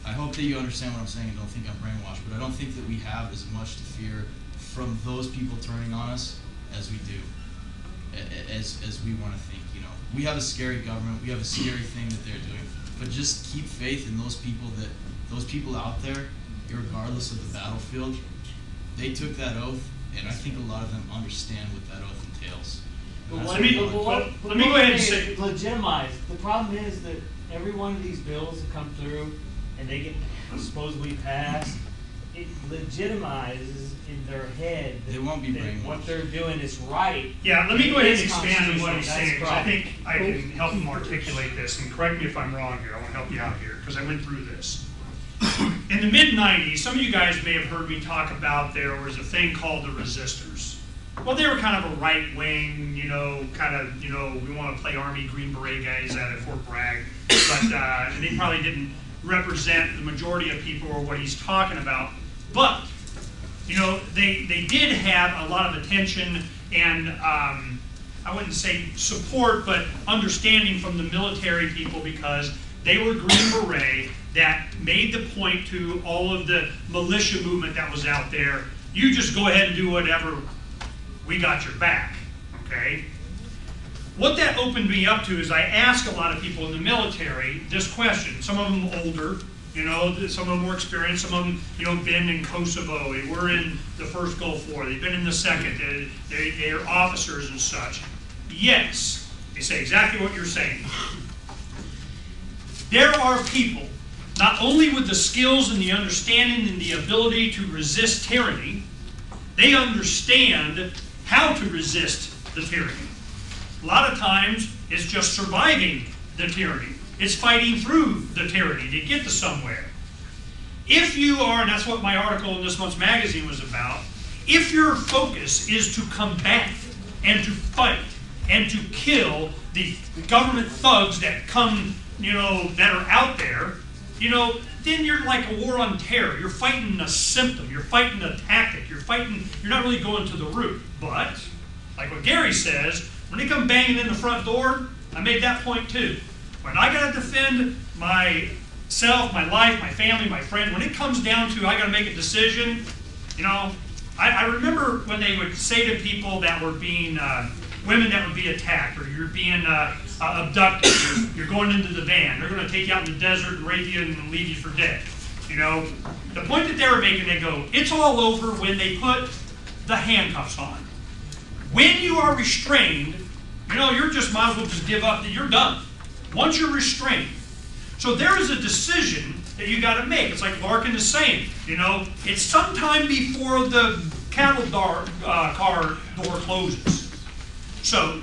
I hope that you understand what I'm saying and don't think I'm brainwashed, but I don't think that we have as much to fear from those people turning on us as we do, as we want to think. We have a scary government, we have a scary thing that they're doing, but just keep faith in those people out there, regardless of the battlefield. They took that oath, and I think a lot of them understand what that oath entails. Let me go ahead and say, legitimize. The problem is that every one of these bills that come through and they get supposedly passed, it legitimizes in their head they won't be brainwashed. What they're doing is right. Yeah, let me go ahead and expand on what he's saying, because I think I can help him articulate this, and correct me if I'm wrong here. I want to help you out here, because I went through this. In the mid-90s, some of you guys may have heard me talk about there was a thing called the resistors. Well, they were kind of a right-wing, we want to play Army Green Beret guys out at Fort Bragg, but and they probably didn't represent the majority of people or what he's talking about. But, they did have a lot of attention and, I wouldn't say support, but understanding from the military people, because they were Green Beret that made the point to all of the militia movement that was out there, you just go ahead and do whatever, we got your back, okay? What that opened me up to is I ask a lot of people in the military this question. Some of them older, some of them more experienced, some of them, been in Kosovo, they were in the first Gulf War, they've been in the second, they're officers and such. Yes, they say exactly what you're saying. There are people, not only with the skills and the understanding and the ability to resist tyranny, they understand how to resist the tyranny. A lot of times, it's just surviving the tyranny. It's fighting through the tyranny to get to somewhere. if you are, and that's what my article in this month's magazine was about, if your focus is to combat and to fight and to kill the government thugs that come, that are out there, then you're like a war on terror. You're fighting a symptom. You're fighting a tactic. You're not really going to the root. But, like what Gary says, when they come banging in the front door, I made that point too. When I got to defend myself, my life, my family, my friend, when it comes down to I got to make a decision, I remember when they would say to people that were being, women that would be attacked, or you're being abducted, you're going into the van, they're going to take you out in the desert and rape you and leave you for dead. The point that they were making, they go, it's all over when they put the handcuffs on. When you are restrained, you're just might as well just give up, that you're done. Once you're restrained. So there is a decision that you got to make. It's like Larkin is saying, it's sometime before the cattle car door closes. So,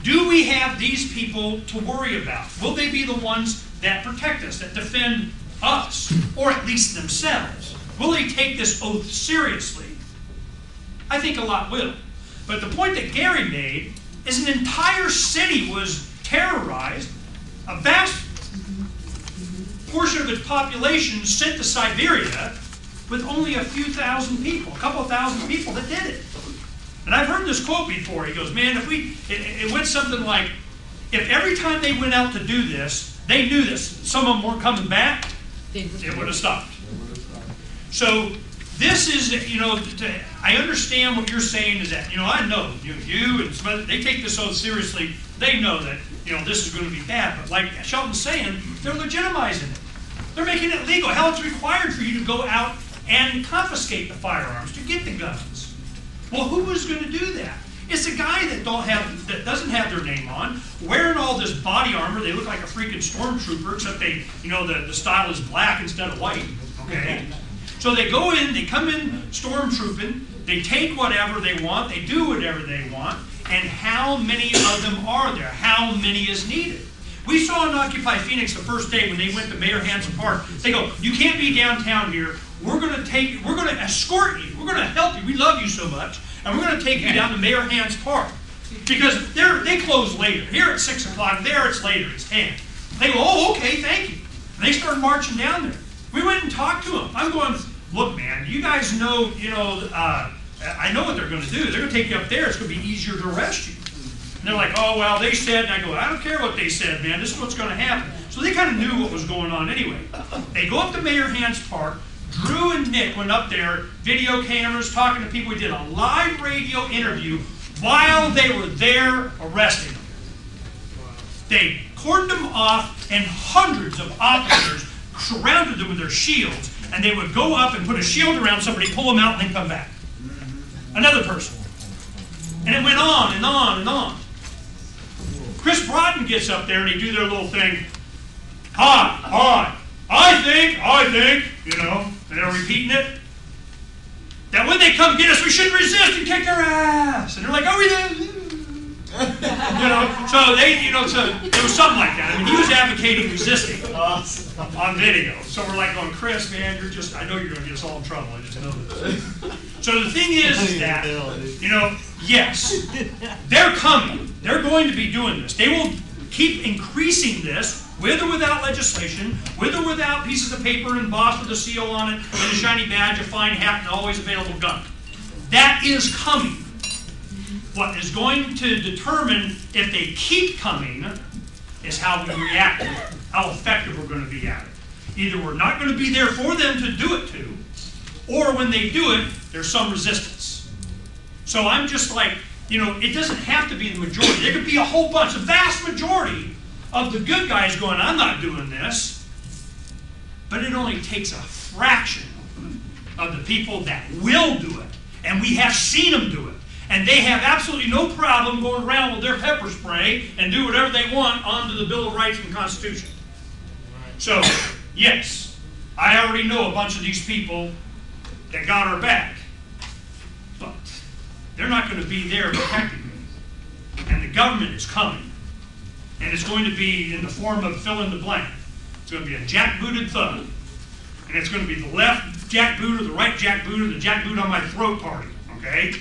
do we have these people to worry about? Will they be the ones that protect us, that defend us, or at least themselves? Will they take this oath seriously? I think a lot will. But the point that Gary made is an entire city was terrorized, a vast portion of its population sent to Siberia with only a few thousand people, a couple of thousand people that did it. And I've heard this quote before. He goes, man, it went something like, if every time they went out to do this, they knew this, some of them weren't coming back, it would have stopped. So this is, I understand what you're saying is that, I know, you and some other, they take this so seriously, they know that, this is going to be bad. But like Shelton's saying, they're legitimizing it. They're making it legal. Hell, it's required for you to go out and confiscate the firearms, to get the guns. Well, who is going to do that? It's a guy that doesn't have their name on, wearing all this body armor. They look like a freaking stormtrooper, except the style is black instead of white. Okay, so they go in, they come in stormtrooping, they take whatever they want, they do whatever they want, and how many of them are there? How many is needed? We saw in Occupy Phoenix the first day when they went to Mayor Hansen Park. They go, you can't be downtown here. We're going to escort you. We're going to help you. We love you so much. And we're going to take you down to Mayor Hans Park. Because they close later. Here at 6 o'clock, there it's later, it's 10. They go, oh, okay, thank you. And they start marching down there. We went and talked to them. I'm going, look, man, you guys know, I know what they're going to do. They're going to take you up there. It's going to be easier to arrest you. And they're like, oh, well, they said, and I go, I don't care what they said, man. This is what's going to happen. So they kind of knew what was going on anyway. They go up to Mayor Hans Park. Drew and Nick went up there, video cameras, talking to people. We did a live radio interview while they were there arresting them. They cordoned them off, and hundreds of officers surrounded them with their shields, and they would go up and put a shield around somebody, pull them out, and then come back. Another person. And it went on and on and on. Chris Broughton gets up there, and they do their little thing. Hi, I think, and they're repeating it, that when they come get us, we should resist and kick their ass. And they're like, oh, we did. So it was something like that. I mean, he was advocating resisting on video. So we're like going, Chris, man, I know you're going to get us all in trouble. I just know this. So the thing is that, yes, they're coming. They're going to be doing this. They will keep increasing this, with or without legislation, with or without pieces of paper embossed with a seal on it, and a shiny badge, a fine hat, and always available gun. That is coming. What is going to determine if they keep coming is how we react to it, how effective we're going to be at it. Either we're not going to be there for them to do it to, or when they do it, there's some resistance. So I'm just like, it doesn't have to be the majority. There could be a whole bunch, a vast majority of the good guys going, I'm not doing this. But it only takes a fraction of the people that will do it. And we have seen them do it. And they have absolutely no problem going around with their pepper spray and do whatever they want under the Bill of Rights and Constitution. So, yes, I already know a bunch of these people that got our back. But they're not going to be there protecting me. And the government is coming. And it's going to be in the form of fill in the blank. It's going to be a jackbooted thug and it's going to be the left jackboot or the right jackboot or the jackboot on my throat party, okay?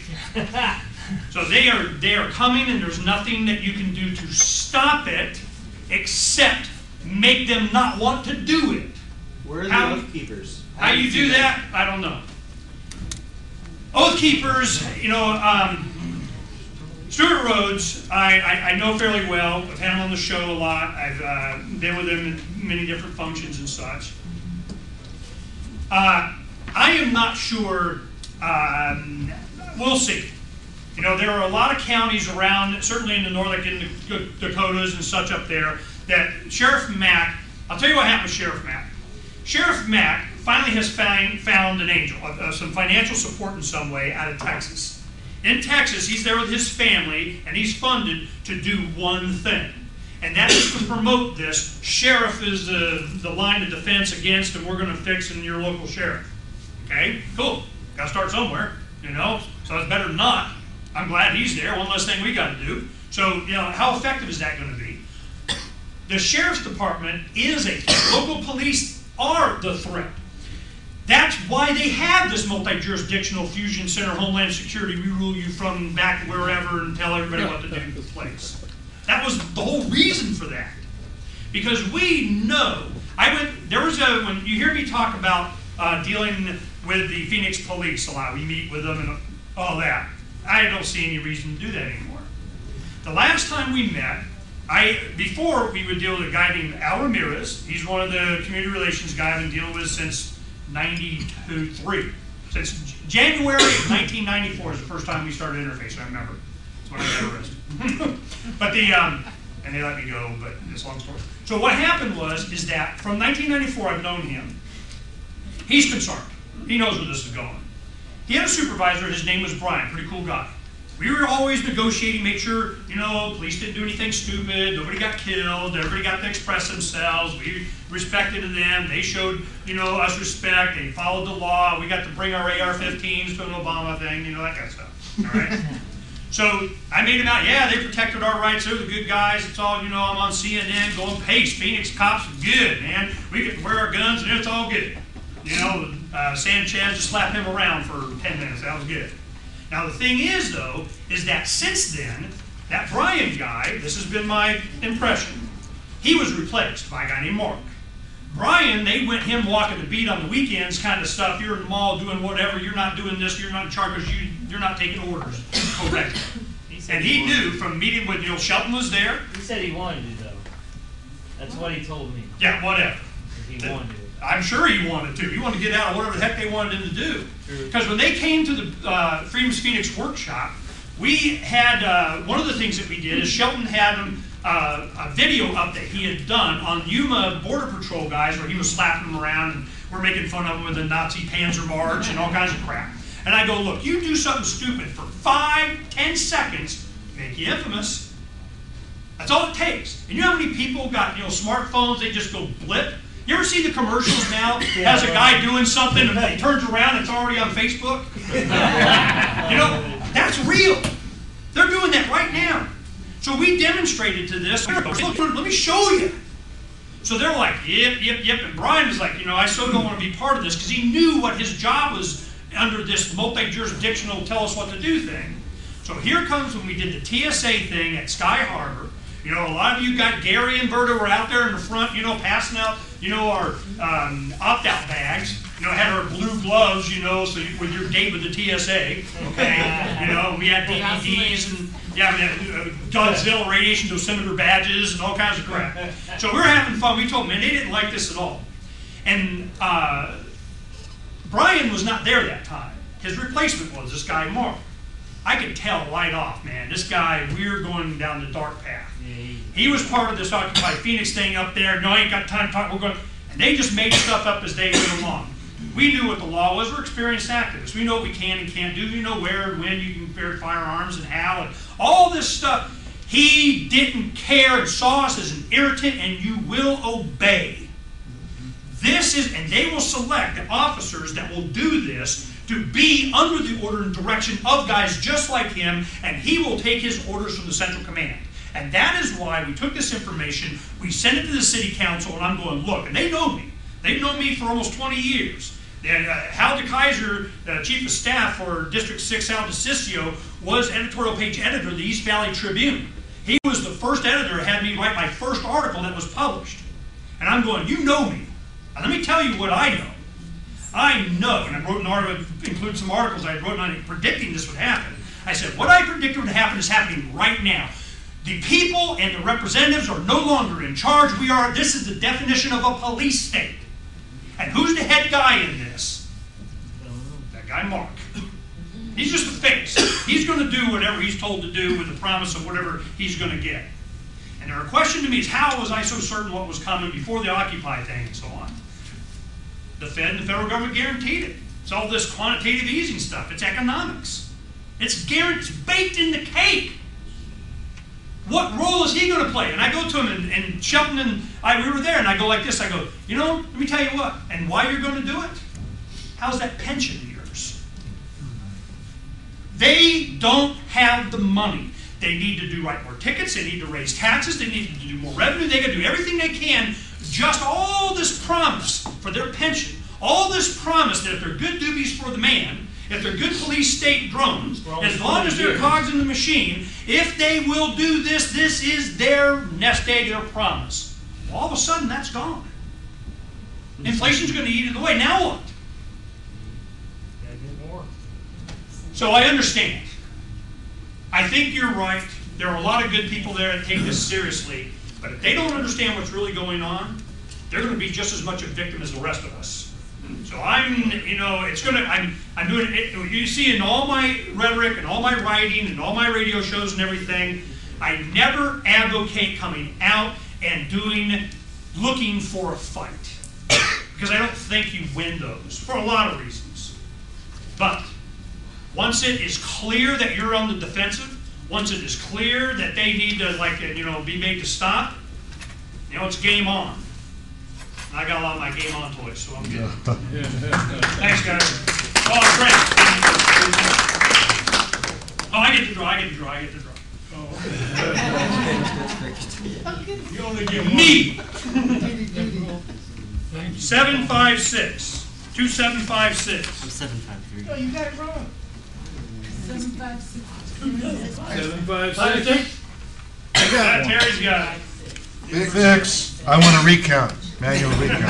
So they are coming, and there's nothing that you can do to stop it except make them not want to do it. Where are the oath keepers? How you do that, I don't know. Oath keepers, you know, Stuart Rhodes, I know fairly well. I've had him on the show a lot. I've been with him in many different functions and such. I am not sure. We'll see. You know, there are a lot of counties around, certainly in the north, like in the Dakotas and such up there, that Sheriff Mack, I'll tell you what happened with Sheriff Mack. Sheriff Mack finally has found an angel, some financial support in some way out of Texas. In Texas, he's there with his family, and he's funded to do one thing. And that is to promote this. Sheriff is the line of defense against, and we're going to fix in your local sheriff. Okay, cool. Got to start somewhere, you know, so it's better than not. I'm glad he's there. One less thing we got to do. So, you know, how effective is that going to be? The sheriff's department is a threat. Local police are the threat. That's why they have this multi-jurisdictional fusion center, Homeland Security. We rule you from back wherever and tell everybody what to do in the place. That was the whole reason for that. Because we know, when you hear me talk about dealing with the Phoenix police a lot, we meet with them and all that. I don't see any reason to do that anymore. The last time we met, before we would deal with a guy named Al Ramirez. He's one of the community relations guys I've been dealing with since 92-3. Since January of 1994 is the first time we started interfacing, I remember. That's when I got arrested. But and they let me go, but it's a long story. So what happened is that from 1994 I've known him. He's concerned. He knows where this is going. He had a supervisor, his name was Brian, pretty cool guy. We were always negotiating, make sure, you know, police didn't do anything stupid, nobody got killed, everybody got to express themselves, we respected them, they showed, you know, us respect, they followed the law, we got to bring our AR-15s to an Obama thing, you know, that kind of stuff, all right? So I made him out, yeah, they protected our rights, they're the good guys, it's all, you know, I'm on CNN going, hey, Phoenix cops are good, man, we get to wear our guns and it's all good. You know, Sanchez just slapped him around for 10 minutes, that was good. Now the thing is, though, is that since then, that Brian guy, this has been my impression, he was replaced by a guy named Mark. Brian, they went him walking the beat on the weekends kind of stuff. You're in the mall doing whatever, you're not doing this, you're not in charge because you're not taking orders correctly. And he knew from meeting with, you know, Shelton was there. He said he wanted it, though. That's what he told me. Yeah, whatever. He wanted it. I'm sure he wanted to. He wanted to get out of whatever the heck they wanted him to do. Because when they came to the Freedom's Phoenix workshop, we had, one of the things that we did is Shelton had him a video update he had done on Yuma Border Patrol guys where he was slapping them around and we're making fun of them with the Nazi Panzer March and all kinds of crap. And I go, look, you do something stupid for 5-10 seconds, make you infamous. That's all it takes. And you know how many people got, you know, smartphones, they just go blip? You ever see the commercials now? Has a guy doing something and he turns around and it's already on Facebook? You know, that's real. They're doing that right now. So we demonstrated to this. Look, let me show you. So they're like, yep, yep, yep. And Brian is like, you know, I so don't want to be part of this because he knew what his job was under this multi-jurisdictional tell us what to do thing. So here comes when we did the TSA thing at Sky Harbor. You know, a lot of you got Gary and Berta were out there in the front, you know, passing out, you know, our opt-out bags. You know, had our blue gloves, you know, so with your date with the TSA, okay? You know, we had DVDs and, yeah, we had Godzilla radiation dosimeter badges and all kinds of crap. So we were having fun. We told them, man, they didn't like this at all. And Brian was not there that time. His replacement was this guy, Mark. I could tell right off, man, this guy, we're going down the dark path. He was part of this Occupy Phoenix thing up there. No, I ain't got time to talk. We're going, and they just made stuff up as they went along. We knew what the law was. We're experienced activists. We know what we can and can't do. We know where and when you can bear firearms and how and all this stuff. He didn't care and saw us as an irritant, and you will obey. This is, and they will select the officers that will do this to be under the order and direction of guys just like him, and he will take his orders from the Central Command. And that is why we took this information, we sent it to the city council, and I'm going, look, and they know me. They've known me for almost 20 years. Hal DeKaiser, Chief of Staff for District 6, Al DeCiccio, was editorial page editor of the East Valley Tribune. He was the first editor that had me write my first article that was published. And I'm going, you know me. Now, let me tell you what I know. I know, and I wrote an article, include some articles I wrote on it predicting this would happen. I said, what I predicted would happen is happening right now. The people and the representatives are no longer in charge. This is the definition of a police state. And who's the head guy in this? That guy Mark. He's just a face. He's going to do whatever he's told to do with the promise of whatever he's going to get. And their question to me is, how was I so certain what was coming before the Occupy thing and so on? The Fed and the federal government guaranteed it. It's all this quantitative easing stuff. It's economics. It's baked in the cake. What role is he going to play? And I go to him, and Shelton and we were there, and I go like this. I go, you know, let me tell you what, and why you're going to do it? How's that pension of yours? They don't have the money. They need to write more tickets. They need to raise taxes. They need to do more revenue. They got to do everything they can. Just all this promise for their pension, all this promise that if they're good doobies for the man, if they're good police state drones, as long as they're cogs in the machine, if they will do this, this is their nest egg, their promise. Well, all of a sudden, that's gone. Inflation's going to eat it away. Now what? So I understand. I think you're right. There are a lot of good people there that take this seriously. But if they don't understand what's really going on, they're going to be just as much a victim as the rest of us. So I'm doing it. You see in all my rhetoric and all my writing and all my radio shows and everything, I never advocate coming out and looking for a fight. Because I don't think you win those for a lot of reasons. But once it is clear that you're on the defensive, once it is clear that they need to, be made to stop, it's game on. And I got a lot of my game on toys, so I'm good. Thanks, guys. Oh, great. Oh, I get to draw. Oh. You only get me. 756. 2756. I'm 753. Oh, you got it wrong. 756. 756. Terry's got it. Big fix. I want a recount. Manual recount.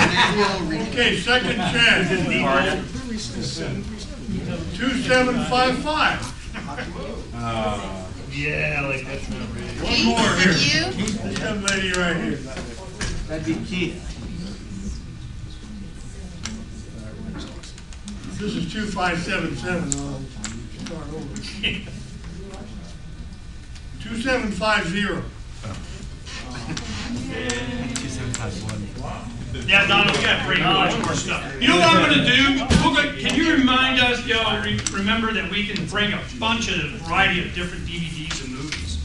Okay, second chance. 2755. Yeah, like that's not ready. One more here. This young lady right here. That'd be Keith. This is 2577. Start over. 2750. 2751. Yeah, Donna, we got to bring much more stuff. You know what I'm going to do? Can you remind us, remember that we can bring a bunch of variety of different DVDs and movies.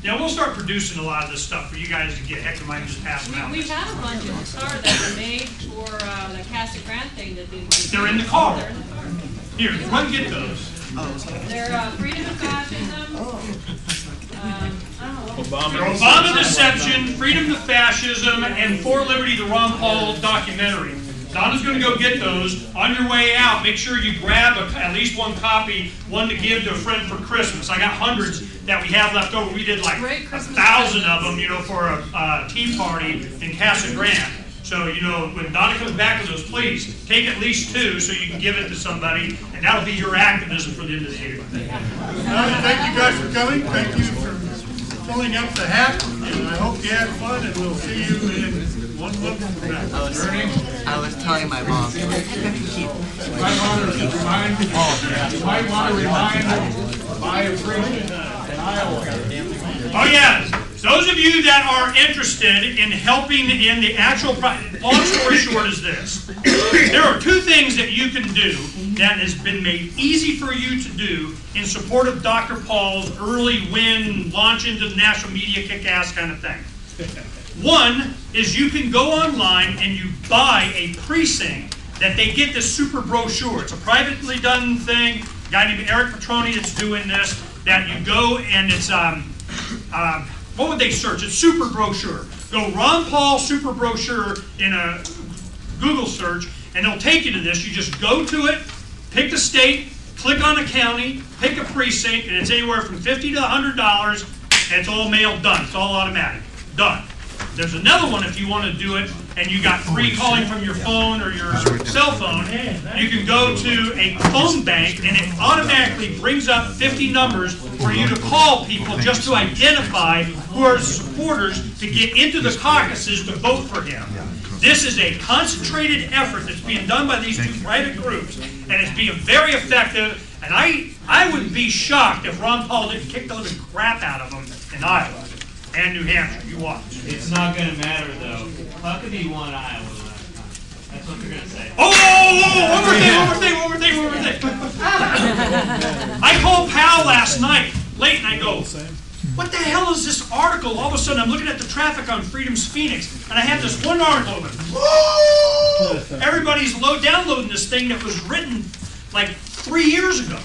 We'll start producing a lot of this stuff for you guys to get. Heck, we might just pass them out. We've had a bunch in the car that were made for the Casa Grande thing that did. They're in the car. Here, run get those. They're Freedom of Fascism. Obama Deception, Freedom to Fascism, and For Liberty, the Ron Paul documentary. Donna's going to go get those. On your way out, make sure you grab at least one copy, one to give to a friend for Christmas. I got hundreds that we have left over. We did like 1,000 of them, for a tea party in Casa Grande. So, when Donna comes back with those, please take at least 2 so you can give it to somebody, and that'll be your activism for the end of the year. Thank you guys for coming. Thank you for filling up the hat, and I hope you had fun, and we'll see you in 1 month from now. I was telling my mom. You might want to remind my appreciation in Iowa. Oh, yeah. Those of you that are interested in helping in the actual long story short is this. There are 2 things that you can do that has been made easy for you to do in support of Dr. Paul's early win, launch into the national media, kick-ass kind of thing. One is you can go online and you buy a precinct that they get this super brochure. It's a privately done thing. A guy named Eric Petroni that's doing this, that you go and it's, what would they search? It's super brochure. Go Ron Paul super brochure in a Google search, and it'll take you to this. You just go to it, pick the state, click on a county, pick a precinct, and it's anywhere from $50 to $100, and it's all mail done. It's all automatic. Done. There's another one if you want to do it, and you got free calling from your phone or your cell phone. You can go to a phone bank, and it automatically brings up 50 numbers for you to call people just to identify who are supporters to get into the caucuses to vote for him. This is a concentrated effort that's being done by these two private groups, and it's being very effective. And I would be shocked if Ron Paul didn't kick the living crap out of them in Iowa and New Hampshire. You watch. It's not going to matter, though. Huckabee won Iowa last time. That's what they're going to say. Oh, one more thing. I called Pal last night, late, and I go, what the hell is this article? All of a sudden, I'm looking at the traffic on Freedom's Phoenix, and I have this one article open. Woo! Everybody's downloading this thing that was written like 3 years ago.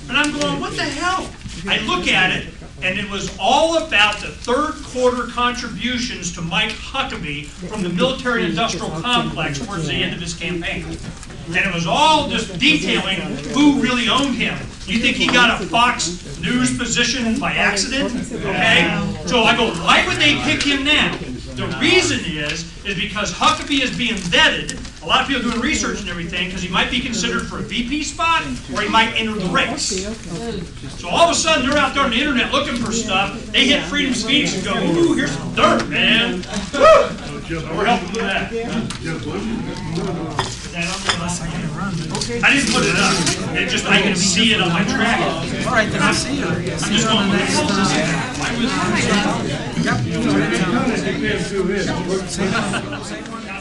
And I'm going, what the hell? I look at it, and it was all about the third quarter contributions to Mike Huckabee from the military-industrial complex towards the end of his campaign. And it was all just detailing who really owned him. You think he got a Fox News position by accident? Okay? So I go, why would they pick him now? The reason is because Huckabee is being vetted. A lot of people doing research and everything because he might be considered for a VP spot or he might enter the race. So all of a sudden they're out there on the internet looking for stuff. They hit Freedom's Phoenix and go, ooh, here's some dirt, man. Woo! So we're helping with that. I didn't put it up. It just I can see it on my track. All right, then I'll see you. I'm just going to the next. Same one.